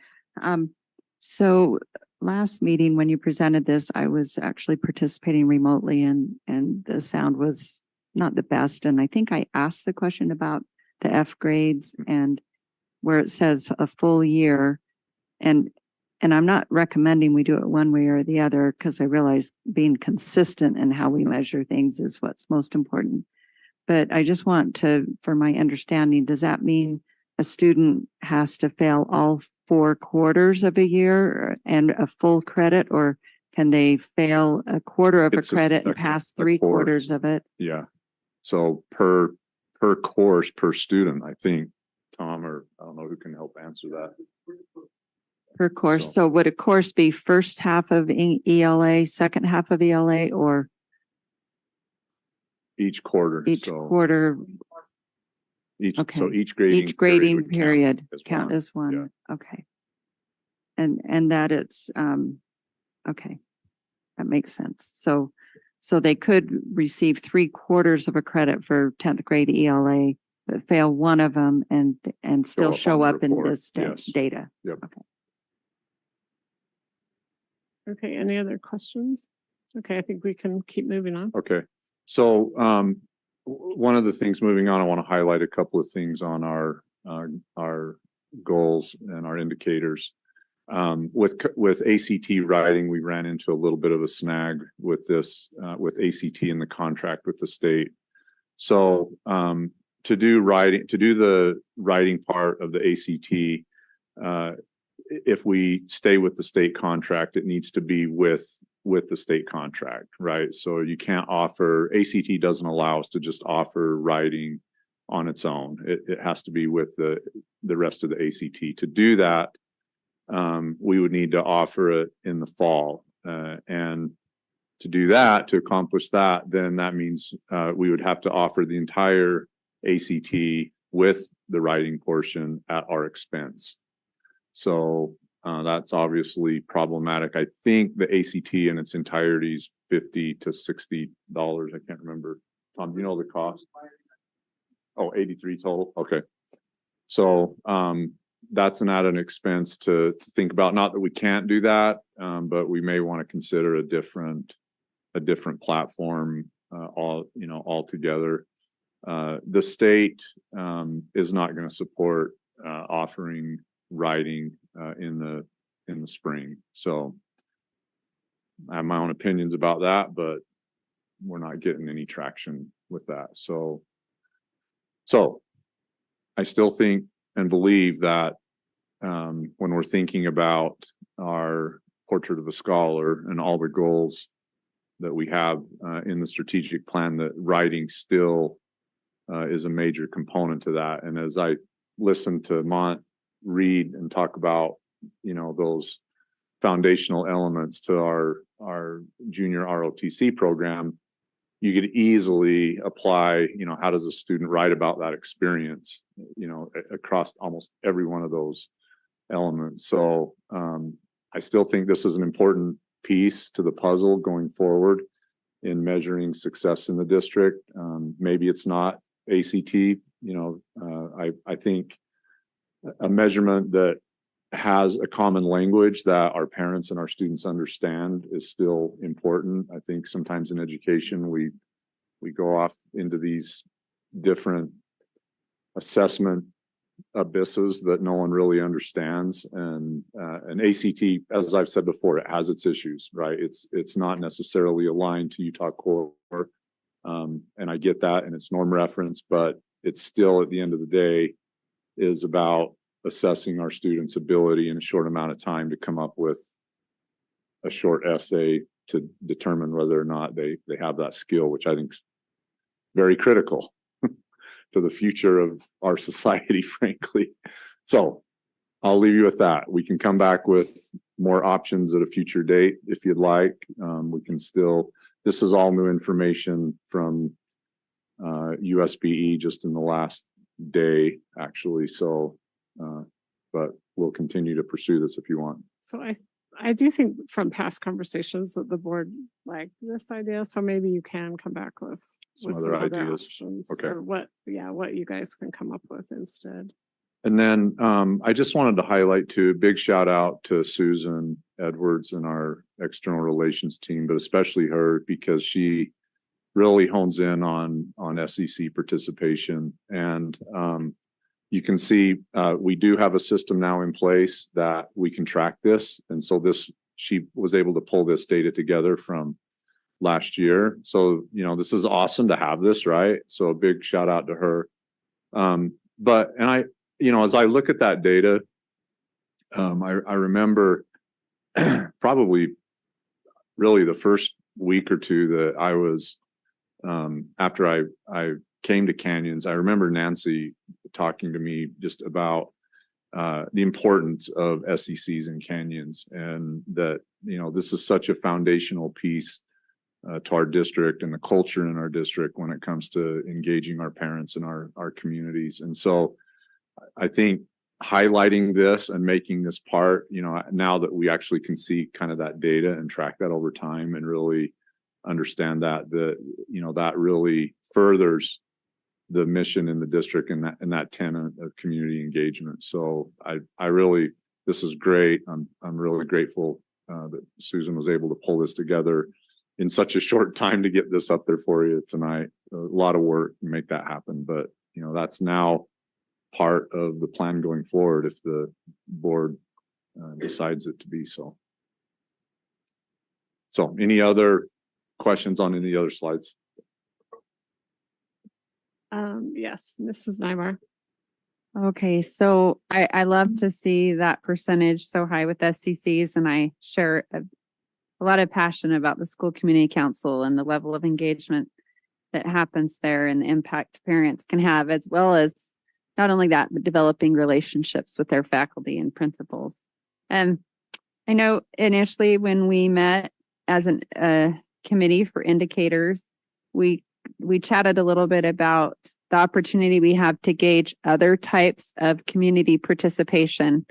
Speaker 12: So last meeting, when you presented this, I was actually participating remotely and the sound was not the best. And I think I asked the question about the F grades and where it says a full year. And I'm not recommending we do it one way or the other, because I realize being consistent in how we measure things is what's most important. But I just want to, for my understanding, does that mean a student has to fail all 4 quarters of a year and a full credit, or can they fail a quarter of a credit and pass 3 quarters of it?
Speaker 16: Yeah. So per course, per student, I think, Tom, or I don't know who can help answer that.
Speaker 12: Per course. So would a course be first half of ELA, second half of ELA, or
Speaker 16: Each quarter.
Speaker 12: each quarter?
Speaker 16: So each
Speaker 12: Each grading period count
Speaker 16: one.
Speaker 12: as one.
Speaker 16: Yeah.
Speaker 12: Okay. And that it's, okay. That makes sense. So they could receive 3 quarters of a credit for 10th grade ELA, but fail one of them and still show up in this data.
Speaker 16: Yep.
Speaker 12: Okay.
Speaker 10: Okay, any other questions? Okay, I think we can keep moving on.
Speaker 16: Okay. So one of the things moving on, I want to highlight a couple of things on our goals and our indicators. With ACT writing, we ran into a little bit of a snag with this, with ACT in the contract with the state. So to do the writing part of the ACT, if we stay with the state contract, it needs to be with the state contract, right? So you can't offer, ACT doesn't allow us to just offer writing on its own. It has to be with the rest of the ACT. To do that, we would need to offer it in the fall. And to do that, to accomplish that, then that means we would have to offer the entire ACT with the writing portion at our expense. So that's obviously problematic. I think the ACT in its entirety is $50 to $60. I can't remember. Tom, do you know the cost? Oh, 83 total. Okay. So that's an added expense to think about. Not that we can't do that, but we may want to consider a different platform altogether. The state is not going to support offering writing in the spring. So I have my own opinions about that, but we're not getting any traction with that. So I still think and believe that when we're thinking about our portrait of a scholar and all the goals that we have in the strategic plan, that writing still is a major component to that. And as I listen to Mont read and talk about, those foundational elements to our junior ROTC program, you could easily apply, how does a student write about that experience, across almost every one of those elements. So I still think this is an important piece to the puzzle going forward in measuring success in the district. Maybe it's not ACT, I think a measurement that has a common language that our parents and our students understand is still important. I think sometimes in education, we go off into these different assessment abysses that no one really understands. And ACT, as I've said before, it has its issues, right? It's not necessarily aligned to Utah core. And I get that, and it's norm reference, but it's still at the end of the day is about assessing our students' ability in a short amount of time to come up with a short essay to determine whether or not they have that skill, which I think is very critical to the future of our society, frankly. So I'll leave you with that. We can come back with more options at a future date if you'd like. We can still, this is all new information from USBE just in the last day, actually. So, but we'll continue to pursue this if you want.
Speaker 10: So I do think from past conversations that the board liked this idea, so maybe you can come back with
Speaker 16: Some other ideas.
Speaker 10: options.
Speaker 16: Okay.
Speaker 10: Or what you guys can come up with instead.
Speaker 16: And then I just wanted to highlight too, big shout out to Susan Edwards and our external relations team, but especially her because she really hones in on SEC participation. And you can see we do have a system now in place that we can track this. And so she was able to pull this data together from last year. So, this is awesome to have this, right? So a big shout out to her. As I look at that data, I remember probably really the first week or two that I was, after I came to Canyons, I remember Nancy talking to me just about the importance of SECs in Canyons and that, this is such a foundational piece to our district and the culture in our district when it comes to engaging our parents and our communities. And so I think highlighting this and making this part, now that we actually can see kind of that data and track that over time and really understand that really furthers the mission in the district and that tenet of community engagement. So this is great. I'm really grateful that Susan was able to pull this together in such a short time to get this up there for you tonight. A lot of work to make that happen, but that's now part of the plan going forward if the board decides it to be so. So any other questions on any other slides?
Speaker 10: Yes, Mrs. Nybar.
Speaker 2: Okay, so I love to see that percentage so high with SCCs, and I share a lot of passion about the school community council and the level of engagement that happens there and the impact parents can have, as well as not only that, but developing relationships with their faculty and principals. And I know initially when we met as a committee for indicators, we chatted a little bit about the opportunity we have to gauge other types of community participation.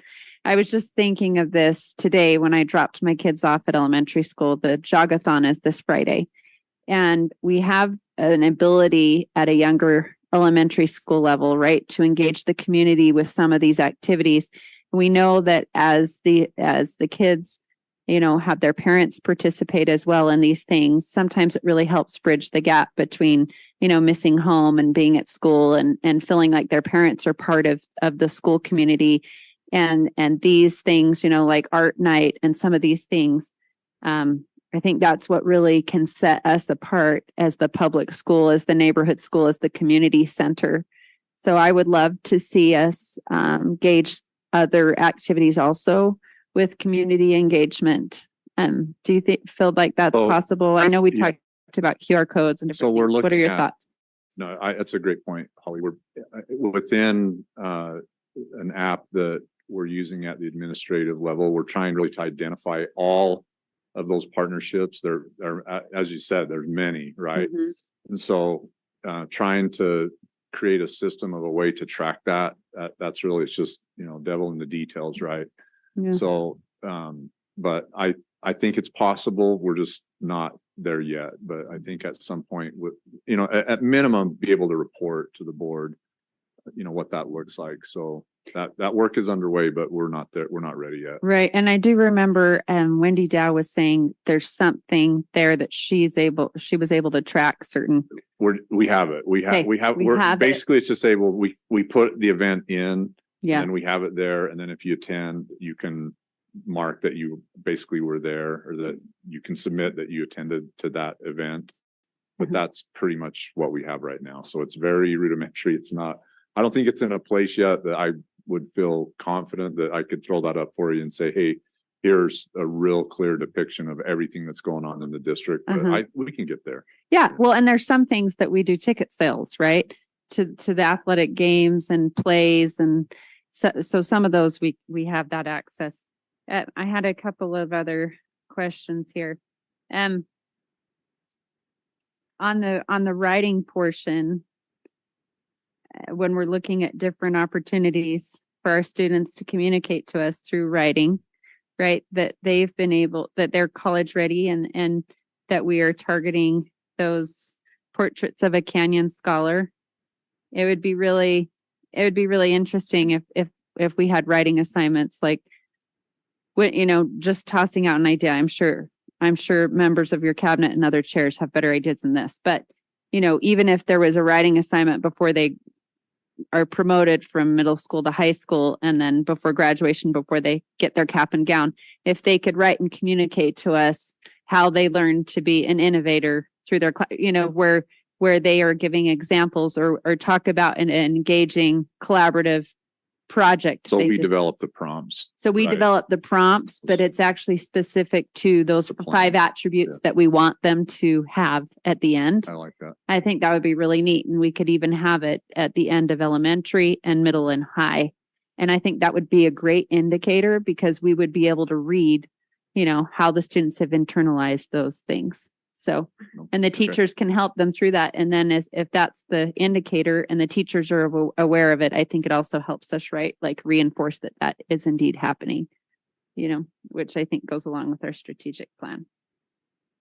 Speaker 2: I was just thinking of this today when I dropped my kids off at elementary school. The jogathon is this Friday, and we have an ability at a younger elementary school level, right, to engage the community with some of these activities. We know that as the kids, have their parents participate as well in these things, sometimes it really helps bridge the gap between, missing home and being at school and feeling like their parents are part of the school community. And these things, like art night and some of these things, I think that's what really can set us apart as the public school, as the neighborhood school, as the community center. So I would love to see us gauge other activities also with community engagement. Do you feel like that's possible? I know we talked about QR codes and different things. What are your thoughts?
Speaker 16: No, that's a great point, Holly. We're within an app that we're using at the administrative level. We're trying really to identify all of those partnerships. There are, as you said, there's many, right?
Speaker 2: Mm-hmm.
Speaker 16: And so trying to create a system of a way to track that's really, it's just, devil in the details, right?
Speaker 2: Yeah.
Speaker 16: So, but I think it's possible. We're just not there yet, but I think at some point with, at minimum, be able to report to the board, what that looks like. So that work is underway, but we're not there. We're not ready yet.
Speaker 2: Right. And I do remember Wendy Dow was saying there's something there that she was able to track certain.
Speaker 16: We have it.
Speaker 2: Okay, we have it.
Speaker 16: Basically it's just say, well, we put the event in.
Speaker 2: Yeah.
Speaker 16: And then we have it there. And then if you attend, you can mark that you basically were there, or that you can submit that you attended to that event. But that's pretty much what we have right now. So it's very rudimentary. I don't think it's in a place yet that I would feel confident that I could throw that up for you and say, hey, here's a real clear depiction of everything that's going on in the district. But we can get there.
Speaker 2: Yeah. Well, and there's some things that we do ticket sales, right? To the athletic games and plays. And so some of those we have that access. I had a couple of other questions here. On the writing portion, when we're looking at different opportunities for our students to communicate to us through writing, right? That they're college ready and that we are targeting those portraits of a Canyon scholar. It would be really interesting if we had writing assignments, like, just tossing out an idea. I'm sure members of your cabinet and other chairs have better ideas than this, but even if there was a writing assignment before they are promoted from middle school to high school, and then before graduation, before they get their cap and gown, if they could write and communicate to us how they learned to be an innovator through their, where they are giving examples or talk about an engaging collaborative project.
Speaker 16: So we develop the prompts.
Speaker 2: So we develop the prompts, but it's actually specific to those 5 attributes that we want them to have at the end.
Speaker 16: I like that.
Speaker 2: I think that would be really neat. And we could even have it at the end of elementary and middle and high. And I think that would be a great indicator, because we would be able to read, how the students have internalized those things. So, and the teachers can help them through that. And then if that's the indicator and the teachers are aware of it, I think it also helps us, reinforce that is indeed happening, which I think goes along with our strategic plan.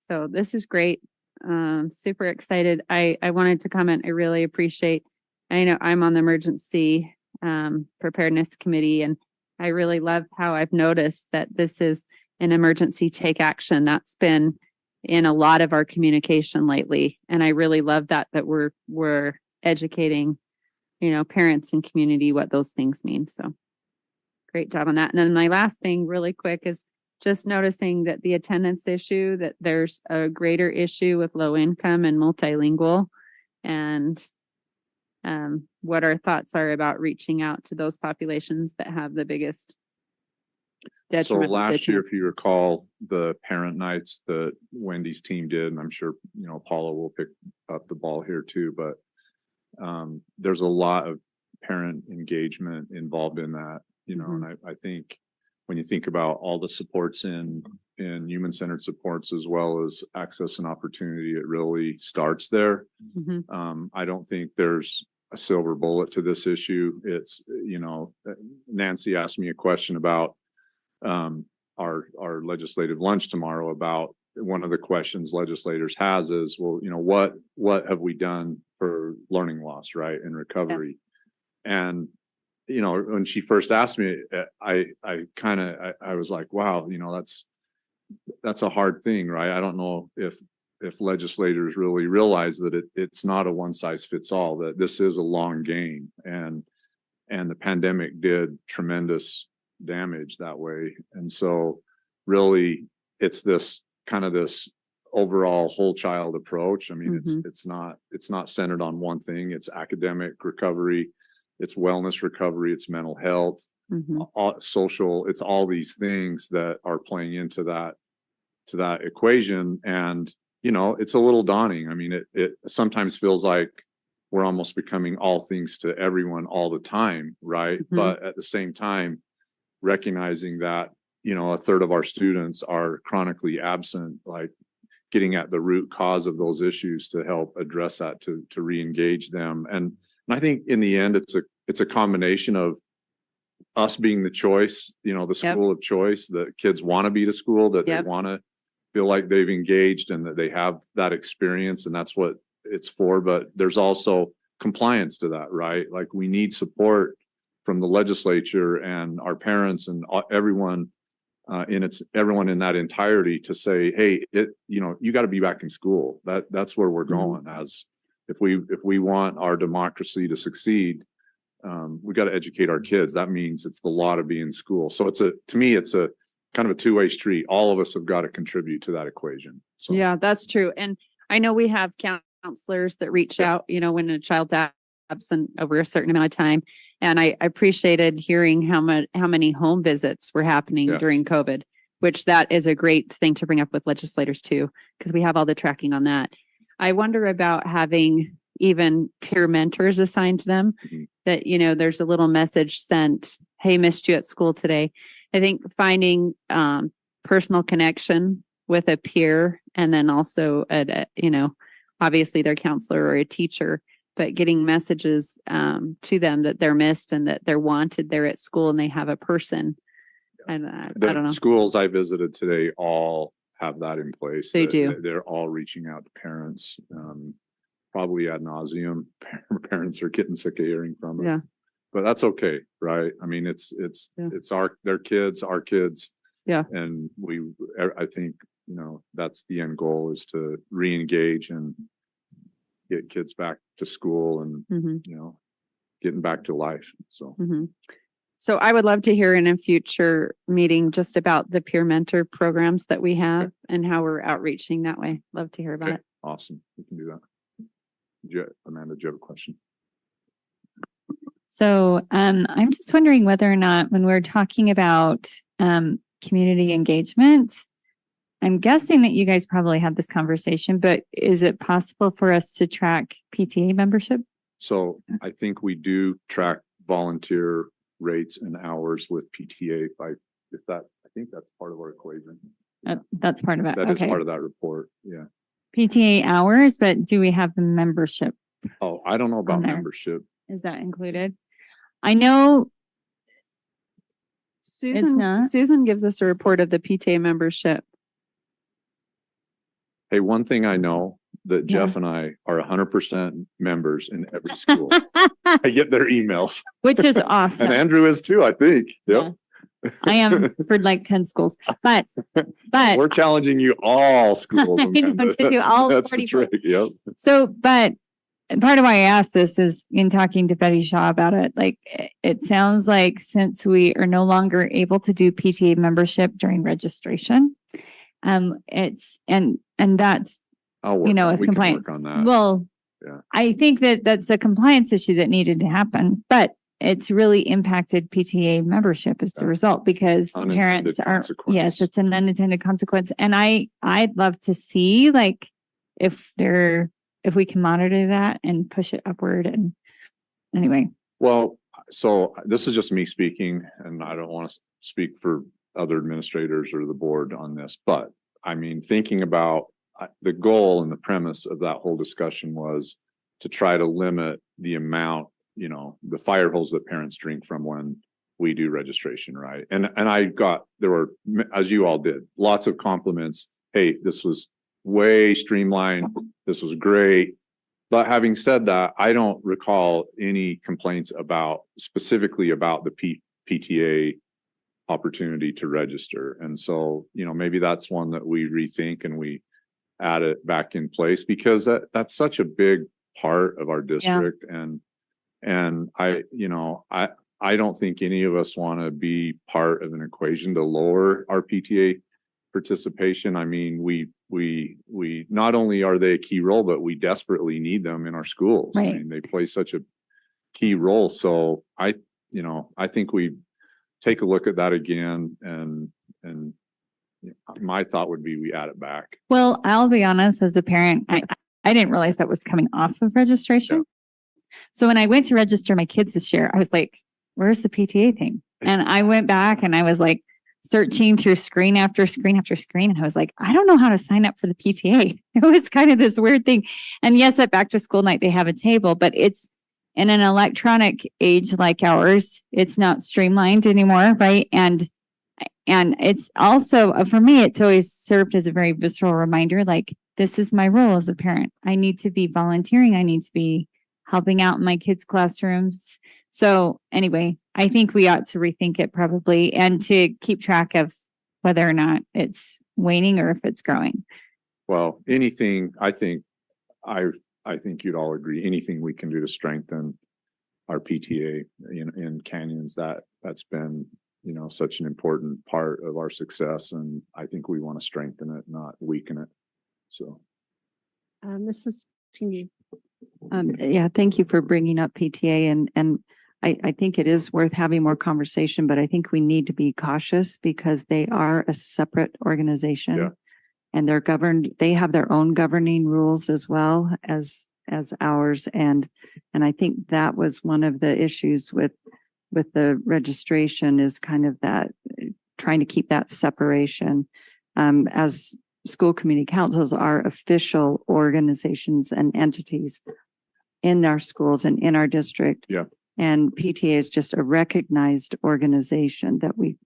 Speaker 2: So this is great. Super excited. I wanted to comment. I really appreciate, I know I'm on the emergency preparedness committee, and I really love how I've noticed that this is an emergency take action. That's been in a lot of our communication lately. And I really love that we're educating, parents and community what those things mean. So great job on that. And then my last thing really quick is just noticing that the attendance issue, that there's a greater issue with low income and multilingual, and what our thoughts are about reaching out to those populations that have the biggest detriment.
Speaker 16: So last year, if you recall, the parent nights that Wendy's team did, and I'm sure, Paula will pick up the ball here too, but there's a lot of parent engagement involved in that, and I think when you think about all the supports in human-centered supports, as well as access and opportunity, it really starts there. I don't think there's a silver bullet to this issue. It's, Nancy asked me a question about our legislative lunch tomorrow, about one of the questions legislators has is, well, what have we done for learning loss, right, and recovery? And when she first asked me, I was like, wow, that's a hard thing, right? I don't know if legislators really realize that it's not a one size fits all, that this is a long game, and the pandemic did tremendous damage that way. And so really it's this overall whole child approach. I mean, it's not centered on one thing. It's academic recovery, it's wellness recovery, it's mental health, social, it's all these things that are playing into that equation. And it's a little daunting. I mean, it sometimes feels like we're almost becoming all things to everyone all the time, right? But at the same time, recognizing that, a third of our students are chronically absent, like getting at the root cause of those issues to help address that, to re-engage them. And I think in the end, it's a combination of us being the choice, the
Speaker 2: Yep.
Speaker 16: school of choice, that kids want to be to school, that they
Speaker 2: Yep.
Speaker 16: want to feel like they've engaged and that they have that experience, and that's what it's for. But there's also compliance to that, right? Like we need support from the legislature and our parents and everyone everyone in that entirety to say, hey, you got to be back in school. That's where we're going. As if we want our democracy to succeed, we got to educate our kids. That means it's the law to be in school. So to me, it's a kind of a two-way street. All of us have got to contribute to that equation. So
Speaker 2: Yeah, that's true. And I know we have counselors that reach out, when a child's absent over a certain amount of time. And I appreciated hearing how many home visits were happening
Speaker 16: Yes.
Speaker 2: during COVID, which that is a great thing to bring up with legislators too, because we have all the tracking on that. I wonder about having even peer mentors assigned to them
Speaker 16: Mhm.
Speaker 2: that, there's a little message sent, hey, missed you at school today. I think finding personal connection with a peer and then also obviously their counselor or a teacher, but getting messages to them that they're missed and that they're wanted there at school and they have a person. And I don't know.
Speaker 16: the schools I visited today all have that in place.
Speaker 2: They
Speaker 16: That
Speaker 2: do.
Speaker 16: They're all reaching out to parents, probably ad nauseum. Parents are getting sick of hearing from us.
Speaker 2: Yeah.
Speaker 16: But that's okay, right? I mean, it's
Speaker 2: Yeah.
Speaker 16: their kids, our kids.
Speaker 2: Yeah.
Speaker 16: And I think, that's the end goal, is to re-engage and get kids back to school and,
Speaker 2: Mhm.
Speaker 16: getting back to life. So.
Speaker 2: Mhm. So I would love to hear in a future meeting just about the peer mentor programs that we have and how we're outreaching that way. Love to hear about
Speaker 16: Okay,
Speaker 2: it.
Speaker 16: awesome. We can do that. Amanda, do you have a question?
Speaker 14: So I'm just wondering whether or not when we're talking about community engagement, I'm guessing that you guys probably had this conversation, but is it possible for us to track PTA membership?
Speaker 16: So I think we do track volunteer rates and hours with PTA I think that's part of our equation.
Speaker 14: That's part of it.
Speaker 16: That is
Speaker 14: Okay.
Speaker 16: part of that report. Yeah.
Speaker 14: PTA hours, but do we have the membership?
Speaker 16: Oh, I don't know about
Speaker 14: there.
Speaker 16: membership.
Speaker 14: Is that included? I know not.
Speaker 2: Susan gives us a report of the PTA membership.
Speaker 16: Hey, one thing I know that
Speaker 14: Yeah.
Speaker 16: Jeff and I are 100% members in every school. I get their emails.
Speaker 14: Which is
Speaker 16: And
Speaker 14: awesome.
Speaker 16: Andrew is too, I think. Yep.
Speaker 14: I am for like 10 schools, but
Speaker 16: We're challenging you all schools.
Speaker 14: I know,
Speaker 16: Amanda.
Speaker 14: to do all
Speaker 16: That's the
Speaker 14: 44.
Speaker 16: trick. Yep.
Speaker 14: so, but part of why I asked this is in talking to Betty Shaw about it. Like, it sounds like since we are no longer able to do PTA membership during registration, it's, and that's,
Speaker 16: I'll work.
Speaker 14: with
Speaker 16: We can
Speaker 14: compliance.
Speaker 16: work on that.
Speaker 14: Well,
Speaker 16: Yeah.
Speaker 14: I think that that's a compliance issue that needed to happen, but it's really impacted PTA membership as the
Speaker 16: Yeah.
Speaker 14: result because
Speaker 16: Unintended
Speaker 14: parents are,
Speaker 16: consequence.
Speaker 14: yes, it's an unintended consequence. And I'd love to see like if we can monitor that and push it upward. And anyway,
Speaker 16: Well, so this is just me speaking, and I don't want to speak for other administrators or the board on this, but I mean, thinking about the goal and the premise of that whole discussion was to try to limit the amount, the fire hose that parents drink from when we do registration, right? And there were, as you all did, lots of compliments. Hey, this was way streamlined. This was great. But having said that, I don't recall any complaints specifically about the PTA opportunity to register. And so, maybe that's one that we rethink and we add it back in place, because that's such a big part of our district. And I don't think any of us want to be part of an equation to lower our PTA participation. I mean, we not only are they a key role, but we desperately need them in our schools.
Speaker 14: Right.
Speaker 16: I mean, they play such a key role. So I think we take a look at that again, and my thought would be we add it back.
Speaker 14: well, I'll be honest, as a parent, I didn't realize that was coming off of registration.
Speaker 16: Yeah.
Speaker 14: So when I went to register my kids this year, I was like, where's the PTA thing? And I went back and I was like searching through screen after screen after screen. And I was like, I don't know how to sign up for the PTA. It was kind of this weird thing. And yes, at back to school night, they have a table, but it's in an electronic age like ours, it's not streamlined anymore, right? And it's also, for me, it's always served as a very visceral reminder, like, this is my role as a parent. I need to be volunteering. I need to be helping out in my kids' classrooms. So anyway, I think we ought to rethink it probably, and to keep track of whether or not it's waning or if it's growing.
Speaker 16: Well, anything, I think you'd all agree, anything we can do to strengthen our PTA in Canyons, that's been, such an important part of our success. And I think we want to strengthen it, not weaken it. So.
Speaker 10: Mrs. Tingy.
Speaker 12: Yeah, thank you for bringing up PTA, and I think it is worth having more conversation, but I think we need to be cautious because they are a separate organization.
Speaker 16: Yeah.
Speaker 12: And they're governed, they have their own governing rules as well as ours. And I think that was one of the issues with the registration, is kind of that, trying to keep that separation. As school community councils are official organizations and entities in our schools and in our district.
Speaker 16: Yeah.
Speaker 12: And PTA is just a recognized organization that we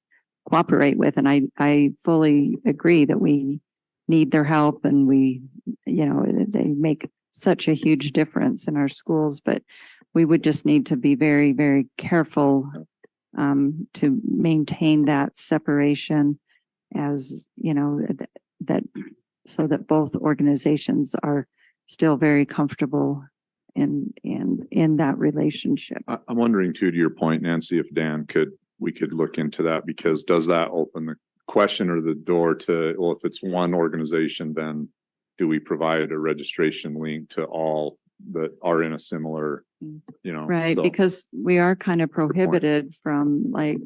Speaker 12: cooperate with. And I fully agree that we need their help, and they make such a huge difference in our schools, but we would just need to be very, very careful to maintain that separation, as that so that both organizations are still very comfortable in that relationship.
Speaker 16: I'm wondering too, to your point, Nancy, if we could look into that, because does that open the question or the door to, well, if it's one organization, then do we provide a registration link to all that are in a similar,
Speaker 12: Right,
Speaker 16: so-
Speaker 12: because we are kind of prohibited from like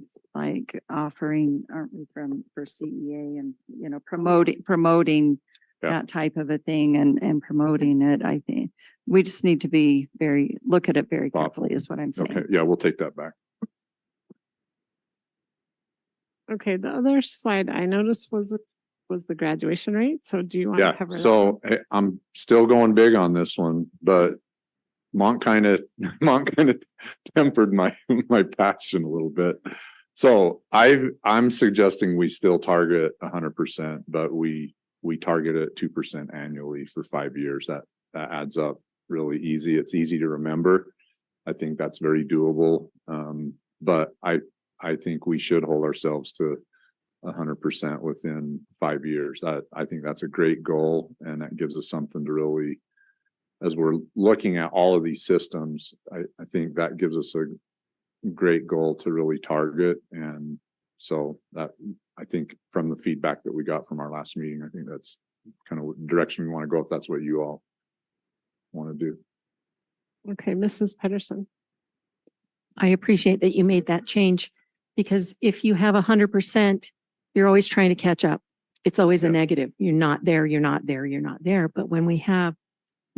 Speaker 12: offering, aren't we, for CEA and, promoting
Speaker 16: Yeah.
Speaker 12: that type of a thing and promoting it. I think we just need to be look at it very carefully is what I'm saying.
Speaker 16: Okay, yeah, we'll take that back.
Speaker 10: Okay, the other slide I noticed was the graduation rate. So do you want to
Speaker 16: Yeah,
Speaker 10: cover that?
Speaker 16: so I'm still going big on this one, but Monk kind of tempered my passion a little bit. So I'm suggesting we still target 100%, but we target it 2% annually for 5 years. That adds up really easy. It's easy to remember. I think that's very doable. But I think we should hold ourselves to 100% within 5 years. I think that's a great goal, and that gives us something to really, as we're looking at all of these systems, I think that gives us a great goal to really target. And so that, I think from the feedback that we got from our last meeting, I think that's kind of the direction we want to go, if that's what you all want to do.
Speaker 10: Okay, Mrs. Pedersen.
Speaker 4: I appreciate that you made that change, because if you have 100%, you're always trying to catch up. It's always a negative. You're not there, you're not there, you're not there. But when we have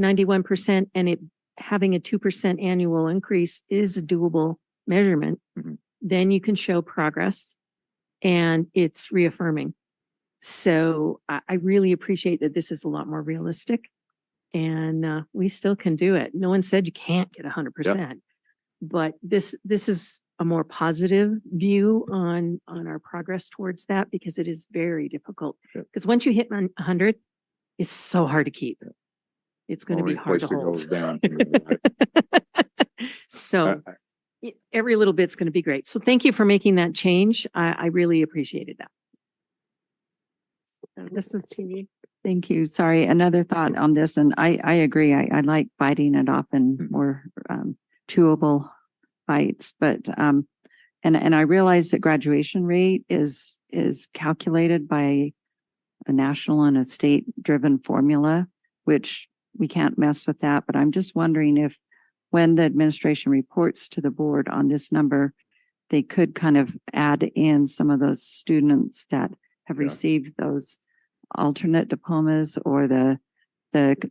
Speaker 4: 91% and it having a 2% annual increase is a doable measurement, then you can show progress, and it's reaffirming. So I really appreciate that this is a lot more realistic, and we still can do it. No one said you can't get 100%, but this is a more positive view on our progress towards that, because it is very difficult. Because once you hit 100, it's so hard to keep. It's going to be hard to hold. So every little bit's going to be great. So thank you for making that change. I really appreciated that.
Speaker 10: Mrs. TV.
Speaker 12: Thank you. Sorry, another thought on this, and I agree. I like biting it off in more chewable bites, but and I realize that graduation rate is calculated by a national and a state driven formula, which we can't mess with that. But I'm just wondering if, when the administration reports to the board on this number, they could kind of add in some of those students that have received those alternate diplomas or the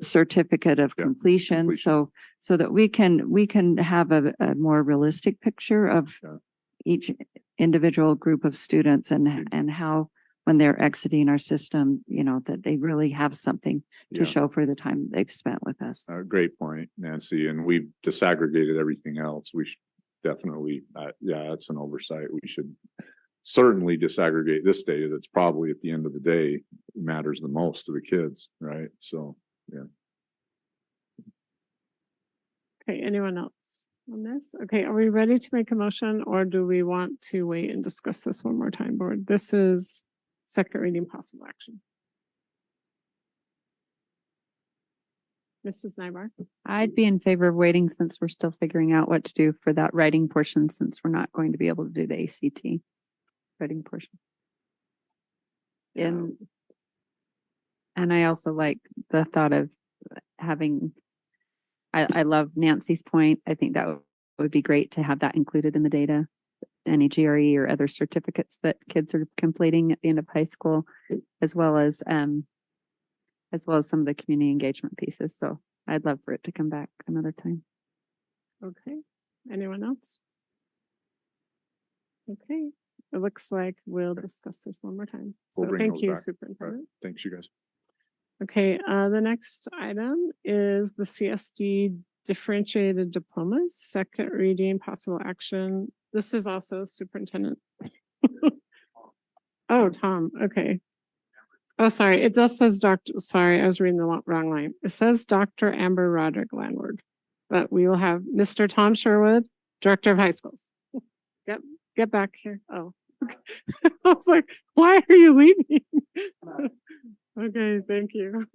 Speaker 12: certificate of completion. So that we can have a more realistic picture of each individual group of students and how when they're exiting our system, you know, that they really have something to
Speaker 11: Yeah.
Speaker 12: show for the time they've spent with us.
Speaker 11: Great point, Nancy, and we've disaggregated everything else. We should definitely, yeah, that's an oversight. We should certainly disaggregate this data that's probably at the end of the day matters the most to the kids, right? So, yeah.
Speaker 10: Okay, anyone else on this? Okay, are we ready to make a motion or do we want to wait and discuss this one more time, board? This is second reading possible action. Mrs. Nybar?
Speaker 2: I'd be in favor of waiting since we're still figuring out what to do for that writing portion, since we're not going to be able to do the ACT writing portion. And I also like the thought of having, I love Nancy's point. I think that would be great to have that included in the data. Any GRE or other certificates that kids are completing at the end of high school, as well as some of the community engagement pieces. So I'd love for it to come back another time.
Speaker 10: Okay, anyone else? Okay, it looks like we'll discuss this one more time.
Speaker 11: We'll
Speaker 10: So
Speaker 11: bring
Speaker 10: thank
Speaker 11: those
Speaker 10: you,
Speaker 11: back.
Speaker 10: Superintendent.
Speaker 11: Thanks, you guys.
Speaker 10: Okay, the next item is the CSD differentiated diplomas, second reading, possible action. This is also superintendent. Oh, Tom, okay. Oh, sorry, it just says sorry, I was reading the wrong line. It says Dr. Amber Roderick, landlord. But we will have Mr. Tom Sherwood, Director of High Schools. Get back here. Oh, okay. I was like, why are you leaving? Okay, thank you.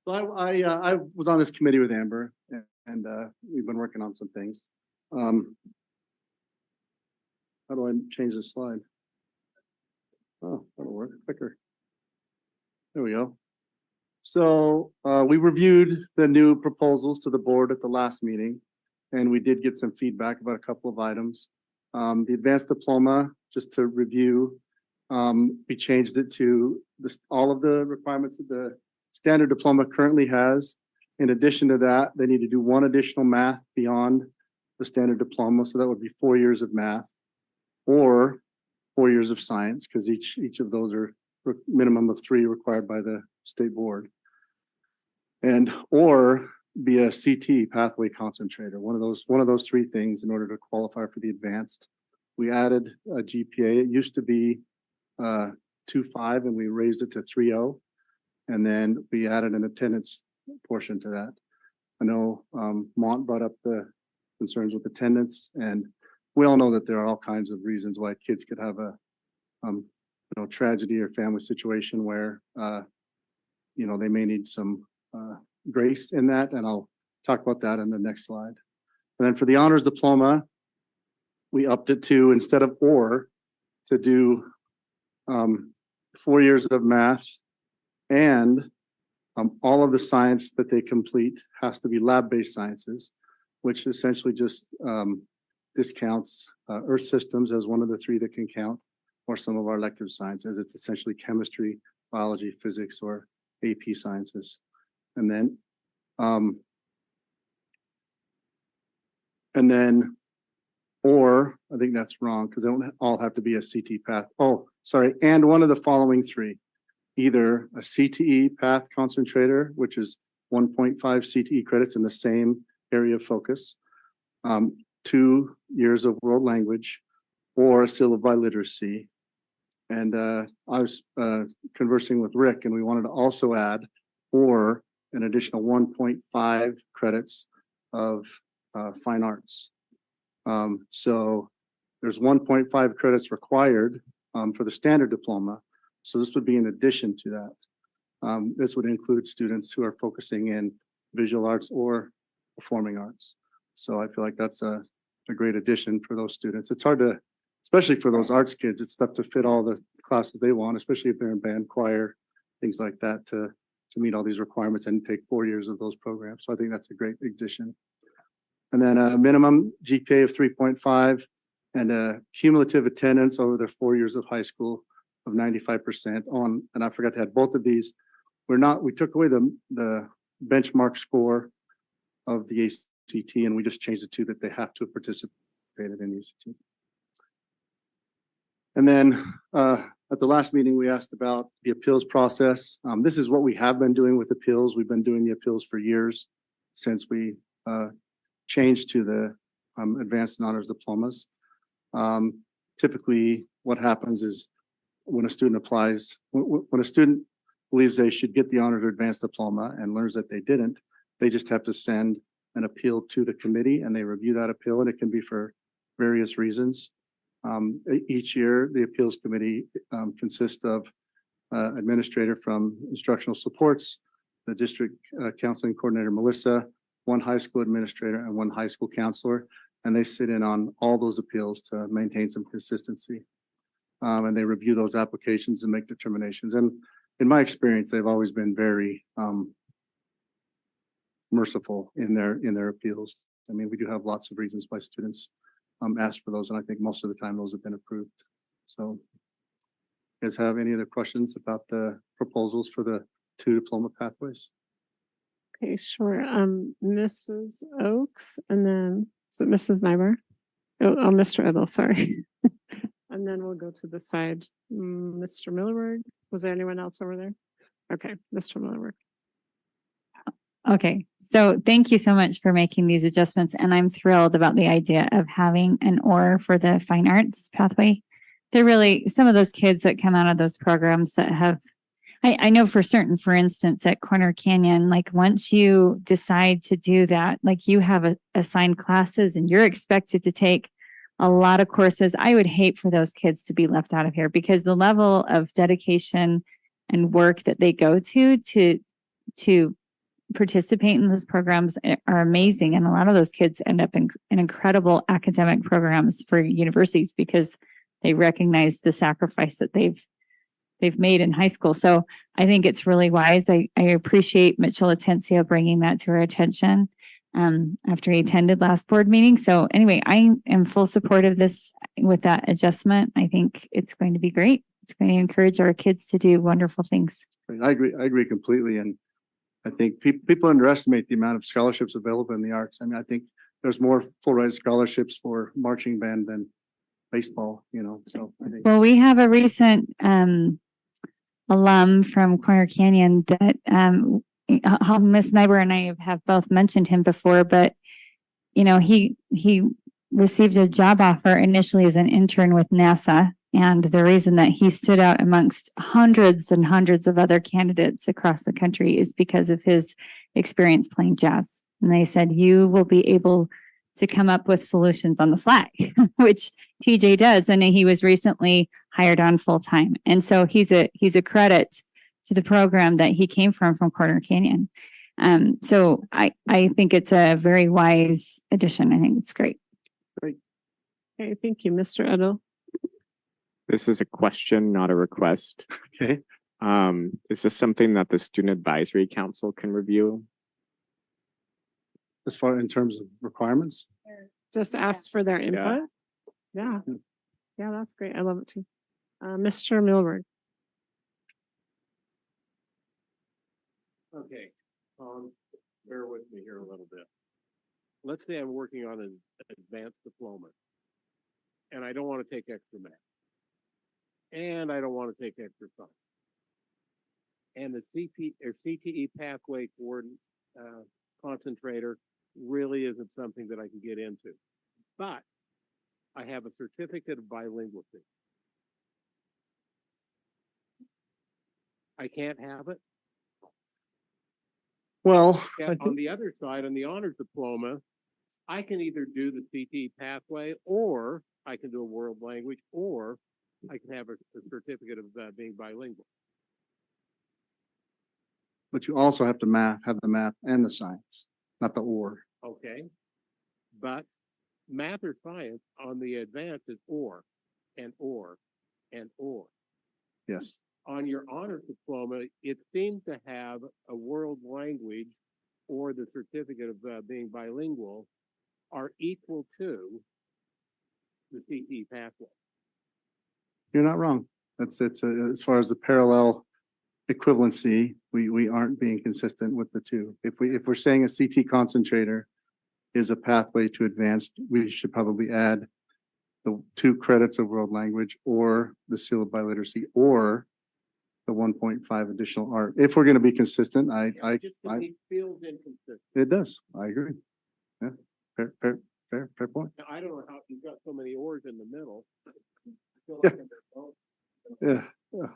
Speaker 15: So I was on this committee with Amber and we've been working on some things. How do I change this slide? Oh, that'll work quicker. There we go. So we reviewed the new proposals to the board at the last meeting, and we did get some feedback about a couple of items. The advanced diploma, just to review, we changed it to all of the requirements that the standard diploma currently has. In addition to that, they need to do one additional math beyond the standard diploma. So that would be 4 years of math or 4 years of science, because each of those are minimum of 3 required by the state board. And or be a CT pathway concentrator, one of those 3 things in order to qualify for the advanced. We added a GPA. It used to be 2.5 and we raised it to 3.0. And then we added an attendance portion to that. I know Mont brought up the concerns with attendance, and we all know that there are all kinds of reasons why kids could have a tragedy or family situation where they may need some grace in that, and I'll talk about that in the next slide. And then for the honors diploma, we upped it to, instead of or, to do 4 years of math, and all of the science that they complete has to be lab-based sciences, which essentially just discounts earth systems as one of the 3 that can count, or some of our elective sciences. It's essentially chemistry, biology, physics, or AP sciences. And then, or I think that's wrong because they don't all have to be a CT path. Oh, sorry. And one of the following 3, either a CTE path concentrator, which is 1.5 CTE credits in the same area of focus, 2 years of world language, or a seal of biliteracy. And I was conversing with Rick, and we wanted to also add or an additional 1.5 credits of fine arts. So there's 1.5 credits required for the standard diploma. So this would be in addition to that. This would include students who are focusing in visual arts or performing arts. So I feel like that's a great addition for those students. It's hard to, especially for those arts kids, it's tough to fit all the classes they want, especially if they're in band, choir, things like that, to meet all these requirements and take 4 years of those programs. So I think that's a great addition. And then a minimum GPA of 3.5 and a cumulative attendance over their 4 years of high school of 95% on, and I forgot to add both of these. We took away the benchmark score of the ACT, and we just changed it to that they have to have participated in the ACT. And then At the last meeting, we asked about the appeals process. This is what we have been doing with appeals. We've been doing the appeals for years since we changed to the advanced and honors diplomas. Typically, what happens is when a student applies, when a student believes they should get the honors or advanced diploma and learns that they didn't, they just have to send an appeal to the committee and they review that appeal, and it can be for various reasons. Each year, the appeals committee consists of administrator from instructional supports, the district counseling coordinator, Melissa, one high school administrator, and one high school counselor. And they sit in on all those appeals to maintain some consistency. And they review those applications and make determinations. And in my experience, they've always been very merciful in their appeals. I mean, we do have lots of reasons why students ask for those, and I think most of the time those have been approved. So, you guys have any other questions about the proposals for the 2 diploma pathways?
Speaker 10: Okay, sure. Mrs. Oaks, and then is it Mrs. Nyber? Oh, Mr. Edel, sorry. And then we'll go to the side. Mr. Millerberg, was there anyone else over there? Okay, Mr. Millerberg.
Speaker 14: Okay, so thank you so much for making these adjustments, and I'm thrilled about the idea of having an OR for the fine arts pathway. They're really some of those kids that come out of those programs that have, I know for certain, for instance, at Corner Canyon, like once you decide to do that, like you have assigned classes and you're expected to take a lot of courses. I would hate for those kids to be left out of here because the level of dedication and work that they go to participate in those programs are amazing. And a lot of those kids end up in incredible academic programs for universities because they recognize the sacrifice that they've made in high school. So I think it's really wise. I appreciate Mitchell Atencio bringing that to our attention after he attended last board meeting. So anyway, I am full support of this with that adjustment. I think it's going to be great. It's going to encourage our kids to do wonderful things.
Speaker 15: I agree completely. And I think people underestimate the amount of scholarships available in the arts. I mean, I think there's more full ride scholarships for marching band than baseball, so I think.
Speaker 14: Well, we have a recent alum from Corner Canyon that Miss Nyber and I have both mentioned him before, but he received a job offer initially as an intern with NASA. And the reason that he stood out amongst hundreds and hundreds of other candidates across the country is because of his experience playing jazz. And they said, you will be able to come up with solutions on the fly, which TJ does. And he was recently hired on full time. And so he's a credit to the program that he came from Corner Canyon. So I think it's a very wise addition. I think it's great.
Speaker 10: Okay, thank you, Mr. Edel.
Speaker 6: This is a question, not a request.
Speaker 15: Okay.
Speaker 6: Is this something that the Student Advisory Council can review?
Speaker 15: As far in terms of requirements?
Speaker 10: Just ask for their input. Yeah, that's great. I love it too. Mr. Milberg.
Speaker 7: Okay, bear with me here a little bit. Let's say I'm working on an advanced diploma and I don't want to take extra math. And I don't want to take extra science. And the CTE pathway concentrator really isn't something that I can get into. But I have a certificate of bilinguality. I can't have it.
Speaker 15: Well,
Speaker 7: On the other side, on the honors diploma, I can either do the CTE pathway, or I can do a world language, or I can have a certificate of being bilingual.
Speaker 15: but you also have to have the math and the science, not the or.
Speaker 7: Okay, but math or science on the advanced is or, and or, and or.
Speaker 15: Yes.
Speaker 7: On your honors diploma, it seems to have a world language or the certificate of being bilingual are equal to the CTE pathway.
Speaker 15: You're not wrong. It's as far as the parallel equivalency, we aren't being consistent with the two. If we're saying a CT concentrator is a pathway to advanced, we should probably add the 2 credits of world language or the seal of biliteracy or the 1.5 additional art. If we're going to be consistent,
Speaker 7: It feels inconsistent.
Speaker 15: it does. I agree. Yeah, fair point.
Speaker 7: Now, I don't know how you've got so many oars in the middle.
Speaker 15: Yeah. Yeah.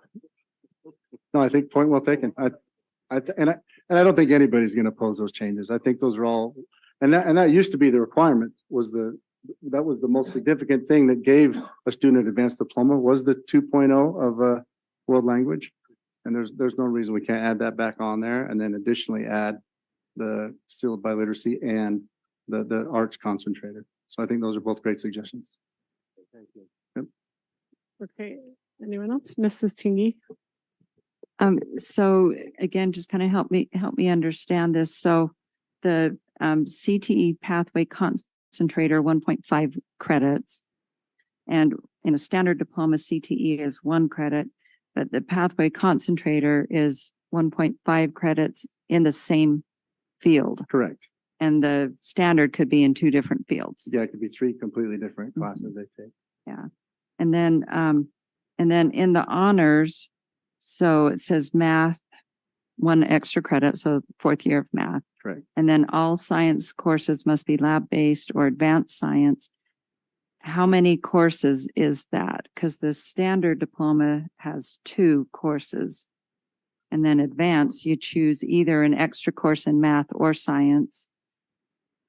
Speaker 15: No, I think point well taken. And I don't think anybody's going to oppose those changes. I think those are all, and that used to be the requirement, that was the most significant thing that gave a student advanced diploma was the 2.0 of world language. And there's no reason we can't add that back on there and then additionally add the seal of biliteracy and the arts concentrated. So I think those are both great suggestions.
Speaker 7: Thank you.
Speaker 10: Okay, anyone else? Mrs. Tingy?
Speaker 12: So again, just kind of help me understand this. So the CTE pathway concentrator, 1.5 credits. And in a standard diploma, CTE is 1 credit, but the pathway concentrator is 1.5 credits in the same field.
Speaker 15: Correct.
Speaker 12: And the standard could be in 2 different fields.
Speaker 15: Yeah, it could be 3 completely different classes they take.
Speaker 12: Yeah. And then in the honors, so it says math, 1 extra credit, so 4th year of math.
Speaker 15: Correct.
Speaker 12: And then all science courses must be lab-based or advanced science. How many courses is that? Because the standard diploma has 2 courses. And then advanced, you choose either an extra course in math or science.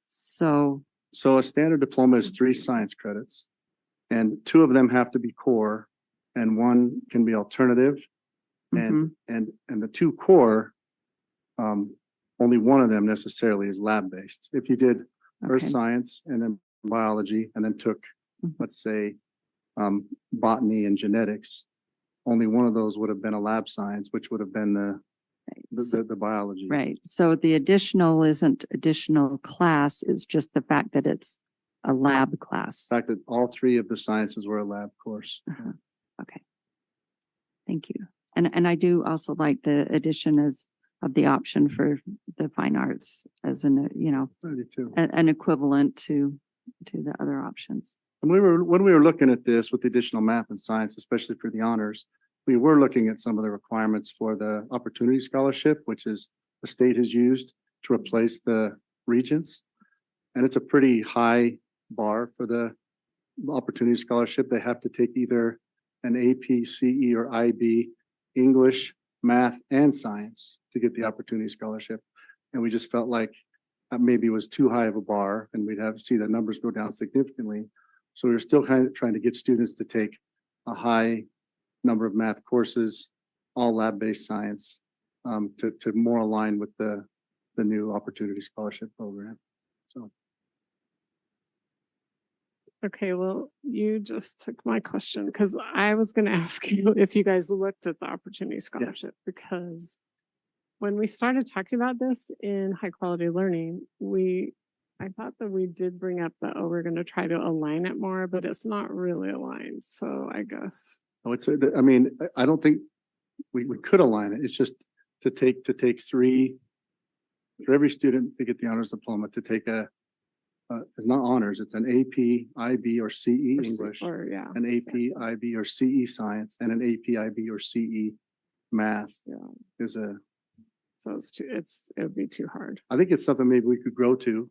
Speaker 12: So
Speaker 15: a standard diploma is 3 science credits and 2 of them have to be core and 1 can be alternative. And the 2 core, only 1 of them necessarily is lab-based. If you did earth science and then biology and then took, let's say, botany and genetics, only 1 of those would have been a lab science, which would have been the biology.
Speaker 12: Right. So the additional isn't additional class, it's just the fact that it's a lab class.
Speaker 15: The fact that all 3 of the sciences were a lab course.
Speaker 12: Okay. Thank you. And I do also like the addition of the option for the fine arts as an,
Speaker 15: I do too.
Speaker 12: an equivalent to the other options.
Speaker 15: And when we were looking at this with the additional math and science, especially for the honors, we were looking at some of the requirements for the opportunity scholarship, which is the state has used to replace the regents. And it's a pretty high bar for the opportunity scholarship. They have to take either an AP, CE, or IB, English, math, and science to get the opportunity scholarship. And we just felt like maybe it was too high of a bar and we'd have to see the numbers go down significantly. So we were still kind of trying to get students to take a high number of math courses, all lab-based science, to more align with the new opportunity scholarship program. So.
Speaker 10: Okay, well, you just took my question because I was going to ask you if you guys looked at the opportunity scholarship because when we started talking about this in high quality learning, I thought that we did bring up that, we're going to try to align it more, but it's not really aligned. So I guess.
Speaker 15: I would say that, I mean, I don't think we could align it. It's just to take 3 for every student to get the honors diploma to take it's not honors, it's an AP, IB, or CE English, an AP, IB, or CE science, and an AP, IB, or CE math is a.
Speaker 10: So it would be too hard.
Speaker 15: I think it's something maybe we could grow to,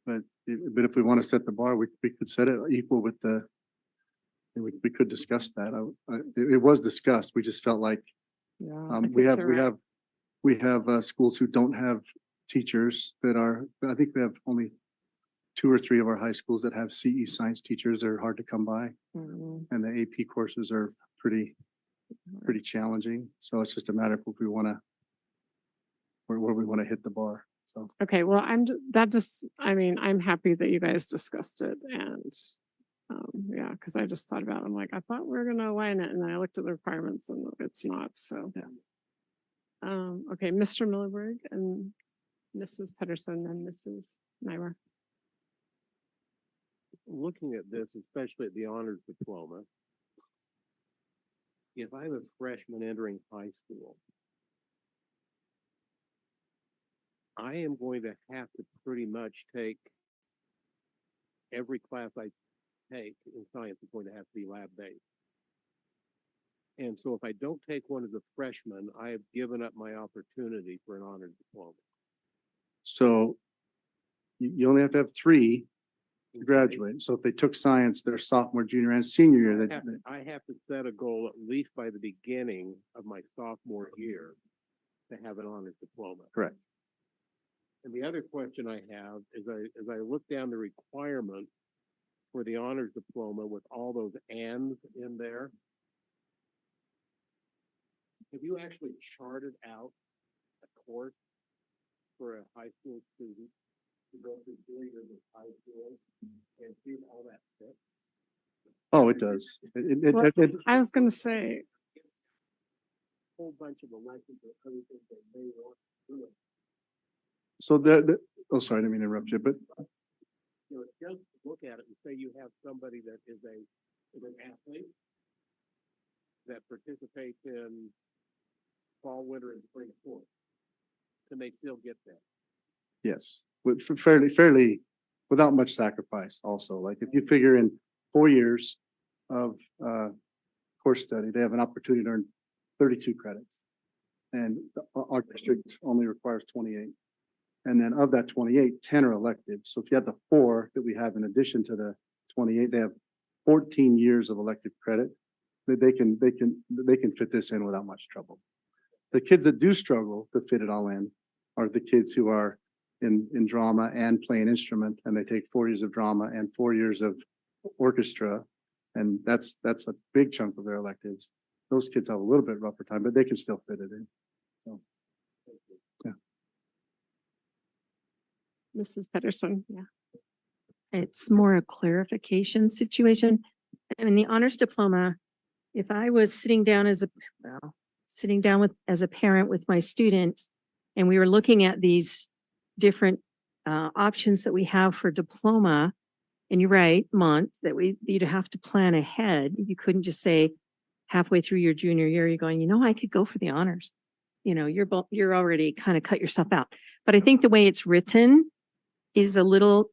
Speaker 15: but if we want to set the bar, we could set it equal with we could discuss that. It was discussed. We just felt like we have schools who don't have teachers that are. I think we have only 2 or 3 of our high schools that have CE science teachers. They're hard to come by, and the AP courses are pretty challenging. So it's just a matter of if we want to where we want to hit the bar. So
Speaker 10: okay, well, I'm happy that you guys discussed it and because I just thought about it. I'm like, I thought we were going to align it, and then I looked at the requirements and it's not. So okay, Mr. Millerberg and Mrs. Pedersen and Mrs. Nywer.
Speaker 7: Looking at this, especially at the honors diploma, if I'm a freshman entering high school, I am going to have to pretty much take every class I take in science is going to have to be lab-based. And so if I don't take one as a freshman, I have given up my opportunity for an honors diploma.
Speaker 15: So you only have to have 3 to graduate. So if they took science their sophomore, junior, and senior year,
Speaker 7: I have to set a goal at least by the beginning of my sophomore year to have an honors diploma.
Speaker 15: correct.
Speaker 7: And the other question I have is as I look down the requirement for the honors diploma with all those ands in there, have you actually charted out a course for a high school student to go through 4 years of high school and see how that fits?
Speaker 15: Oh, it does.
Speaker 10: I was gonna say,
Speaker 7: Whole bunch of elections or other things that they want to do.
Speaker 15: So oh, sorry, I didn't mean to interrupt you, but
Speaker 7: You know, just look at it and say you have somebody that is an athlete that participates in fall, winter, and spring sports. Can they still get that?
Speaker 15: yes, with fairly without much sacrifice also. Like if you figure in 4 years of course study, they have an opportunity to earn 32 credits. And our district only requires 28. And then of that 28, 10 are elective. So if you had the 4 that we have in addition to the 28, they have 14 years of elective credit that they can fit this in without much trouble. The kids that do struggle to fit it all in are the kids who are in drama and play an instrument, and they take 4 years of drama and 4 years of orchestra, and that's a big chunk of their electives. Those kids have a little bit rougher time, but they can still fit it in. So, yeah.
Speaker 10: Mrs. Pedersen, yeah.
Speaker 4: It's more a clarification situation. I mean, the honors diploma, if I was sitting down as a parent with my student, and we were looking at these different options that we have for diploma, and you're right, you'd have to plan ahead. You couldn't just say halfway through your junior year, you're going, I could go for the honors. You're already kind of cut yourself out. But I think the way it's written is a little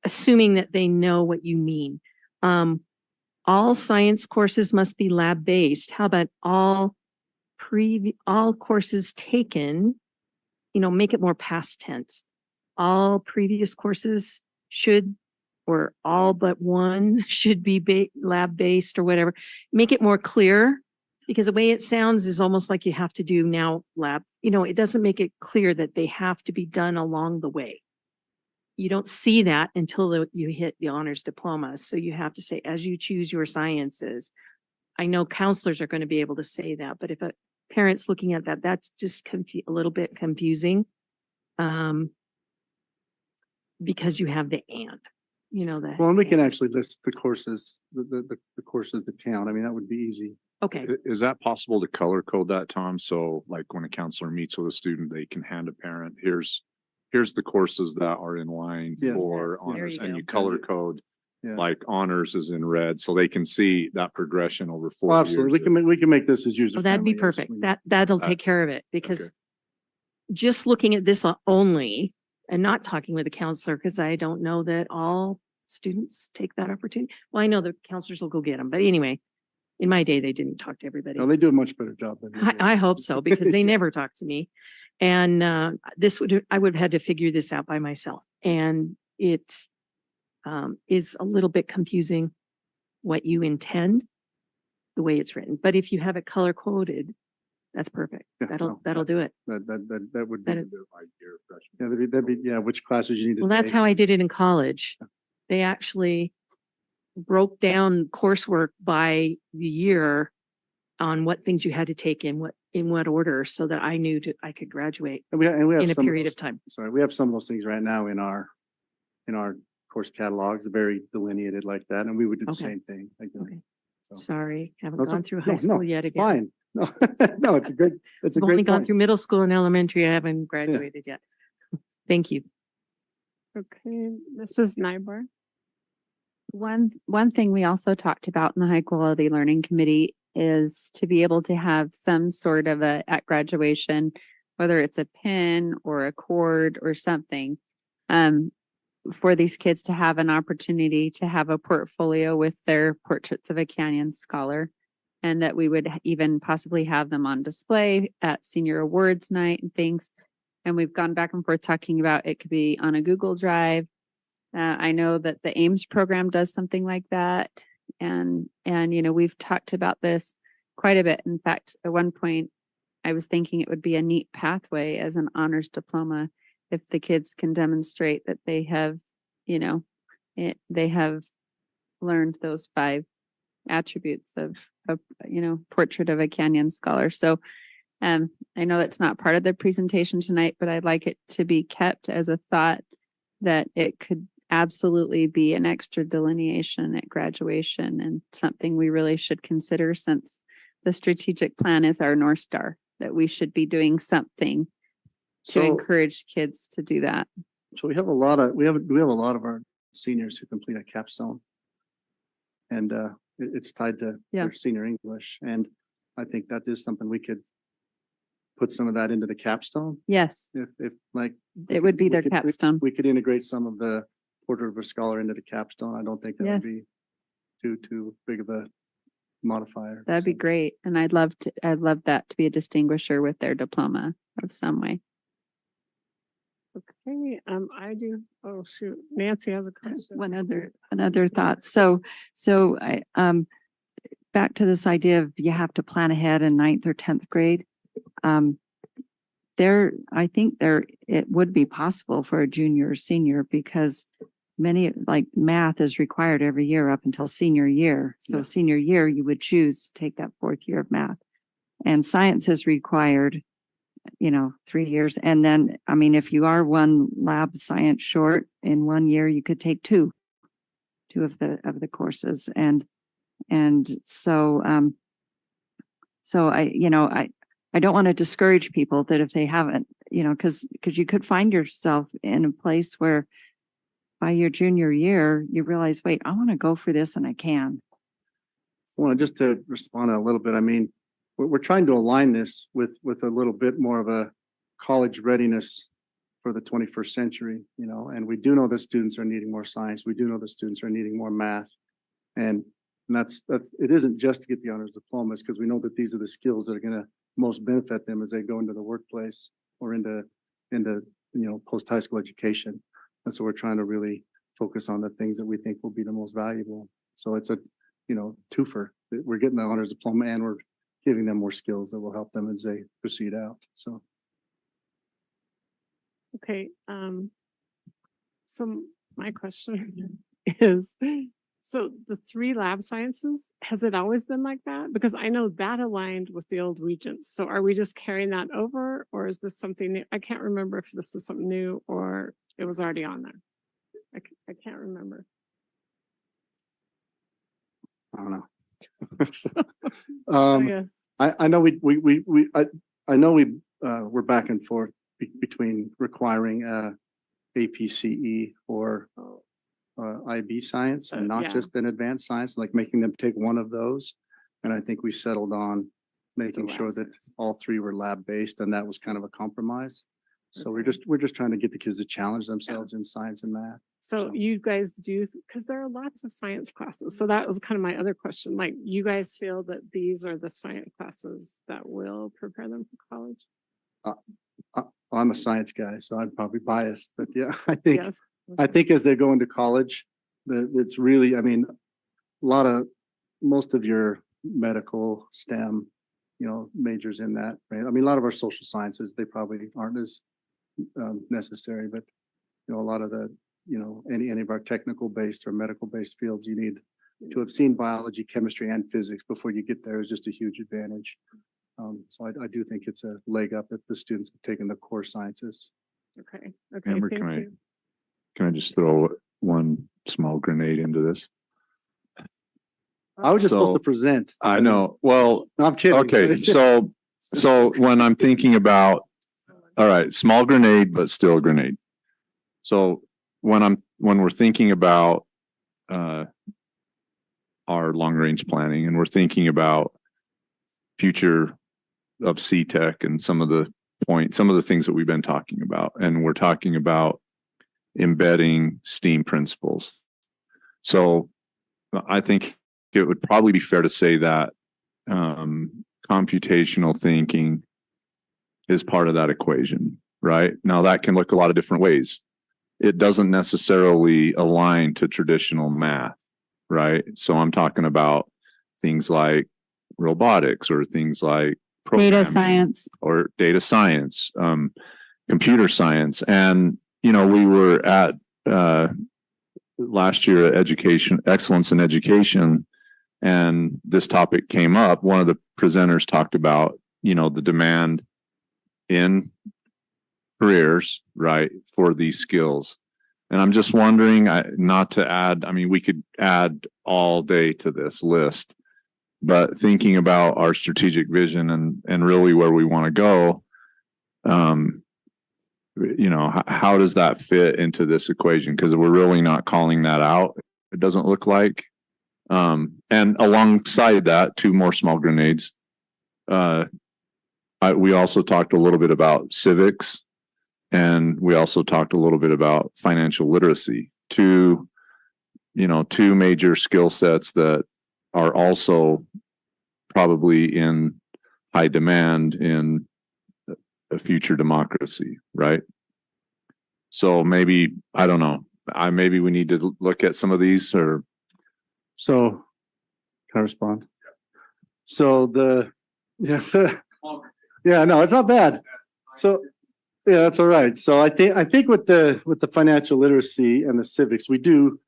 Speaker 4: assuming that they know what you mean. All science courses must be lab-based. How about all courses taken, make it more past tense. All previous courses should, or all but one should be lab-based or whatever. Make it more clear, because the way it sounds is almost like you have to do now lab. It doesn't make it clear that they have to be done along the way. You don't see that until you hit the honors diploma. So you have to say, as you choose your sciences, I know counselors are going to be able to say that, but if a parent's looking at that, that's just a little bit confusing. Because you have the and,
Speaker 15: Well, and we can actually list the courses, the courses that count. I mean, that would be easy.
Speaker 4: Okay.
Speaker 11: Is that possible to color code that, Tom? So like when a counselor meets with a student, they can hand a parent, here's the courses that are in line
Speaker 15: Yes.
Speaker 11: for
Speaker 4: Yes, there
Speaker 11: honors,
Speaker 4: you
Speaker 11: and
Speaker 4: go.
Speaker 11: you color code.
Speaker 15: Yeah.
Speaker 11: Like honors is in red, so they can see that progression over 4
Speaker 15: Well,
Speaker 11: years.
Speaker 15: absolutely. We can make this as user.
Speaker 4: Well, that'd be
Speaker 15: friendly as
Speaker 4: perfect.
Speaker 15: we-
Speaker 4: That'll take care of it, because just looking at this only and not talking with a counselor, because I don't know that all students take that opportunity. Well, I know the counselors will go get them, but anyway, in my day, they didn't talk to everybody.
Speaker 15: No, they do a much better job than we do.
Speaker 4: I hope so, because they never talk to me. And I would have had to figure this out by myself. And it is a little bit confusing what you intend, the way it's written. But if you have it color coded, that's perfect.
Speaker 15: Yeah,
Speaker 4: That'll do it.
Speaker 15: That would be.
Speaker 4: That-
Speaker 15: Yeah, that'd be, which classes you need to
Speaker 4: Well, that's
Speaker 15: take.
Speaker 4: how I did it in college. They actually broke down coursework by the year on what things you had to take in what order, so that I knew I could graduate
Speaker 15: And we have
Speaker 4: in a
Speaker 15: some
Speaker 4: period
Speaker 15: those-
Speaker 4: of time.
Speaker 15: Sorry, we have some of those things right now in our course catalogs, very delineated like that, and we would do the
Speaker 4: Okay.
Speaker 15: same thing. again.
Speaker 4: Okay.
Speaker 15: So-
Speaker 4: Sorry, haven't
Speaker 15: No, it's
Speaker 4: gone
Speaker 15: okay.
Speaker 4: through
Speaker 15: No,
Speaker 4: high
Speaker 15: no,
Speaker 4: school yet
Speaker 15: it's
Speaker 4: again.
Speaker 15: Fine. No, no, it's a great
Speaker 4: I've only gone
Speaker 15: point.
Speaker 4: through middle school and elementary. I haven't graduated yet. Thank you.
Speaker 10: Okay, Mrs. Nybar.
Speaker 2: One thing we also talked about in the high quality learning committee is to be able to have some sort of at graduation, whether it's a pin or a cord or something. for these kids to have an opportunity to have a portfolio with their portraits of a Canyon scholar. And that we would even possibly have them on display at senior awards night and things. And we've gone back and forth talking about it could be on a Google Drive. I know that the Ames program does something like that. And, you know, we've talked about this quite a bit. In fact, at one point, I was thinking it would be a neat pathway as an honors diploma if the kids can demonstrate that they have, you know, they have learned those 5 attributes of, you know, portrait of a Canyon scholar. So I know that's not part of the presentation tonight, but I'd like it to be kept as a thought that it could absolutely be an extra delineation at graduation and something we really should consider, since the strategic plan is our North Star, that we should be doing something to
Speaker 15: So-
Speaker 2: encourage kids to do that.
Speaker 15: So we have a lot of our seniors who complete a capstone. And it's tied to
Speaker 2: Yeah.
Speaker 15: their senior English. And I think that is something we could put some of that into the capstone.
Speaker 2: Yes,
Speaker 15: If like.
Speaker 2: it would be
Speaker 15: we
Speaker 2: their
Speaker 15: could-
Speaker 2: capstone.
Speaker 15: We could integrate some of the portrait of a scholar into the capstone. I don't think that would
Speaker 2: Yes.
Speaker 15: be too big of a modifier.
Speaker 2: That'd be
Speaker 15: So,
Speaker 2: great. And I'd love that to be a distinguisher with their diploma of some way.
Speaker 10: Okay, I do, oh shoot, Nancy has a question.
Speaker 12: Another thought. So I, back to this idea of you have to plan ahead in 9th or 10th grade. I think it would be possible for a junior or senior, because many, like math is required every year up until senior year. So
Speaker 15: Yeah.
Speaker 12: senior year, you would choose to take that 4th year of math. And science is required, 3 years. And then, I mean, if you are one lab science short in 1 year, you could take two of the courses. And so I don't want to discourage people that if they haven't, because you could find yourself in a place where by your junior year, you realize, wait, I want to go for this and I can.
Speaker 15: Well, just to respond a little bit, I mean, we're trying to align this with a little bit more of a college readiness for the 21st century, and we do know that students are needing more science. We do know that students are needing more math. And that's, it isn't just to get the honors diplomas, because we know that these are the skills that are going to most benefit them as they go into the workplace or into post-high school education. And so we're trying to really focus on the things that we think will be the most valuable. So it's a, twofer. We're getting the honors diploma and we're giving them more skills that will help them as they proceed out. So.
Speaker 10: Okay, so my question is, so the 3 lab sciences, has it always been like that? Because I know that aligned with the old regents. So are we just carrying that over, or is this something new? I can't remember if this is something new or it was already on there. I can't remember.
Speaker 15: I don't know.
Speaker 10: Oh, yes.
Speaker 15: I know we're back and forth between requiring APCE or IB science and not
Speaker 10: Yeah.
Speaker 15: just an advanced science, like making them take one of those. And I think we settled on making
Speaker 10: lab
Speaker 15: sure that
Speaker 10: science.
Speaker 15: all 3 were lab based, and that was kind of a compromise. So
Speaker 10: Okay.
Speaker 15: we're just trying to get the kids to challenge themselves in science and math.
Speaker 10: So
Speaker 15: So-
Speaker 10: you guys do, because there are lots of science classes. So that was kind of my other question. Like, you guys feel that these are the science classes that will prepare them for college?
Speaker 15: I'm a science guy, so I'm probably biased, but yeah, I think
Speaker 10: Yes.
Speaker 15: I think as they go into college, it's really, I mean, most of your medical STEM, majors in that, right? I mean, a lot of our social sciences, they probably aren't as necessary, but a lot of the, any of our technical based or medical based fields, you need to have seen biology, chemistry, and physics before you get there is just a huge advantage. So I do think it's a leg up if the students have taken the core sciences.
Speaker 10: Okay, okay,
Speaker 11: Amber,
Speaker 10: thank
Speaker 11: can I-
Speaker 10: you.
Speaker 11: Can I just throw one small grenade into this?
Speaker 15: I was just supposed to
Speaker 11: So-
Speaker 15: present.
Speaker 11: I know. Well,
Speaker 15: No, I'm kidding.
Speaker 11: okay, so when I'm thinking about, all right, small grenade, but still a grenade. So when we're thinking about our long range planning and we're thinking about future of C-Tech and some of the things that we've been talking about, and we're talking about embedding STEAM principles. So I think it would probably be fair to say that computational thinking is part of that equation, right? Now that can look a lot of different ways. It doesn't necessarily align to traditional math, right? So I'm talking about things like robotics or things like
Speaker 14: Data science.
Speaker 11: or data science, computer science. And, you know, we were at last year at Education, Excellence in Education, and this topic came up. One of the presenters talked about, you know, the demand in careers, right, for these skills. And I'm just wondering, not to add, I mean, we could add all day to this list, but thinking about our strategic vision and really where we want to go, you know, how does that fit into this equation? Because we're really not calling that out. It doesn't look like. And alongside that, 2 more small grenades. We also talked a little bit about civics, and we also talked a little bit about financial literacy. 2 major skill sets that are also probably in high demand in a future democracy, right? So maybe, I don't know, maybe we need to look at some of these. Or
Speaker 15: So, can I respond? So yeah, no, it's not bad. So, yeah, that's all right. So I think with the financial literacy and the civics, we do.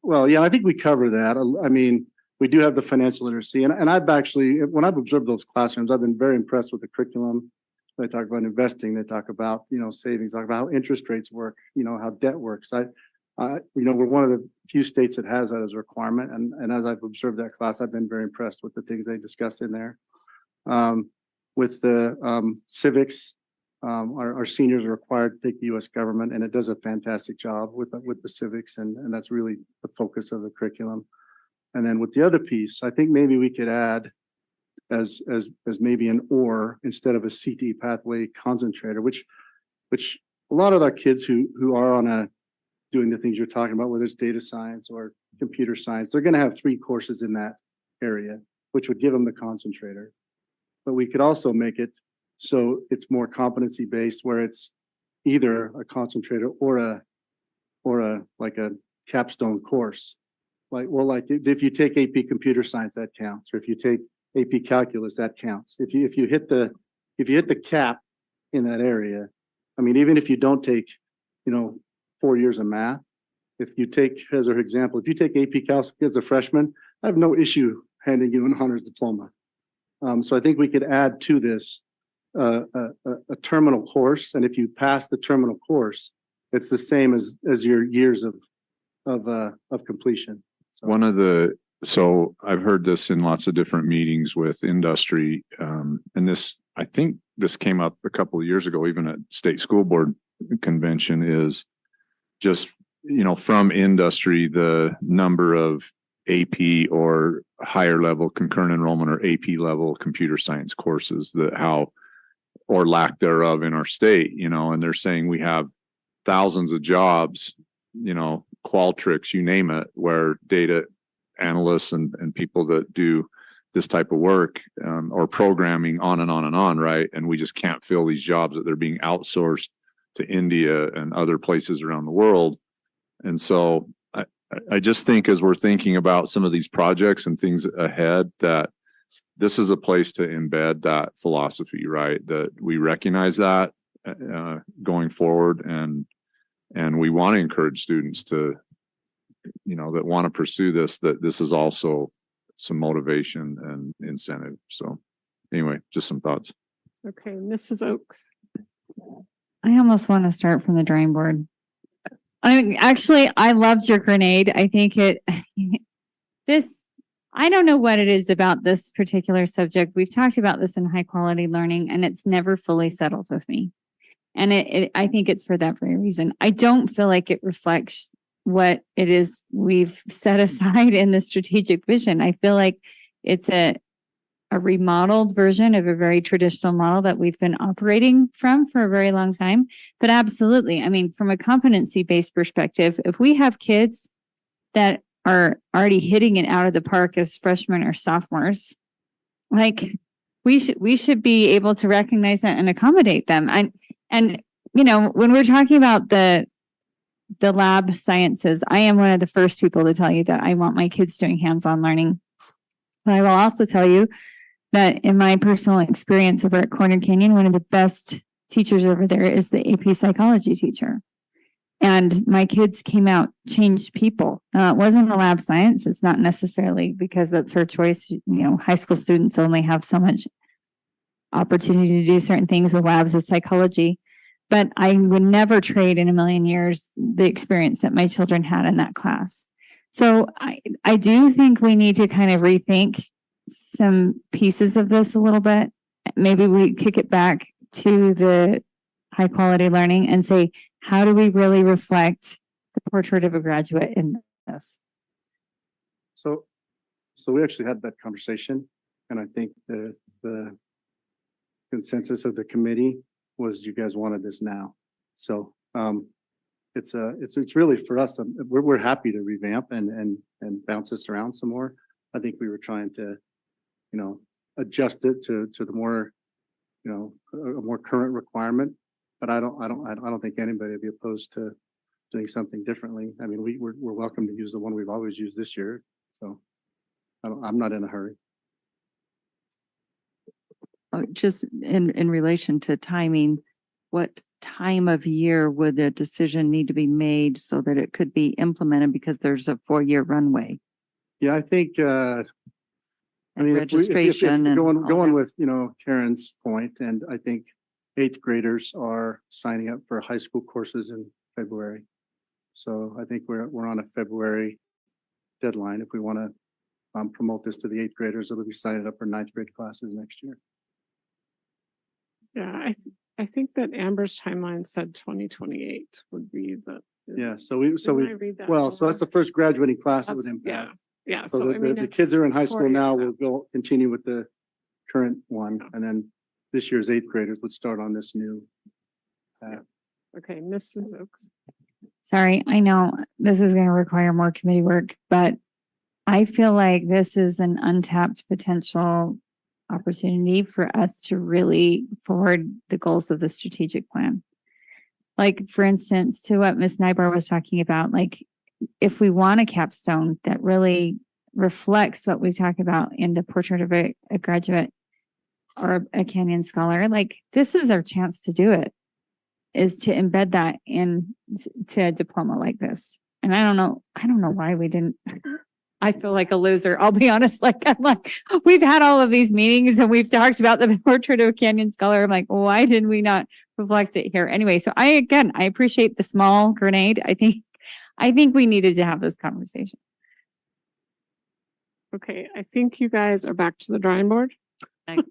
Speaker 15: Well, yeah, I think we cover that. I mean, we do have the financial literacy, and I've actually, when I've observed those classrooms, I've been very impressed with the curriculum. They talk about investing. They talk about, you know, savings. Talk about how interest rates work. You know, how debt works. You know, we're one of the few states that has that as a requirement. And as I've observed that class, I've been very impressed with the things they discuss in there. With the civics, our seniors are required to take the U.S. government, and it does a fantastic job with the civics, and that's really the focus of the curriculum. And then with the other piece, I think maybe we could add as maybe an or instead of a CT pathway concentrator, which a lot of our kids who are on doing the things you're talking about, whether it's data science or computer science, they're going to have 3 courses in that area, which would give them the concentrator. But we could also make it so it's more competency based, where it's either a concentrator or a like a capstone course. Like if you take AP computer science, that counts. Or if you take AP calculus, that counts. If you hit the cap in that area, I mean, even if you don't take, you know, 4 years of math, if you take, as an example, if you take AP calculus as a freshman, I have no issue handing you an honors diploma. So I think we could add to this a terminal course, and if you pass the terminal course, it's the same as your years of completion.
Speaker 11: So I've heard this in lots of different meetings with industry, and I think this came up a couple of years ago, even at state school board convention, is just, you know, from industry, the number of AP or higher level concurrent enrollment or AP level computer science courses, or lack thereof in our state, you know, and they're saying we have thousands of jobs, you know, Qualtrics, you name it, where data analysts and people that do this type of work, or programming on and on and on, right? And we just can't fill these jobs, that they're being outsourced to India and other places around the world. And so I just think, as we're thinking about some of these projects and things ahead, that this is a place to embed that philosophy, right? That we recognize that going forward, and we want to encourage students to, you know, that want to pursue this, that this is also some motivation and incentive. So anyway, just some thoughts.
Speaker 10: Okay, Mrs. Oaks.
Speaker 14: I almost want to start from the drawing board. I mean, actually, I loved your grenade. I think I don't know what it is about this particular subject. We've talked about this in high quality learning, and it's never fully settled with me. And I think it's for that very reason. I don't feel like it reflects what it is we've set aside in the strategic vision. I feel like it's a a remodeled version of a very traditional model that we've been operating from for a very long time. But absolutely, I mean, from a competency-based perspective, if we have kids that are already hitting it out of the park as freshmen or sophomores, like we should be able to recognize that and accommodate them. And you know, when we're talking about the lab sciences, I am one of the first people to tell you that I want my kids doing hands-on learning. But I will also tell you that in my personal experience over at Corner Canyon, one of the best teachers over there is the AP psychology teacher. And my kids came out changed people. It wasn't a lab science. It's not necessarily because that's her choice. You know, high school students only have so much opportunity to do certain things with labs of psychology. But I would never trade in a million years the experience that my children had in that class. So I do think we need to kind of rethink some pieces of this a little bit. Maybe we kick it back to the high quality learning and say, how do we really reflect the portrait of a graduate in this?
Speaker 15: So we actually had that conversation, and I think the consensus of the committee was you guys wanted this now. So it's really for us, we're happy to revamp and bounce this around some more. I think we were trying to, you know, adjust it to the more, you know, a more current requirement. But I don't think anybody would be opposed to doing something differently. I mean, we're welcome to use the one we've always used this year. So I'm not in a hurry.
Speaker 12: Just in relation to timing, what time of year would a decision need to be made so that it could be implemented, because there's a 4-year runway?
Speaker 15: Yeah, I think, I
Speaker 12: And
Speaker 15: mean,
Speaker 12: registration and all
Speaker 15: going
Speaker 12: that.
Speaker 15: with, you know, Karen's point, and I think 8th graders are signing up for high school courses in February. So I think we're on a February deadline. If we want to promote this to the 8th graders, it'll be signing up for 9th grade classes next year.
Speaker 10: Yeah, I think that Amber's timeline said 2028 would be the.
Speaker 15: Yeah, so
Speaker 10: Didn't I read that
Speaker 15: well, so that's the first graduating class it would
Speaker 10: That's- Yeah,
Speaker 15: impact.
Speaker 10: yeah.
Speaker 15: So
Speaker 10: I mean,
Speaker 15: the kids
Speaker 10: it's
Speaker 15: are in high
Speaker 10: 4
Speaker 15: school now
Speaker 10: years
Speaker 15: will
Speaker 10: out.
Speaker 15: go continue with the current one, and then this year's 8th graders would start on this new.
Speaker 10: Okay, Mrs. Oaks.
Speaker 14: Sorry, I know this is going to require more committee work, but I feel like this is an untapped potential opportunity for us to really forward the goals of the strategic plan. Like, for instance, to what Ms. Nybar was talking about, like, if we want a capstone that really reflects what we talk about in the portrait of a graduate or a Canyon scholar, like, this is our chance to do it, is to embed that in to a diploma like this. And I don't know why we didn't. I feel like a loser. I'll be honest. Like, I'm like, we've had all of these meetings and we've talked about the portrait of a Canyon scholar. I'm like, why did we not reflect it here? Anyway, so I appreciate the small grenade. I think we needed to have this conversation.
Speaker 10: Okay, I think you guys are back to the drawing board.
Speaker 12: Can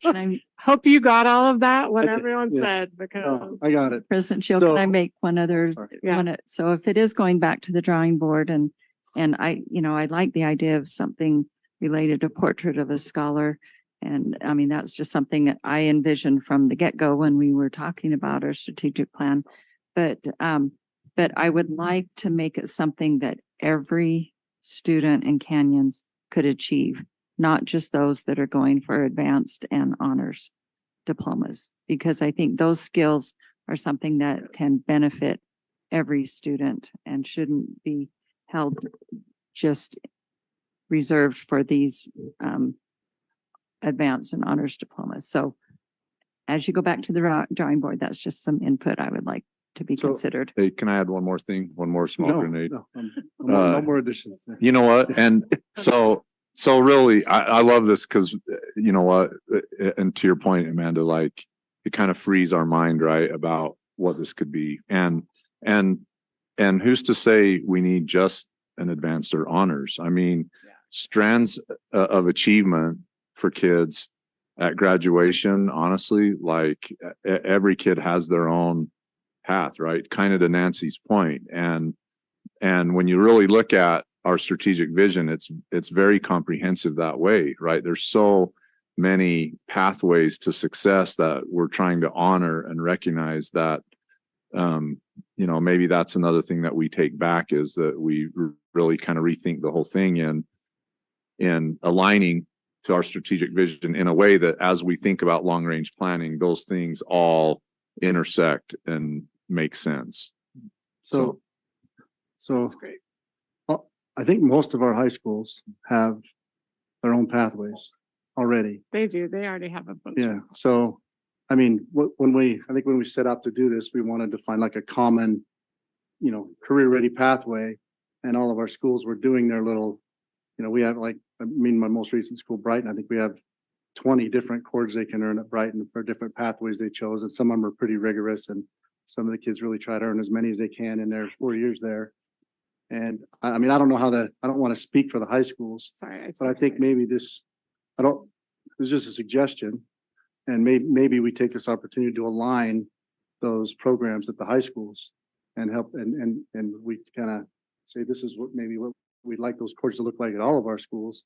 Speaker 12: I,
Speaker 10: Hope you got all of that, what
Speaker 15: I did,
Speaker 10: everyone
Speaker 15: yeah.
Speaker 10: said, because.
Speaker 15: Oh, I got it.
Speaker 12: President Shield, can I
Speaker 15: So-
Speaker 12: make one other?
Speaker 15: Sorry.
Speaker 10: Yeah.
Speaker 12: So if it is going back to the drawing board and I, you know, I like the idea of something related to portrait of a scholar. And I mean, that's just something that I envisioned from the get-go when we were talking about our strategic plan. But I would like to make it something that every student in Canyons could achieve, not just those that are going for advanced and honors diplomas, because I think those skills are something that can benefit every student and shouldn't be held just reserved for these advanced and honors diplomas. So as you go back to the drawing board, that's just some input I would like to be
Speaker 11: So-
Speaker 12: considered.
Speaker 11: Hey, can I add one more thing? One more small
Speaker 15: No,
Speaker 11: grenade?
Speaker 15: no, no
Speaker 11: Uh,
Speaker 15: more additions.
Speaker 11: You know what? And so really, I love this because you know what? And to your point, Amanda, like it kind of frees our mind, right, about what this could be. And who's to say we need just an advanced or honors? I mean, strands of achievement for kids at graduation, honestly, like every kid has their own path, right? Kind of to Nancy's point. And when you really look at our strategic vision, it's very comprehensive that way, right? There's so many pathways to success that we're trying to honor and recognize that, you know, maybe that's another thing that we take back, is that we really kind of rethink the whole thing in aligning to our strategic vision in a way that as we think about long range planning, those things all intersect and make sense.
Speaker 15: So
Speaker 10: That's great.
Speaker 15: I think most of our high schools have their own pathways already.
Speaker 10: They do. They already have a bunch.
Speaker 15: Yeah, so, I mean, when we set out to do this, we wanted to find like a common, you know, career-ready pathway. And all of our schools were doing their little, you know, we have like, I mean, my most recent school, Brighton, I think we have 20 different chords they can earn at Brighton for different pathways they chose. And some of them are pretty rigorous, and some of the kids really try to earn as many as they can in their 4 years there. And I mean, I don't know how I don't want to speak for the high schools,
Speaker 10: Sorry.
Speaker 15: but I think maybe this, it's just a suggestion. And maybe we take this opportunity to align those programs at the high schools and help, and we kind of say, this is what we'd like those courses to look like at all of our schools,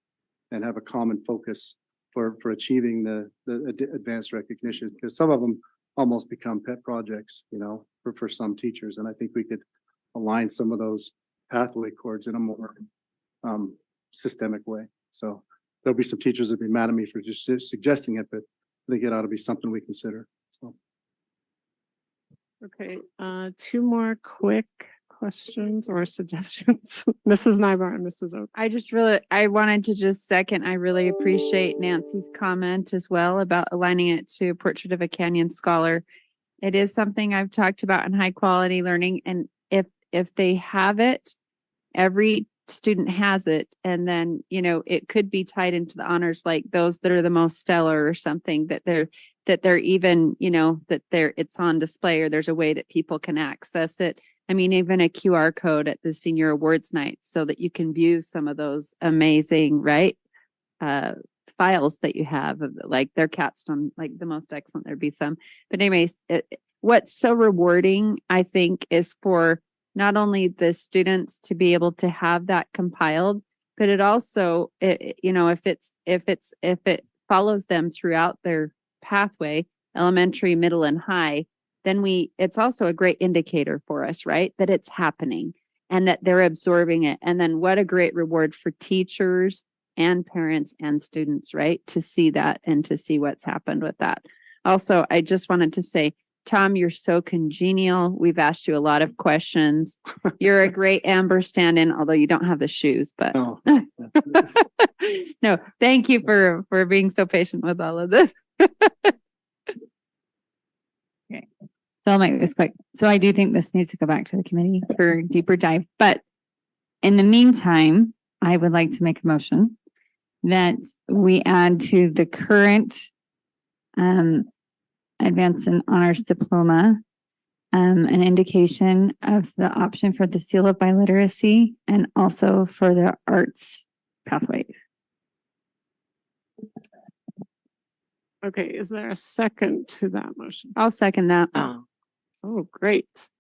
Speaker 15: and have a common focus for achieving the advanced recognition, because some of them almost become pet projects, you know, for some teachers. And I think we could align some of those pathway chords in a more systemic way. So there'll be some teachers that'll be mad at me for just suggesting it, but I think it ought to be something we consider. So.
Speaker 10: Okay, two more quick questions or suggestions. Mrs. Nybar and Mrs. Oak.
Speaker 2: I wanted to just second, I really appreciate Nancy's comment as well about aligning it to Portrait of a Canyon Scholar. It is something I've talked about in high quality learning, and if they have it, every student has it, and then, you know, it could be tied into the honors, like those that are the most stellar or something, that they're even, you know, it's on display, or there's a way that people can access it. I mean, even a QR code at the senior awards night, so that you can view some of those amazing, right, files that you have of, like, their capstone, like the most excellent, there'd be some. But anyways, what's so rewarding, I think, is for not only the students to be able to have that compiled, but it also, you know, if it follows them throughout their pathway, elementary, middle, and high, then it's also a great indicator for us, right? That it's happening and that they're absorbing it. And then what a great reward for teachers and parents and students, right? To see that and to see what's happened with that. Also, I just wanted to say, Tom, you're so congenial. We've asked you a lot of questions. You're a great Amber stand-in, although you don't have the shoes, but
Speaker 15: Oh.
Speaker 2: no, thank you for being so patient with all of this.
Speaker 14: Okay. So I'll make this quick. So I do think this needs to go back to the committee for deeper dive, but in the meantime, I would like to make a motion that we add to the current, Advanced and Honors Diploma, an indication of the option for the seal of biliteracy and also for the arts pathways.
Speaker 10: Okay, is there a second to that motion?
Speaker 2: I'll second that.
Speaker 10: Oh, great.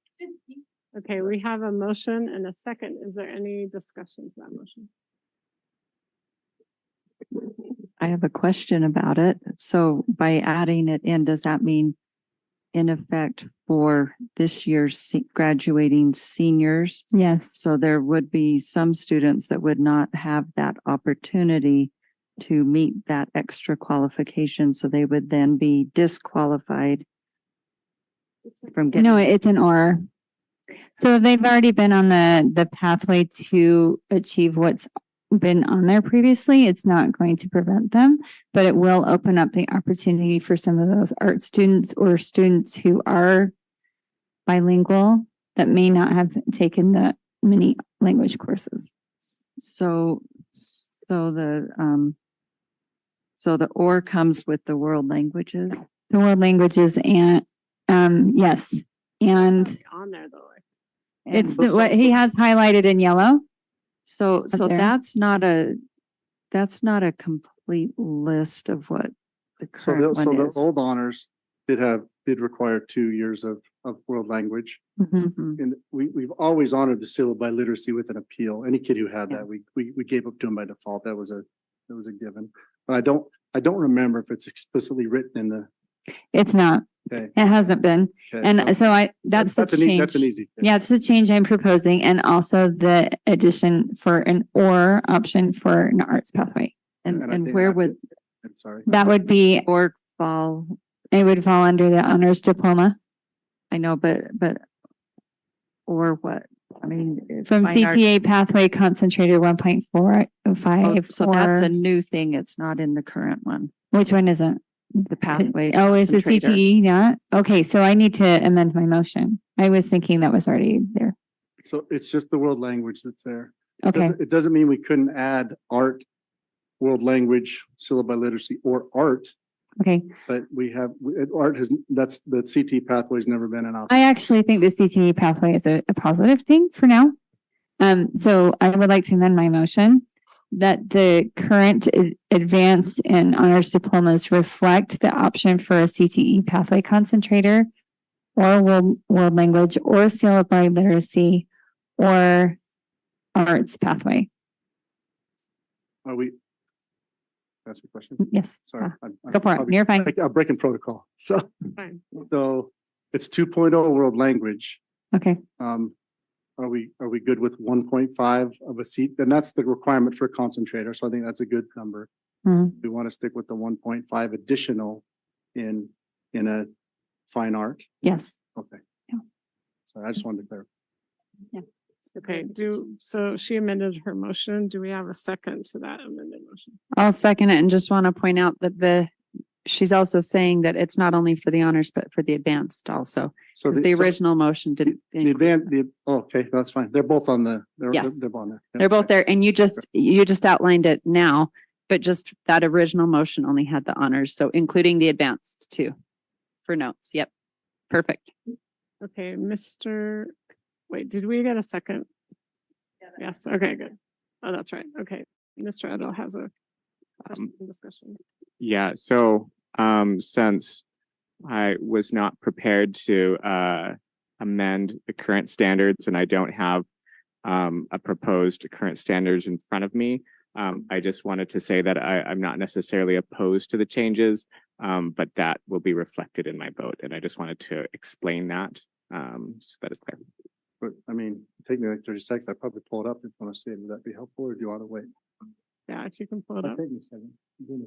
Speaker 10: Okay, we have a motion and a second. Is there any discussion to that motion?
Speaker 12: I have a question about it. So by adding it in, does that mean in effect for this year's graduating seniors?
Speaker 14: Yes.
Speaker 12: So there would be some students that would not have that opportunity to meet that extra qualification. So they would then be disqualified from getting.
Speaker 14: No, it's an or. So they've already been on the pathway to achieve what's been on there previously. It's not going to prevent them, but it will open up the opportunity for some of those art students or students who are bilingual that may not have taken the mini language courses.
Speaker 12: So the or comes with the world languages.
Speaker 14: The world languages and yes, and
Speaker 10: It's on there though.
Speaker 14: it's what he has highlighted in yellow.
Speaker 12: So
Speaker 14: there.
Speaker 12: that's not a complete list of what the
Speaker 15: So
Speaker 12: current one
Speaker 15: the
Speaker 12: is.
Speaker 15: old honors did require 2 years of world language.
Speaker 14: Mhm.
Speaker 15: And we've always honored the seal of biliteracy with an appeal. Any kid who had that, we gave up to him by default. That was a given. But I don't remember if it's explicitly written in the,
Speaker 14: It's not.
Speaker 15: okay.
Speaker 14: It hasn't been.
Speaker 15: Okay,
Speaker 14: And so that's the
Speaker 15: that's an, that's an
Speaker 14: change.
Speaker 15: easy.
Speaker 14: Yeah, it's the change I'm proposing and also the addition for an or option for an arts pathway.
Speaker 15: And I
Speaker 12: And
Speaker 15: think
Speaker 12: where
Speaker 15: that-
Speaker 12: would,
Speaker 15: I'm sorry.
Speaker 14: That would be,
Speaker 12: or fall,
Speaker 14: it would fall under the honors diploma
Speaker 12: I know, but, or what? I mean.
Speaker 14: from
Speaker 12: fine art-
Speaker 14: CTA pathway concentrated 1.405.
Speaker 12: Oh, so that's a new thing. It's not in the current one,
Speaker 14: Which one is it?
Speaker 12: the pathway.
Speaker 14: Oh, is the
Speaker 12: concentrator.
Speaker 14: CTE not? Okay, so I need to amend my motion. I was thinking that was already there.
Speaker 15: So it's just the world language that's there.
Speaker 14: Okay,
Speaker 15: It doesn't mean we couldn't add art, world language, syllabi literacy, or art,
Speaker 14: okay.
Speaker 15: but art has, that's, the CT pathway's never been an option.
Speaker 14: I actually think the CTE pathway is a positive thing for now. So I would like to amend my motion that the current advanced and honors diplomas reflect the option for a CTE pathway concentrator or world language or syllabi literacy or arts pathway.
Speaker 15: Are we? That's your question?
Speaker 14: Yes.
Speaker 15: Sorry.
Speaker 14: Go for it. You're fine.
Speaker 15: I'm breaking protocol. So,
Speaker 10: Fine.
Speaker 15: so it's 2.0 world language.
Speaker 14: Okay.
Speaker 15: Are we good with 1.5 of a seat? Then that's the requirement for a concentrator. So I think that's a good number.
Speaker 14: Mhm.
Speaker 15: We want to stick with the 1.5 additional in a fine art.
Speaker 14: Yes.
Speaker 15: Okay.
Speaker 14: Yeah.
Speaker 15: So I just wanted to clarify.
Speaker 10: Okay, so she amended her motion. Do we have a second to that amended motion?
Speaker 2: I'll second it and just want to point out that she's also saying that it's not only for the honors, but for the advanced also.
Speaker 15: So
Speaker 2: Because the original motion didn't.
Speaker 15: the advanced, okay, that's fine. They're both on the,
Speaker 2: Yes.
Speaker 15: they're on there.
Speaker 2: They're both there and you just outlined it now, but just that original motion only had the honors. So including the advanced too for notes. Yep. Perfect.
Speaker 10: Okay, wait, did we get a second? Yes, okay, good. Oh, that's right. Okay, Mr. Edel has a question and discussion.
Speaker 6: Yeah, so since I was not prepared to amend the current standards and I don't have a proposed current standards in front of me, I just wanted to say that I'm not necessarily opposed to the changes, but that will be reflected in my vote. And I just wanted to explain that so that is clear.
Speaker 15: But I mean, take me like 30 seconds. I'd probably pull it up if you want to see it. Would that be helpful or do you want to wait?
Speaker 10: Yeah, if you can pull it up.
Speaker 15: Take me a second. Give me-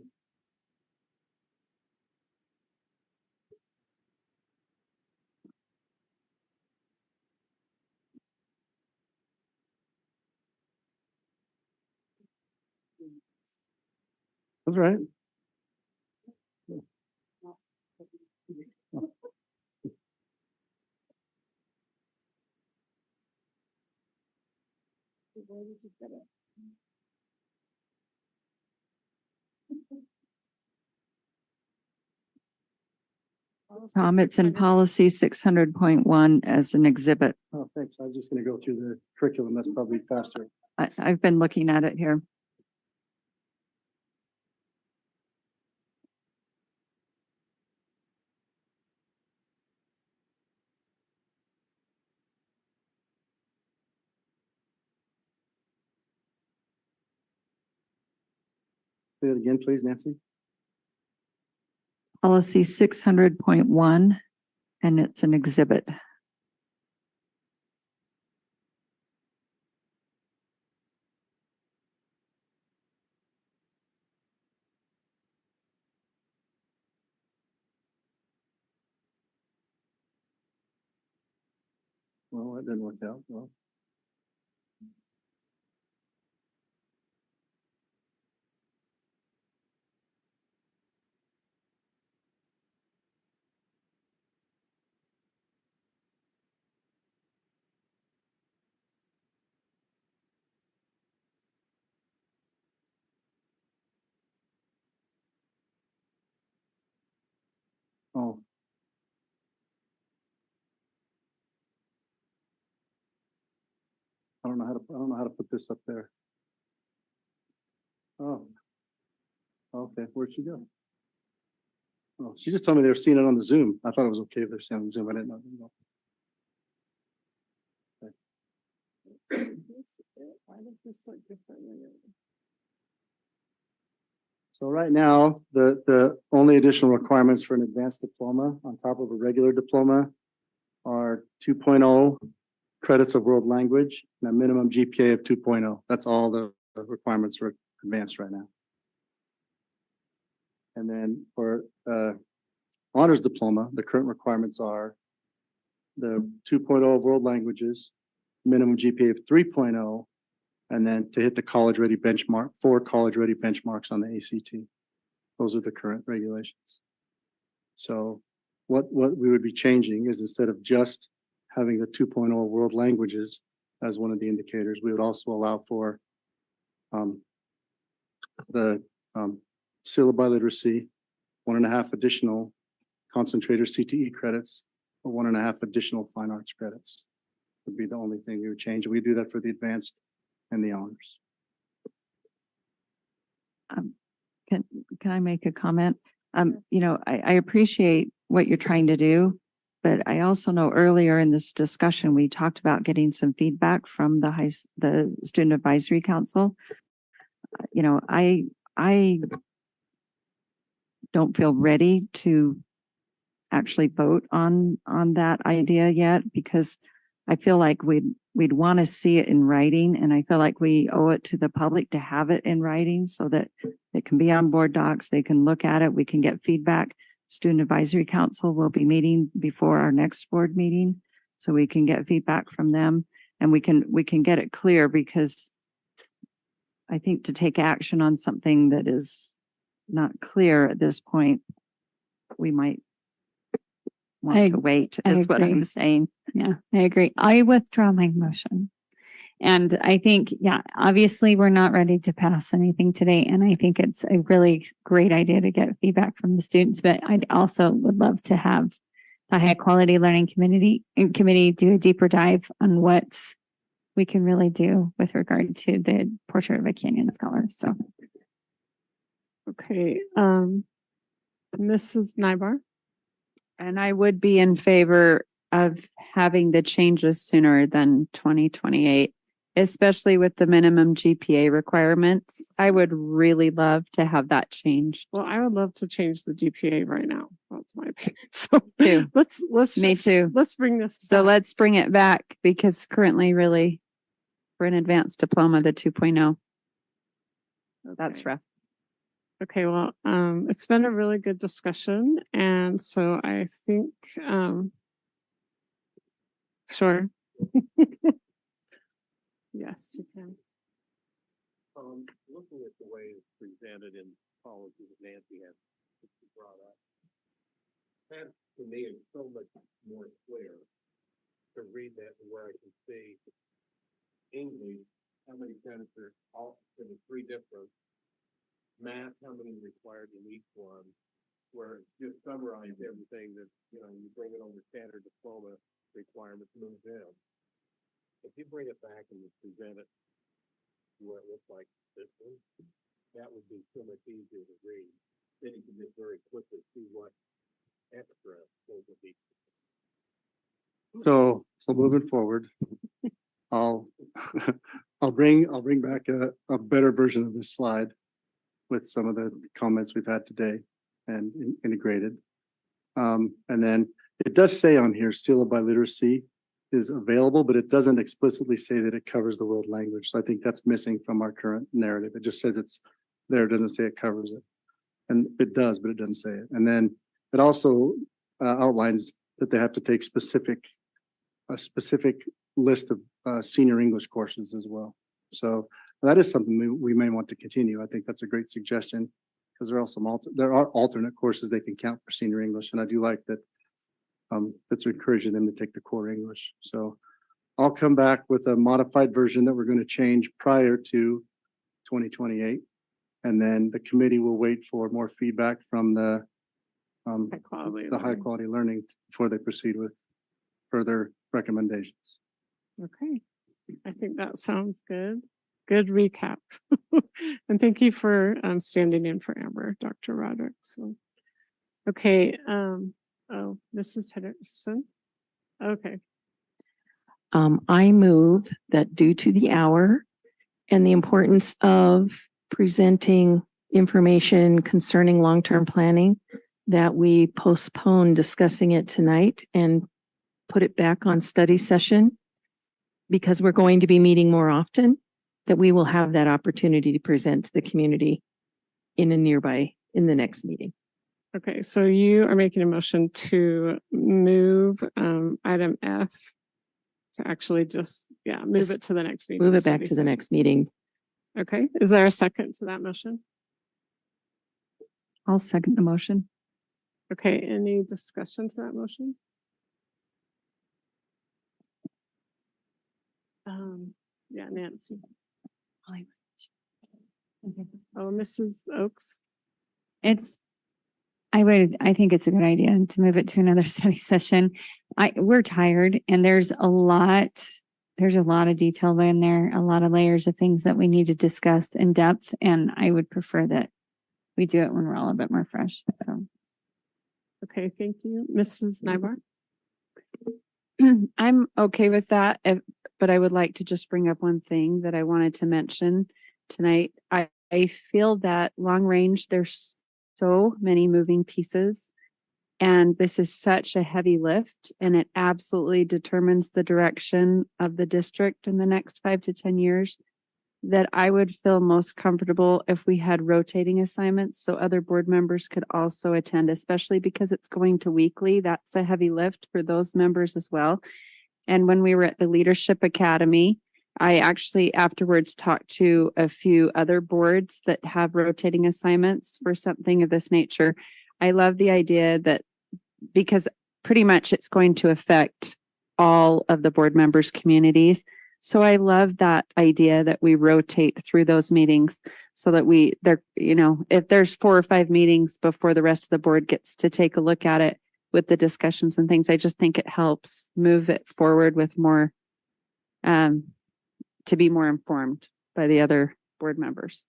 Speaker 15: That's right.
Speaker 12: Tom, it's in policy 600.1 as an exhibit.
Speaker 15: Oh, thanks. I was just gonna go through the curriculum. That's probably faster.
Speaker 12: I've been looking at it here.
Speaker 15: Say it again, please, Nancy.
Speaker 12: Policy 600.1, and it's an exhibit.
Speaker 15: Well, that didn't work out well. Oh. I don't know how to put this up there. Oh. Okay, where'd she go? Oh, she just told me they were seeing it on the Zoom. I thought it was okay if they're seeing it on the Zoom. I didn't know.
Speaker 10: Why does this look different?
Speaker 15: So right now, the only additional requirements for an advanced diploma on top of a regular diploma are 2.0 credits of world language and a minimum GPA of 2.0. That's all the requirements for advanced right now. And then for honors diploma, the current requirements are the 2.0 of world languages, minimum GPA of 3.0, and then to hit the college ready benchmark, 4 college ready benchmarks on the ACT. Those are the current regulations. So what we would be changing is instead of just having the 2.0 world languages as one of the indicators, we would also allow for the syllabi literacy, 1.5 additional concentrator CTE credits, or 1.5 additional fine arts credits would be the only thing we would change. We do that for the advanced and the honors.
Speaker 12: Can I make a comment? I appreciate what you're trying to do, but I also know earlier in this discussion, we talked about getting some feedback from the Student Advisory Council. I don't feel ready to actually vote on that idea yet, because I feel like we'd want to see it in writing, and I feel like we owe it to the public to have it in writing so that it can be on board docs. They can look at it. We can get feedback. Student Advisory Council will be meeting before our next board meeting, so we can get feedback from them, and we can get it clear, because I think to take action on something that is not clear at this point, we might want to wait, is what I'm saying.
Speaker 14: Yeah, I agree. I withdraw my motion. And I think, yeah, obviously we're not ready to pass anything today. And I think it's a really great idea to get feedback from the students, but I also would love to have a high quality learning committee do a deeper dive on what we can really do with regard to the Portrait of a Canyon Scholar. So.
Speaker 10: Okay, Mrs. Nybar.
Speaker 2: And I would be in favor of having the changes sooner than 2028, especially with the minimum GPA requirements. I would really love to have that changed.
Speaker 10: Well, I would love to change the GPA right now. That's my opinion. So
Speaker 2: Too.
Speaker 10: let's
Speaker 2: Me too.
Speaker 10: Let's bring this.
Speaker 2: So
Speaker 10: back.
Speaker 2: let's bring it back, because currently really for an advanced diploma, the 2.0. That's rough.
Speaker 10: Okay, well, it's been a really good discussion, and so I think, sure. Yes, you can.
Speaker 7: Looking at the way it's presented in policy that Nancy has brought up, that to me is so much more clear to read that where I can see English, how many credits are all in the 3 different, math, how many required in each one, where it's just summarize everything that, you bring it over standard diploma requirements, move in. If you bring it back and you present it where it looks like this one, that would be so much easier to read. Then you can just very quickly see what extra will be.
Speaker 15: So moving forward, I'll bring back a better version of this slide with some of the comments we've had today and integrated. And then it does say on here, syllabi literacy is available, but it doesn't explicitly say that it covers the world language. So I think that's missing from our current narrative. It just says it's there. It doesn't say it covers it. And it does, but it doesn't say it. And then it also outlines that they have to take a specific list of senior English courses as well. So that is something we may want to continue. I think that's a great suggestion, because there are alternate courses they can count for senior English, and I do like that. That's encouraging them to take the core English. So I'll come back with a modified version that we're going to change prior to 2028, and then the committee will wait for more feedback from the high quality learning before they proceed with further recommendations.
Speaker 10: Okay, I think that sounds good. Good recap. And thank you for standing in for Amber, Dr. Roderick. So, okay, Mrs. Pedersen. Okay.
Speaker 3: I move that due to the hour and the importance of presenting information concerning long-term planning, that we postpone discussing it tonight and put it back on study session, because we're going to be meeting more often, that we will have that opportunity to present to the community in the next meeting.
Speaker 10: Okay, so you are making a motion to move item F to actually just, move
Speaker 3: Just
Speaker 10: it to the next meeting.
Speaker 3: Move it back
Speaker 10: study
Speaker 3: to the
Speaker 10: session.
Speaker 3: next meeting.
Speaker 10: Okay, is there a second to that motion?
Speaker 12: I'll second the motion.
Speaker 10: Okay, any discussion to that motion? Yeah, Nancy. Oh, Mrs. Oaks.
Speaker 14: I think it's a good idea to move it to another study session. We're tired and there's a lot of detail in there, a lot of layers of things that we need to discuss in depth. And I would prefer that we do it when we're all a bit more fresh. So.
Speaker 10: Okay, thank you. Mrs. Nybar?
Speaker 2: I'm okay with that, but I would like to just bring up one thing that I wanted to mention tonight. I feel that long range, there's so many moving pieces, and this is such a heavy lift, and it absolutely determines the direction of the district in the next 5 to 10 years, that I would feel most comfortable if we had rotating assignments so other board members could also attend, especially because it's going to weekly. That's a heavy lift for those members as well. And when we were at the Leadership Academy, I actually afterwards talked to a few other boards that have rotating assignments for something of this nature. I love the idea that, because pretty much it's going to affect all of the board members' communities. So I love that idea that we rotate through those meetings so that if there's 4 or 5 meetings before the rest of the board gets to take a look at it with the discussions and things, I just think it helps move it forward with more, to be more informed by the other board members.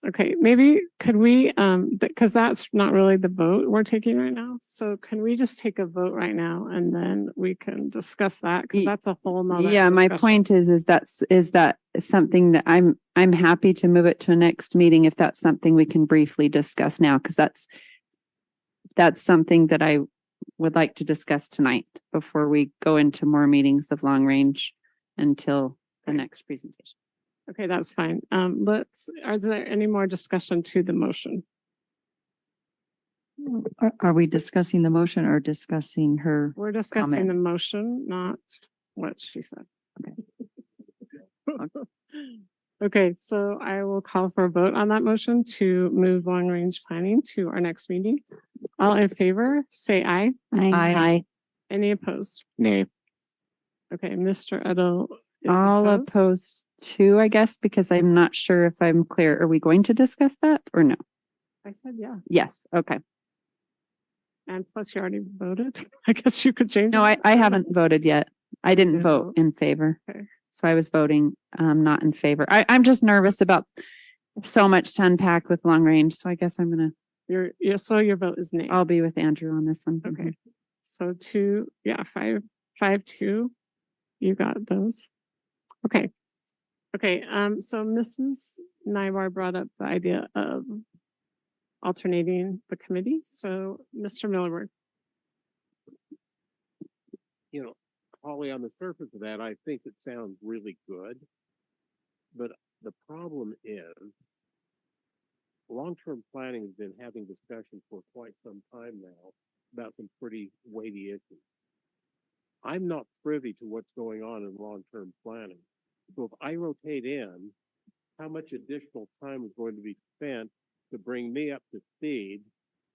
Speaker 10: Okay, maybe could we, because that's not really the vote we're taking right now. So can we just take a vote right now and then we can discuss that? Because that's a whole nother.
Speaker 2: Yeah, my
Speaker 10: discussion.
Speaker 2: point is that something that I'm happy to move it to a next meeting if that's something we can briefly discuss now, because that's something that I would like to discuss tonight before we go into more meetings of long range until the next presentation.
Speaker 10: Okay, that's fine. Is there any more discussion to the motion?
Speaker 12: Are we discussing the motion or discussing her?
Speaker 10: We're discussing
Speaker 12: Comment.
Speaker 10: the motion, not what she said.
Speaker 12: Okay.
Speaker 10: Okay, so I will call for a vote on that motion to move long range planning to our next meeting. All in favor, say aye.
Speaker 12: Aye.
Speaker 10: Any opposed?
Speaker 6: Nay.
Speaker 10: Okay, Mr. Edel is
Speaker 2: All
Speaker 10: opposed.
Speaker 2: opposed to, I guess, because I'm not sure if I'm clear. Are we going to discuss that or no?
Speaker 10: I said yes.
Speaker 2: Yes. Okay.
Speaker 10: And plus you already voted. I guess you could change.
Speaker 2: No,
Speaker 10: it.
Speaker 2: I haven't voted yet. I didn't
Speaker 10: didn't
Speaker 2: vote
Speaker 10: vote?
Speaker 2: in favor.
Speaker 10: Okay.
Speaker 2: So I was voting not in favor. I'm just nervous about so much to unpack with long range. So I guess I'm gonna,
Speaker 10: Your vote is nay.
Speaker 2: I'll be with Andrew on this one.
Speaker 10: Okay. So 5-2, you got those. Okay. Okay, so Mrs. Nybar brought up the idea of alternating the committee. So Mr. Millward.
Speaker 7: Holly, on the surface of that, I think it sounds really good. But the problem is long-term planning has been having discussions for quite some time now about some pretty weighty issues. I'm not privy to what's going on in long-term planning. So if I rotate in, how much additional time is going to be spent to bring me up to speed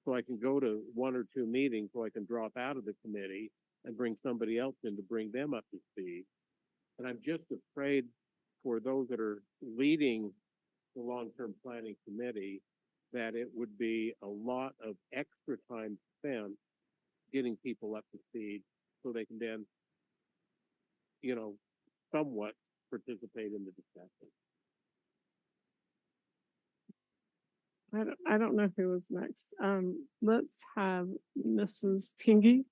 Speaker 7: so I can go to 1 or 2 meetings so I can drop out of the committee and bring somebody else in to bring them up to speed. And I'm just afraid for those that are leading the long-term planning committee that it would be a lot of extra time spent getting people up to speed so they can then, somewhat participate in the discussion.
Speaker 10: I don't know who was next. Let's have Mrs. Tingy.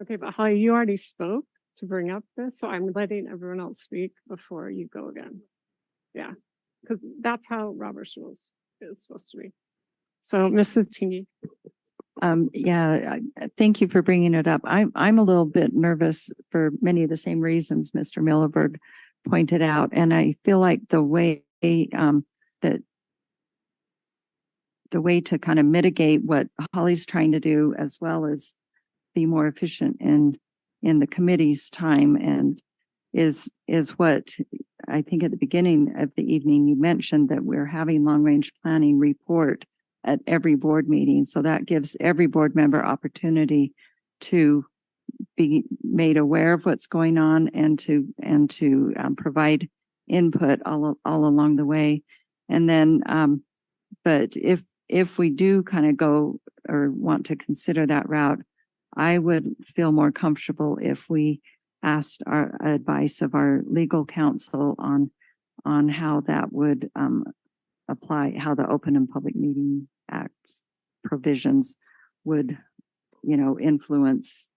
Speaker 10: Okay, but Holly, you already spoke to bring up this, so I'm letting everyone else speak before you go again. Yeah. because that's how Robert's rules is supposed to be. So Mrs. Tingy.
Speaker 12: Thank you for bringing it up. I'm a little bit nervous for many of the same reasons Mr. Millerberg pointed out. And I feel like the way to kind of mitigate what Holly's trying to do, as well as be more efficient in the committee's time, and is what I think at the beginning of the evening you mentioned that we're having long range planning report at every board meeting. So that gives every board member opportunity to be made aware of what's going on and to provide input all along the way. And then, but if we do kind of go or want to consider that route, I would feel more comfortable if we asked our advice of our legal counsel on how that would apply, how the Open and Public Meeting Act provisions would, influence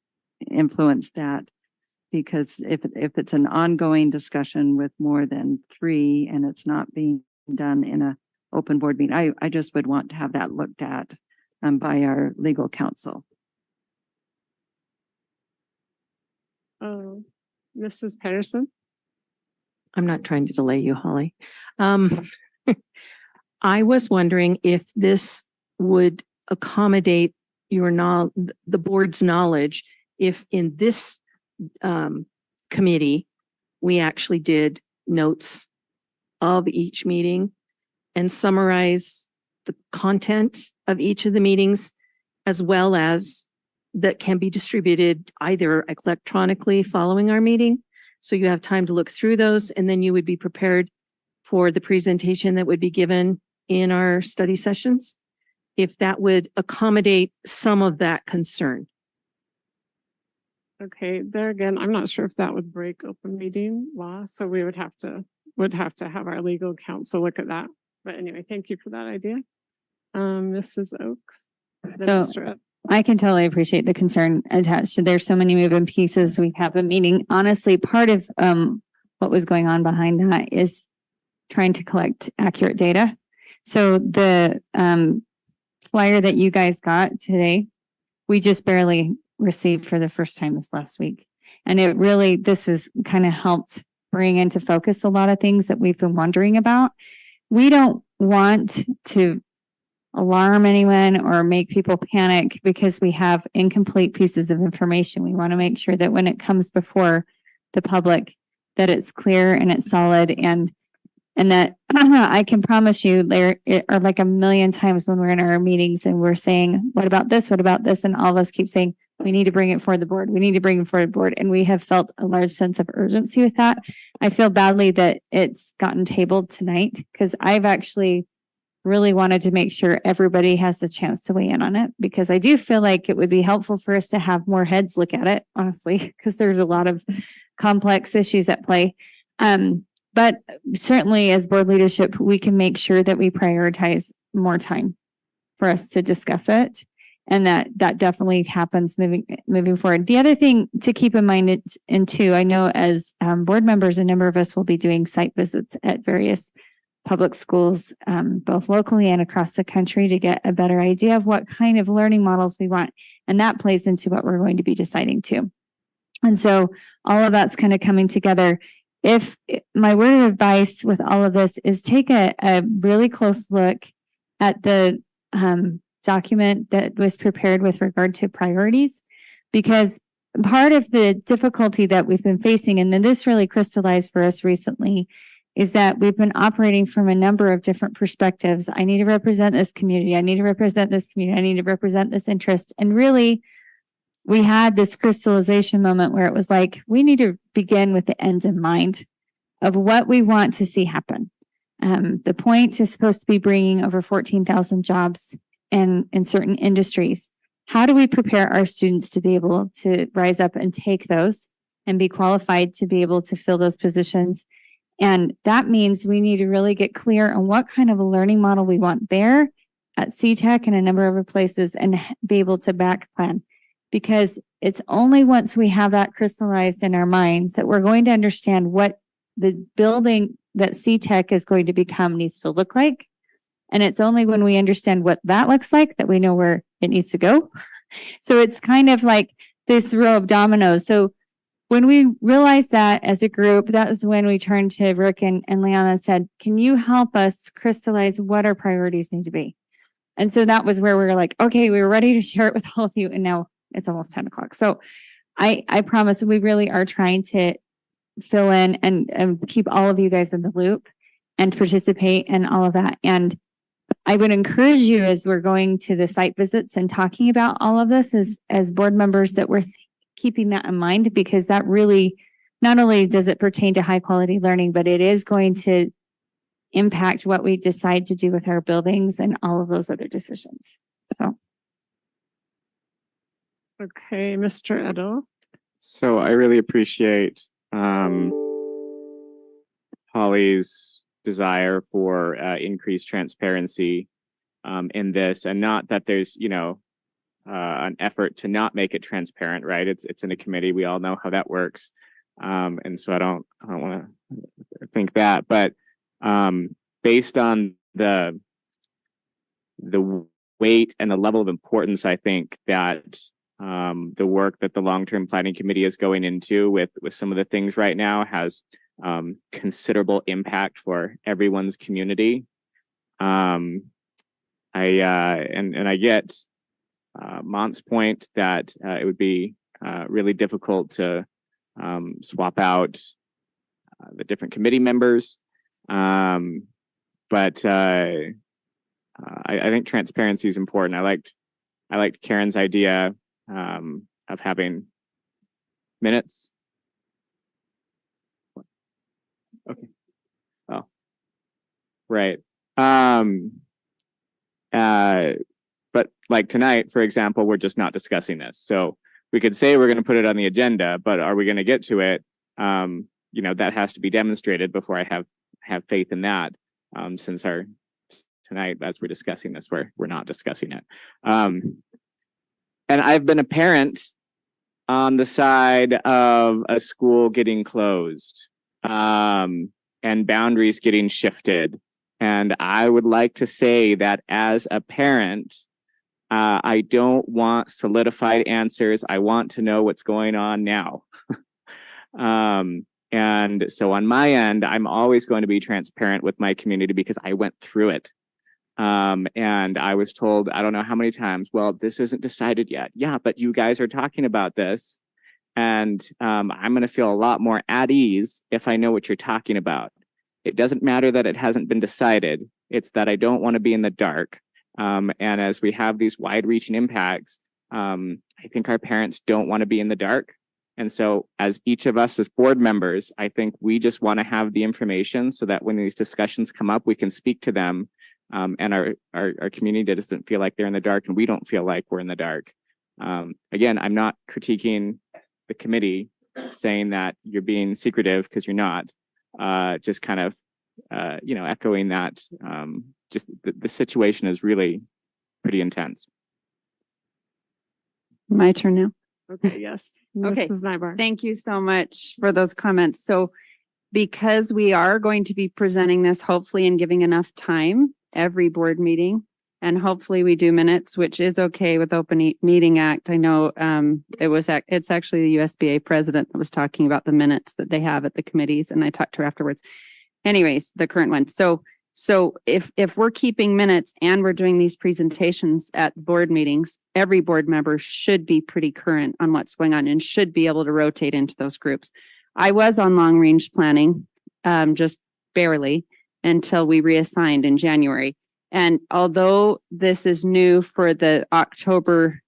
Speaker 12: that. Because if it's an ongoing discussion with more than 3 and it's not being done in a open board meeting, I just would want to have that looked at by our legal counsel.
Speaker 10: Mrs. Patterson.
Speaker 3: I'm not trying to delay you, Holly. I was wondering if this would accommodate the board's knowledge if in this committee we actually did notes of each meeting and summarize the content of each of the meetings, as well as that can be distributed either electronically following our meeting. So you have time to look through those, and then you would be prepared for the presentation that would be given in our study sessions, if that would accommodate some of that concern.
Speaker 10: Okay, there again, I'm not sure if that would break open meeting law, so we would have to have our legal counsel look at that. But anyway, thank you for that idea. Mrs. Oakes.
Speaker 14: So I can totally appreciate the concern attached to there's so many moving pieces. We have a meeting. Honestly, part of what was going on behind that is trying to collect accurate data. So the flyer that you guys got today, we just barely received for the first time this last week. And this was kind of helped bring into focus a lot of things that we've been wondering about. We don't want to alarm anyone or make people panic because we have incomplete pieces of information. We want to make sure that when it comes before the public, that it's clear and it's solid, and that I can promise you there are like a million times when we're in our meetings and we're saying, what about this? What about this? And all of us keep saying, we need to bring it for the board. We need to bring it for the board. And we have felt a large sense of urgency with that. I feel badly that it's gotten tabled tonight because I've actually really wanted to make sure everybody has the chance to weigh in on it, because I do feel like it would be helpful for us to have more heads look at it, honestly, because there's a lot of complex issues at play. But certainly as board leadership, we can make sure that we prioritize more time for us to discuss it. And that definitely happens moving forward. The other thing to keep in mind I know as board members, a number of us will be doing site visits at various public schools, both locally and across the country, to get a better idea of what kind of learning models we want. And that plays into what we're going to be deciding too. And so all of that's kind of coming together. If my word of advice with all of this is take a really close look at the document that was prepared with regard to priorities, because part of the difficulty that we've been facing, and then this really crystallized for us recently, is that we've been operating from a number of different perspectives. I need to represent this community. I need to represent this community. I need to represent this interest. And really, we had this crystallization moment where it was like, we need to begin with the end in mind of what we want to see happen. The point is supposed to be bringing over 14,000 jobs in certain industries. How do we prepare our students to be able to rise up and take those and be qualified to be able to fill those positions? And that means we need to really get clear on what kind of a learning model we want there at CTEC and a number of other places, and be able to back plan. Because it's only once we have that crystallized in our minds that we're going to understand what the building that C-Tech is going to become needs to look like. And it's only when we understand what that looks like that we know where it needs to go. So it's kind of like this row of dominoes. So when we realized that as a group, that was when we turned to Rick and Leon and said, can you help us crystallize what our priorities need to be? And so that was where we were like, okay, we were ready to share it with all of you. And now it's almost 10 o'clock. So I promise we really are trying to fill in and keep all of you guys in the loop and participate in all of that. And I would encourage you as we're going to the site visits and talking about all of this as board members that we're keeping that in mind, because that really, not only does it pertain to high quality learning, but it is going to impact what we decide to do with our buildings and all of those other decisions. So.
Speaker 10: Okay, Mr. Edel.
Speaker 6: So I really appreciate Holly's desire for increased transparency in this, and not that there's, an effort to not make it transparent, right? It's in a committee. We all know how that works. And so I don't want to think that, but based on the weight and the level of importance, I think that the work that the long-term planning committee is going into with some of the things right now has considerable impact for everyone's community. I get Mont's point that it would be really difficult to swap out the different committee members. But I think transparency is important. I liked Karen's idea of having minutes. Okay. Oh, right. But like tonight, for example, we're just not discussing this. So we could say we're going to put it on the agenda, but are we going to get to it? That has to be demonstrated before I have faith in that. Since tonight, as we're discussing this, we're not discussing it. And I've been a parent on the side of a school getting closed, and boundaries getting shifted. And I would like to say that as a parent, I don't want solidified answers. I want to know what's going on now. And so on my end, I'm always going to be transparent with my community because I went through it. And I was told, I don't know how many times, well, this isn't decided yet. Yeah, but you guys are talking about this. And I'm going to feel a lot more at ease if I know what you're talking about. It doesn't matter that it hasn't been decided. It's that I don't want to be in the dark. And as we have these wide-reaching impacts, I think our parents don't want to be in the dark. And so as each of us as board members, I think we just want to have the information so that when these discussions come up, we can speak to them. And our community doesn't feel like they're in the dark, and we don't feel like we're in the dark. Again, I'm not critiquing the committee saying that you're being secretive, because you're not. Just kind of, echoing that just the situation is really pretty intense.
Speaker 2: My turn now.
Speaker 10: Okay, yes.
Speaker 2: Okay.
Speaker 10: Mrs. Nybar.
Speaker 2: Thank you so much for those comments. So because we are going to be presenting this, hopefully, and giving enough time every board meeting, and hopefully we do minutes, which is okay with Open Meeting Act. I know it's actually the USBA president that was talking about the minutes that they have at the committees, and I talked to her afterwards. Anyways, the current one. So if we're keeping minutes and we're doing these presentations at board meetings, every board member should be pretty current on what's going on and should be able to rotate into those groups. I was on long range planning, just barely, until we reassigned in January. And although this is new for the October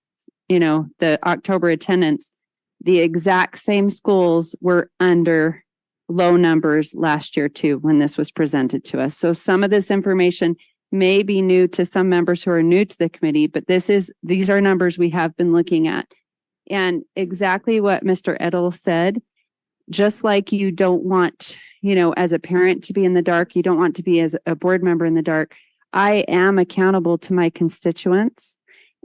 Speaker 2: attendance, the exact same schools were under low numbers last year too, when this was presented to us. So some of this information may be new to some members who are new to the committee, but these are numbers we have been looking at. And exactly what Mr. Edel said, just like you don't want, as a parent to be in the dark, you don't want to be as a board member in the dark. I am accountable to my constituents.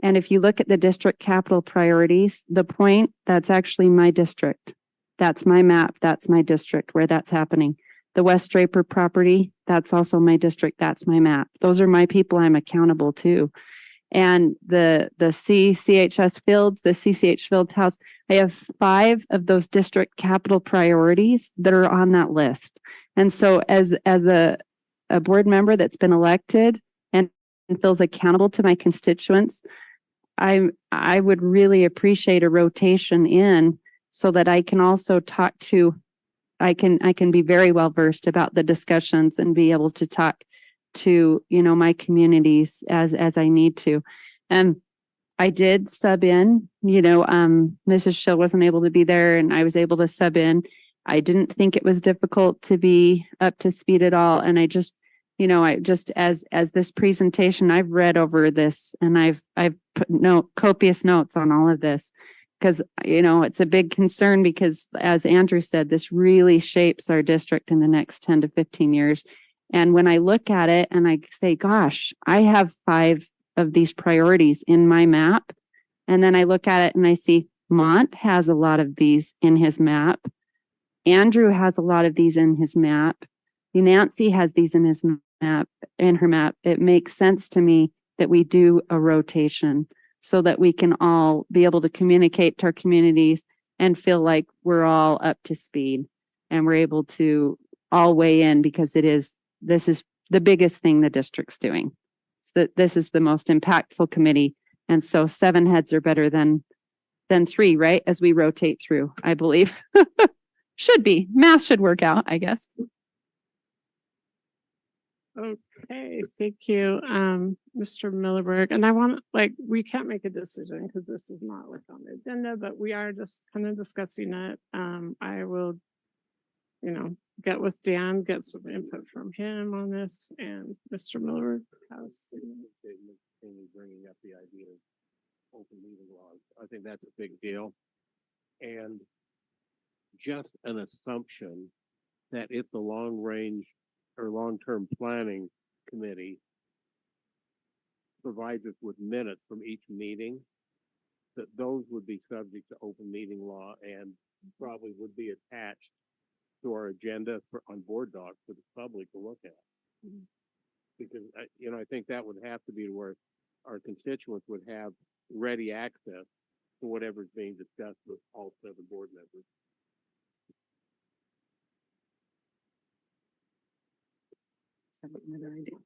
Speaker 2: And if you look at the district capital priorities, the point, that's actually my district. That's my map. That's my district where that's happening. The West Draper property, that's also my district. That's my map. Those are my people I'm accountable to. And the CCHS fields, the CCH Fields House, I have 5 of those district capital priorities that are on that list. And so as a board member that's been elected and feels accountable to my constituents, I would really appreciate a rotation in so that I can also talk to, I can be very well versed about the discussions and be able to talk to, my communities as I need to. And I did sub in, Mrs. Schill wasn't able to be there and I was able to sub in. I didn't think it was difficult to be up to speed at all. And I just, as this presentation, I've read over this and I've put copious notes on all of this because, it's a big concern because as Andrew said, this really shapes our district in the next 10 to 15 years. And when I look at it and I say, gosh, I have 5 of these priorities in my map. And then I look at it and I see Mont has a lot of these in his map. Andrew has a lot of these in his map. Nancy has these in his map, in her map. It makes sense to me that we do a rotation so that we can all be able to communicate to our communities and feel like we're all up to speed and we're able to all weigh in because this is the biggest thing the district's doing. This is the most impactful committee. And so 7 heads are better than 3, right? As we rotate through, I believe. Should be. Math should work out, I guess.
Speaker 10: Okay, thank you, Mr. Millerberg. And we can't make a decision because this is not on the agenda, but we are just kind of discussing it. I will, get with Dan, get some input from him on this, and Mr. Millerberg has.
Speaker 7: Bringing up the idea of open meeting laws. I think that's a big deal. And just an assumption that if the long range or long-term planning committee provides us with minutes from each meeting, that those would be subject to open meeting law and probably would be attached to our agenda on board docs for the public to look at. Because, I think that would have to be where our constituents would have ready access to whatever's being discussed with all 7 board members.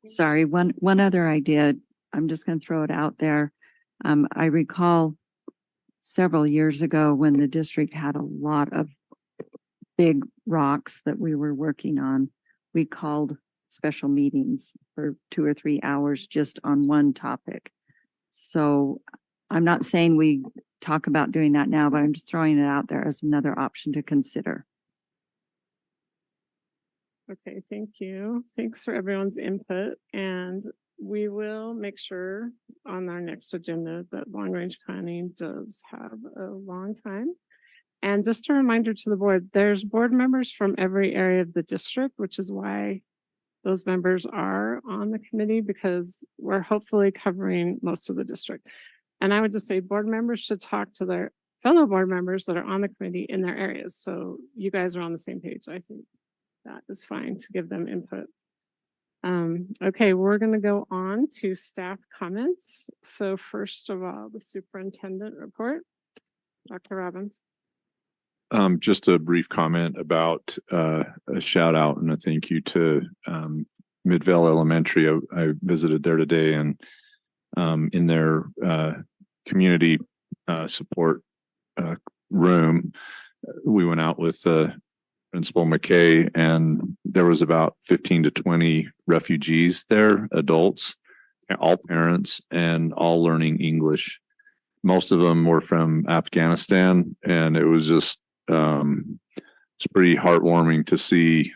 Speaker 12: Sorry, one other idea. I'm just going to throw it out there. I recall several years ago when the district had a lot of big rocks that we were working on. We called special meetings for 2 or 3 hours just on one topic. So I'm not saying we talk about doing that now, but I'm just throwing it out there as another option to consider.
Speaker 10: Okay, thank you. Thanks for everyone's input. And we will make sure on our next agenda that long range planning does have a long time. And just a reminder to the board, there's board members from every area of the district, which is why those members are on the committee because we're hopefully covering most of the district. And I would just say board members should talk to their fellow board members that are on the committee in their areas. So you guys are on the same page. I think that is fine to give them input. Okay, we're going to go on to staff comments. So first of all, the superintendent report. Dr. Robbins.
Speaker 11: Just a brief comment about a shout out and a thank you to Midvale Elementary. I visited there today and in their community support room, we went out with Principal McKay, and there was about 15 to 20 refugees there, adults, all parents, and all learning English. Most of them were from Afghanistan, and it was just it's pretty heartwarming to see,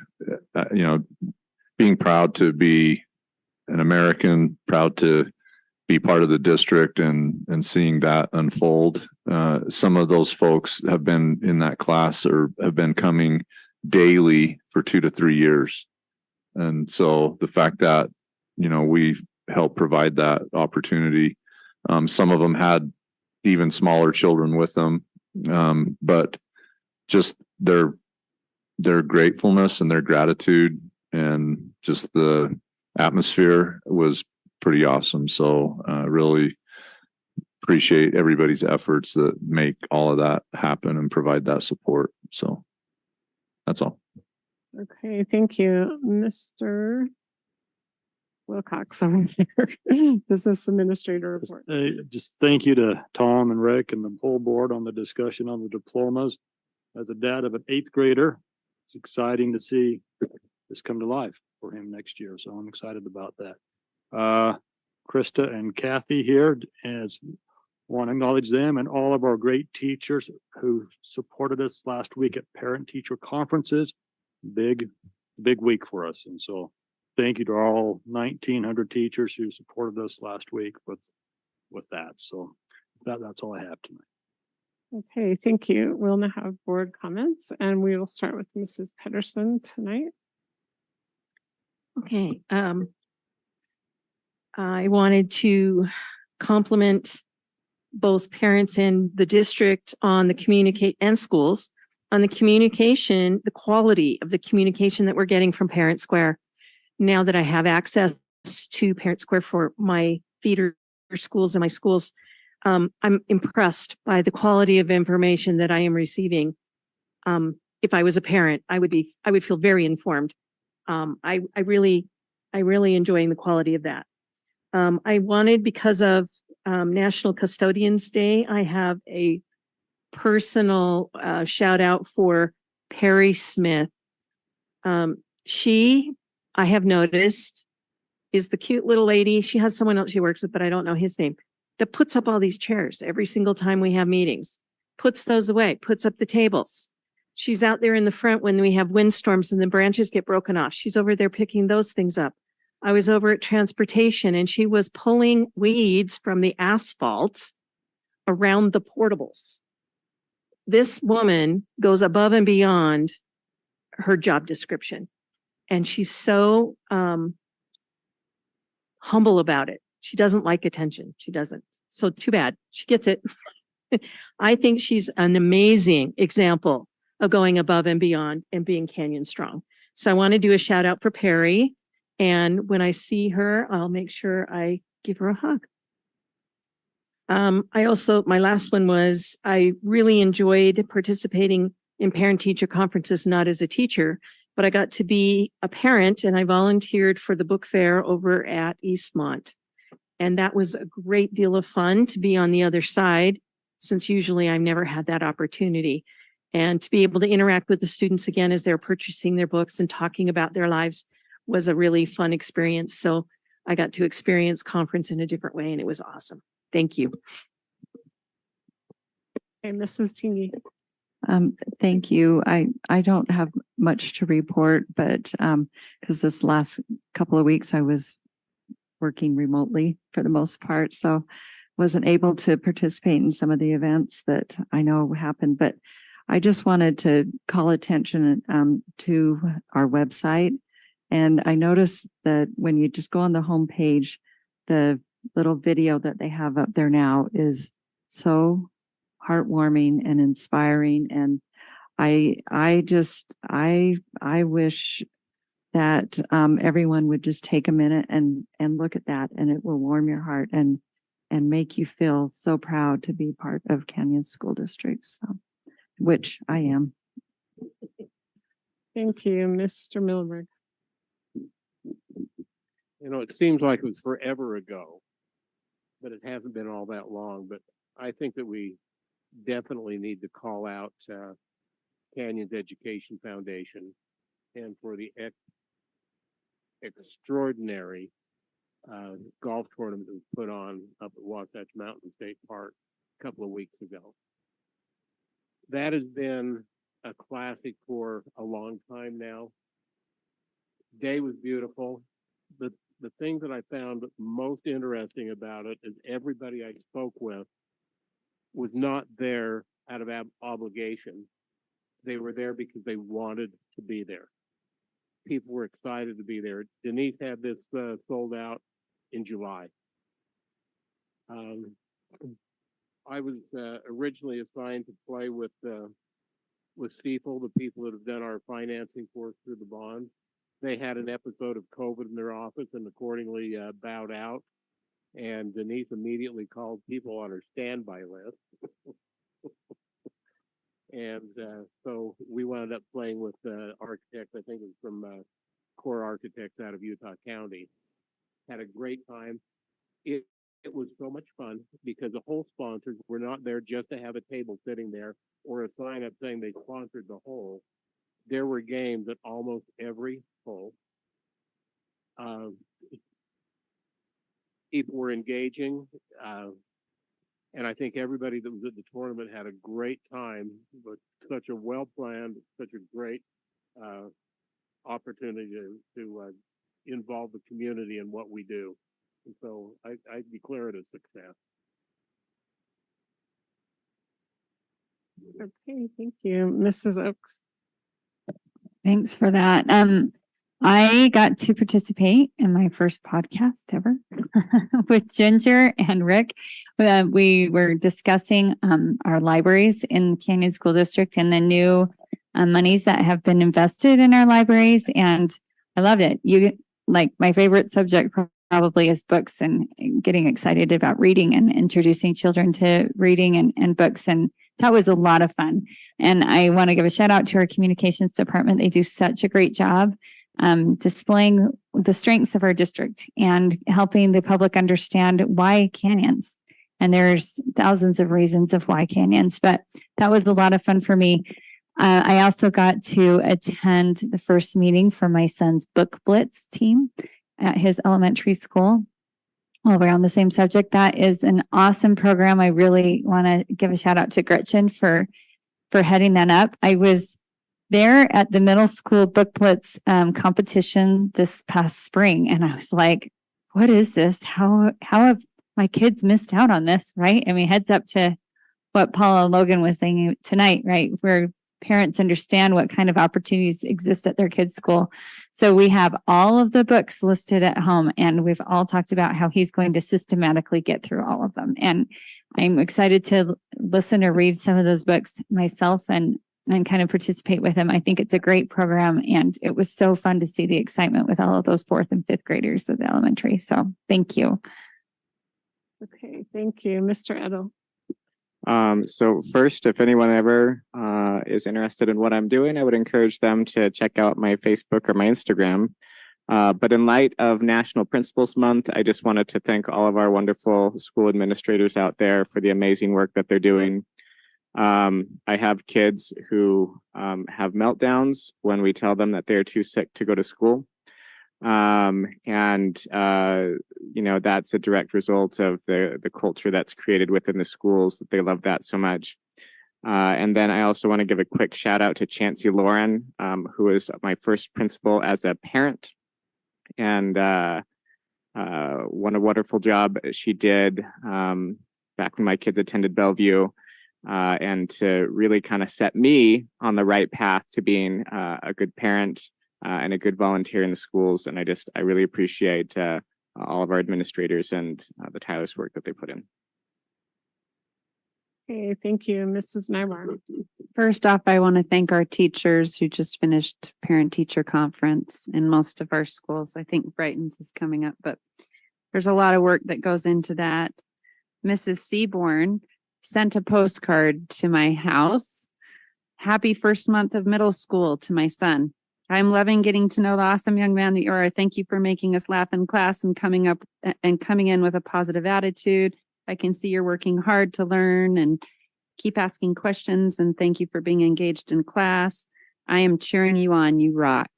Speaker 11: being proud to be an American, proud to be part of the district, and seeing that unfold. Some of those folks have been in that class or have been coming daily for 2 to 3 years. And so the fact that, we helped provide that opportunity, some of them had even smaller children with them, but just their their gratefulness and their gratitude and just the atmosphere was pretty awesome. So really appreciate everybody's efforts that make all of that happen and provide that support. So that's all.
Speaker 10: Okay, thank you, Mr. Wilcox over here. Business Administrator report.
Speaker 13: Just thank you to Tom and Rick and the whole board on the discussion on the diplomas. As a dad of an 8th grader, it's exciting to see this come to life for him next year. So I'm excited about that. Krista and Kathy here, as want to acknowledge them and all of our great teachers who supported us last week at parent teacher conferences. Big week for us. And so thank you to all 1,900 teachers who supported us last week with that. So that's all I have tonight.
Speaker 10: Okay, thank you. We'll now have board comments and we will start with Mrs. Pedersen tonight.
Speaker 3: Okay, I wanted to compliment both parents and the district on the communicate and schools on the communication, the quality of the communication that we're getting from Parent Square. Now that I have access to Parent Square for my feeder schools and my schools, I'm impressed by the quality of information that I am receiving. If I was a parent, I would feel very informed. I really enjoying the quality of that. I wanted, because of National Custodians Day, I have a personal shout out for Perry Smith. She, I have noticed, is the cute little lady. She has someone else she works with, but I don't know his name, that puts up all these chairs every single time we have meetings, puts those away, puts up the tables. She's out there in the front when we have windstorms and the branches get broken off. She's over there picking those things up. I was over at transportation and she was pulling weeds from the asphalt around the portables. This woman goes above and beyond her job description. And she's so humble about it. She doesn't like attention. She doesn't. So too bad. She gets it. I think she's an amazing example of going above and beyond and being Canyon strong. So I want to do a shout out for Perry. And when I see her, I'll make sure I give her a hug. My last one was, I really enjoyed participating in parent teacher conferences, not as a teacher, but I got to be a parent and I volunteered for the book fair over at Eastmont. And that was a great deal of fun to be on the other side, since usually I've never had that opportunity. And to be able to interact with the students again as they're purchasing their books and talking about their lives was a really fun experience. So I got to experience conference in a different way and it was awesome. Thank you.
Speaker 10: Okay, Mrs. Teeny.
Speaker 12: Thank you. I don't have much to report, but because this last couple of weeks I was working remotely for the most part, so wasn't able to participate in some of the events that I know happened. But I just wanted to call attention to our website. And I noticed that when you just go on the homepage, the little video that they have up there now is so heartwarming and inspiring. And I wish that everyone would just take a minute and look at that, and it will warm your heart and make you feel so proud to be part of Canyon School District, so, which I am.
Speaker 10: Thank you, Mr. Milberg.
Speaker 7: You know, it seems like it was forever ago, but it hasn't been all that long. But I think that we definitely need to call out Canyon's Education Foundation and for the extraordinary golf tournament that was put on up at Wasatch Mountain State Park a couple of weeks ago. That has been a classic for a long time now. Day was beautiful. The thing that I found most interesting about it is everybody I spoke with was not there out of obligation. They were there because they wanted to be there. People were excited to be there. Denise had this sold out in July. I was originally assigned to play with with Stiefel, the people that have done our financing for us through the bond. They had an episode of COVID in their office and accordingly bowed out. And Denise immediately called people on her standby list. And so we wound up playing with the architect, I think it was from Core Architects out of Utah County. Had a great time. It was so much fun because the whole sponsors were not there just to have a table sitting there or a sign up saying they sponsored the whole. There were games at almost every hole. People were engaging, and I think everybody that was at the tournament had a great time. But such a well planned, such a great opportunity to involve the community in what we do. And so I declare it a success.
Speaker 10: Okay, thank you. Mrs. Oaks.
Speaker 14: Thanks for that. I got to participate in my first podcast ever with Ginger and Rick. We were discussing our libraries in Canyon School District and the new monies that have been invested in our libraries. And I loved it. Like my favorite subject probably is books and getting excited about reading and introducing children to reading and books. And that was a lot of fun. And I want to give a shout out to our communications department. They do such a great job displaying the strengths of our district and helping the public understand why canyons. And there's thousands of reasons of why canyons, but that was a lot of fun for me. I also got to attend the first meeting for my son's Book Blitz team at his elementary school. While we're on the same subject, that is an awesome program. I really want to give a shout out to Gretchen for heading that up. I was there at the middle school Book Blitz competition this past spring, and I was like, what is this? How have my kids missed out on this, right? I mean, heads up to what Paula Logan was saying tonight, right? Where parents understand what kind of opportunities exist at their kids' school. So we have all of the books listed at home, and we've all talked about how he's going to systematically get through all of them. And I'm excited to listen or read some of those books myself and kind of participate with him. I think it's a great program, and it was so fun to see the excitement with all of those 4th and 5th graders of the elementary. So thank you.
Speaker 10: Okay, thank you. Mr. Edel.
Speaker 6: So first, if anyone ever is interested in what I'm doing, I would encourage them to check out my Facebook or my Instagram. But in light of National Principals Month, I just wanted to thank all of our wonderful school administrators out there for the amazing work that they're doing. I have kids who have meltdowns when we tell them that they're too sick to go to school. You know, that's a direct result of the culture that's created within the schools, that they love that so much. And then I also want to give a quick shout out to Chancey Lauren, who is my first principal as a parent, and what a wonderful job she did back when my kids attended Bellevue, and to really kind of set me on the right path to being a good parent and a good volunteer in the schools. And I really appreciate all of our administrators and the tireless work that they put in.
Speaker 10: Okay, thank you, Mrs. Nybar.
Speaker 2: First off, I want to thank our teachers who just finished parent-teacher conference in most of our schools. I think Brighton's is coming up, but there's a lot of work that goes into that. Mrs. Seaborn sent a postcard to my house. Happy first month of middle school to my son. I'm loving getting to know the awesome young man that you are. Thank you for making us laugh in class and coming in with a positive attitude. I can see you're working hard to learn and keep asking questions, and thank you for being engaged in class. I am cheering you on. You rock.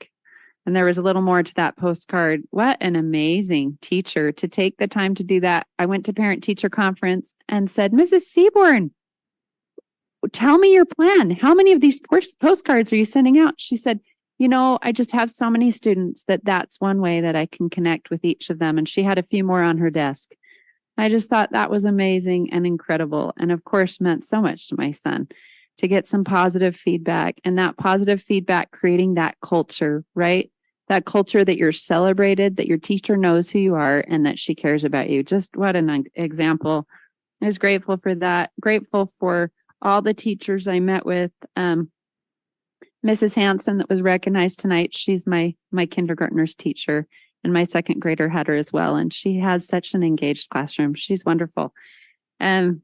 Speaker 2: And there was a little more to that postcard. What an amazing teacher to take the time to do that. I went to parent-teacher conference and said, Mrs. Seaborn, tell me your plan. How many of these postcards are you sending out? She said, you know, I just have so many students that's one way that I can connect with each of them. And she had a few more on her desk. I just thought that was amazing and incredible. And of course, meant so much to my son to get some positive feedback, and that positive feedback creating that culture, right? That culture that you're celebrated, that your teacher knows who you are, and that she cares about you. Just what an example. I was grateful for that. Grateful for all the teachers I met with Mrs. Hanson that was recognized tonight. She's my kindergartner's teacher, and my second grader had her as well. And she has such an engaged classroom. She's wonderful. In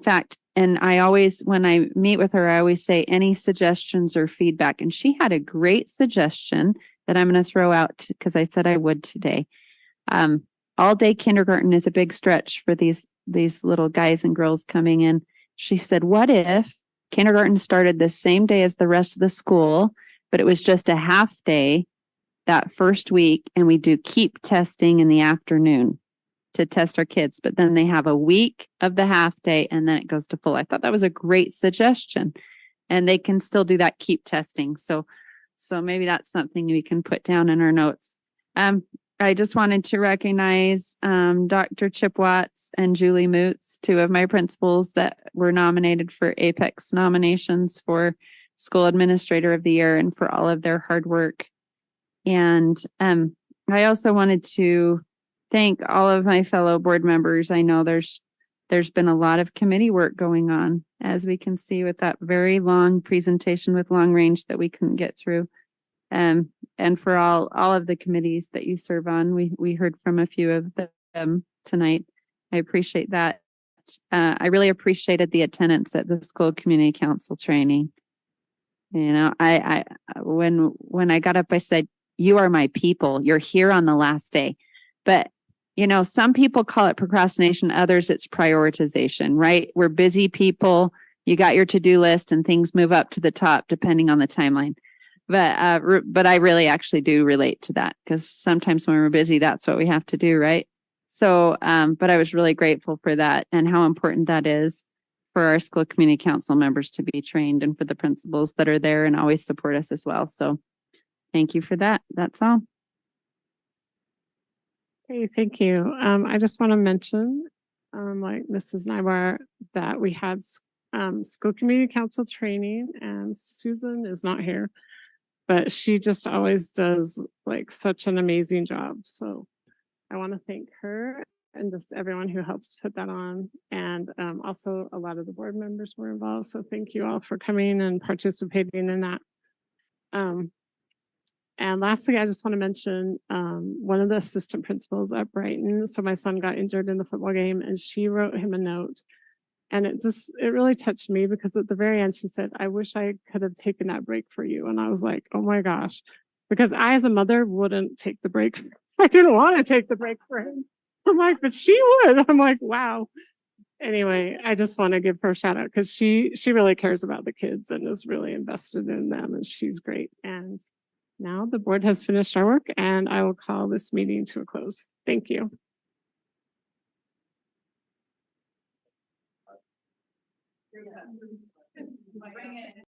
Speaker 2: fact, and I always, when I meet with her, I always say any suggestions or feedback. And she had a great suggestion that I'm going to throw out because I said I would today. All day kindergarten is a big stretch for these little guys and girls coming in. She said, what if kindergarten started the same day as the rest of the school, but it was just a half day that first week, and we do keep testing in the afternoon to test our kids, but then they have a week of the half day and then it goes to full. I thought that was a great suggestion, and they can still do that keep testing. So maybe that's something we can put down in our notes. I just wanted to recognize Dr. Chip Watts and Julie Moots, two of my principals that were nominated for Apex nominations for School Administrator of the Year, and for all of their hard work. And I also wanted to thank all of my fellow board members. I know there's been a lot of committee work going on, as we can see with that very long presentation with long range that we couldn't get through. And for all of the committees that you serve on, we heard from a few of them tonight. I appreciate that. I really appreciated the attendance at the school community council training. You know, when I got up, I said, you are my people. You're here on the last day. But, you know, some people call it procrastination. Others, it's prioritization, right? We're busy people. You got your to-do list and things move up to the top depending on the timeline. But I really actually do relate to that, because sometimes when we're busy, that's what we have to do, right? So, but I was really grateful for that and how important that is for our school community council members to be trained, and for the principals that are there and always support us as well. So thank you for that. That's all.
Speaker 10: Okay, thank you. I just want to mention, like Mrs. Nybar, that we had school community council training, and Susan is not here, but she just always does like such an amazing job. So I want to thank her and just everyone who helps put that on. And also a lot of the board members were involved. So thank you all for coming and participating in that. And lastly, I just want to mention one of the assistant principals at Brighton. So my son got injured in the football game, and she wrote him a note. And it really touched me, because at the very end, she said, I wish I could have taken that break for you. And I was like, oh my gosh, because I, as a mother, wouldn't take the break. I didn't want to take the break for him. I'm like, but she would. I'm like, wow. Anyway, I just want to give her a shout out, because she really cares about the kids and is really invested in them, and she's great. And now the board has finished our work, and I will call this meeting to a close. Thank you.
Speaker 5: Bring it.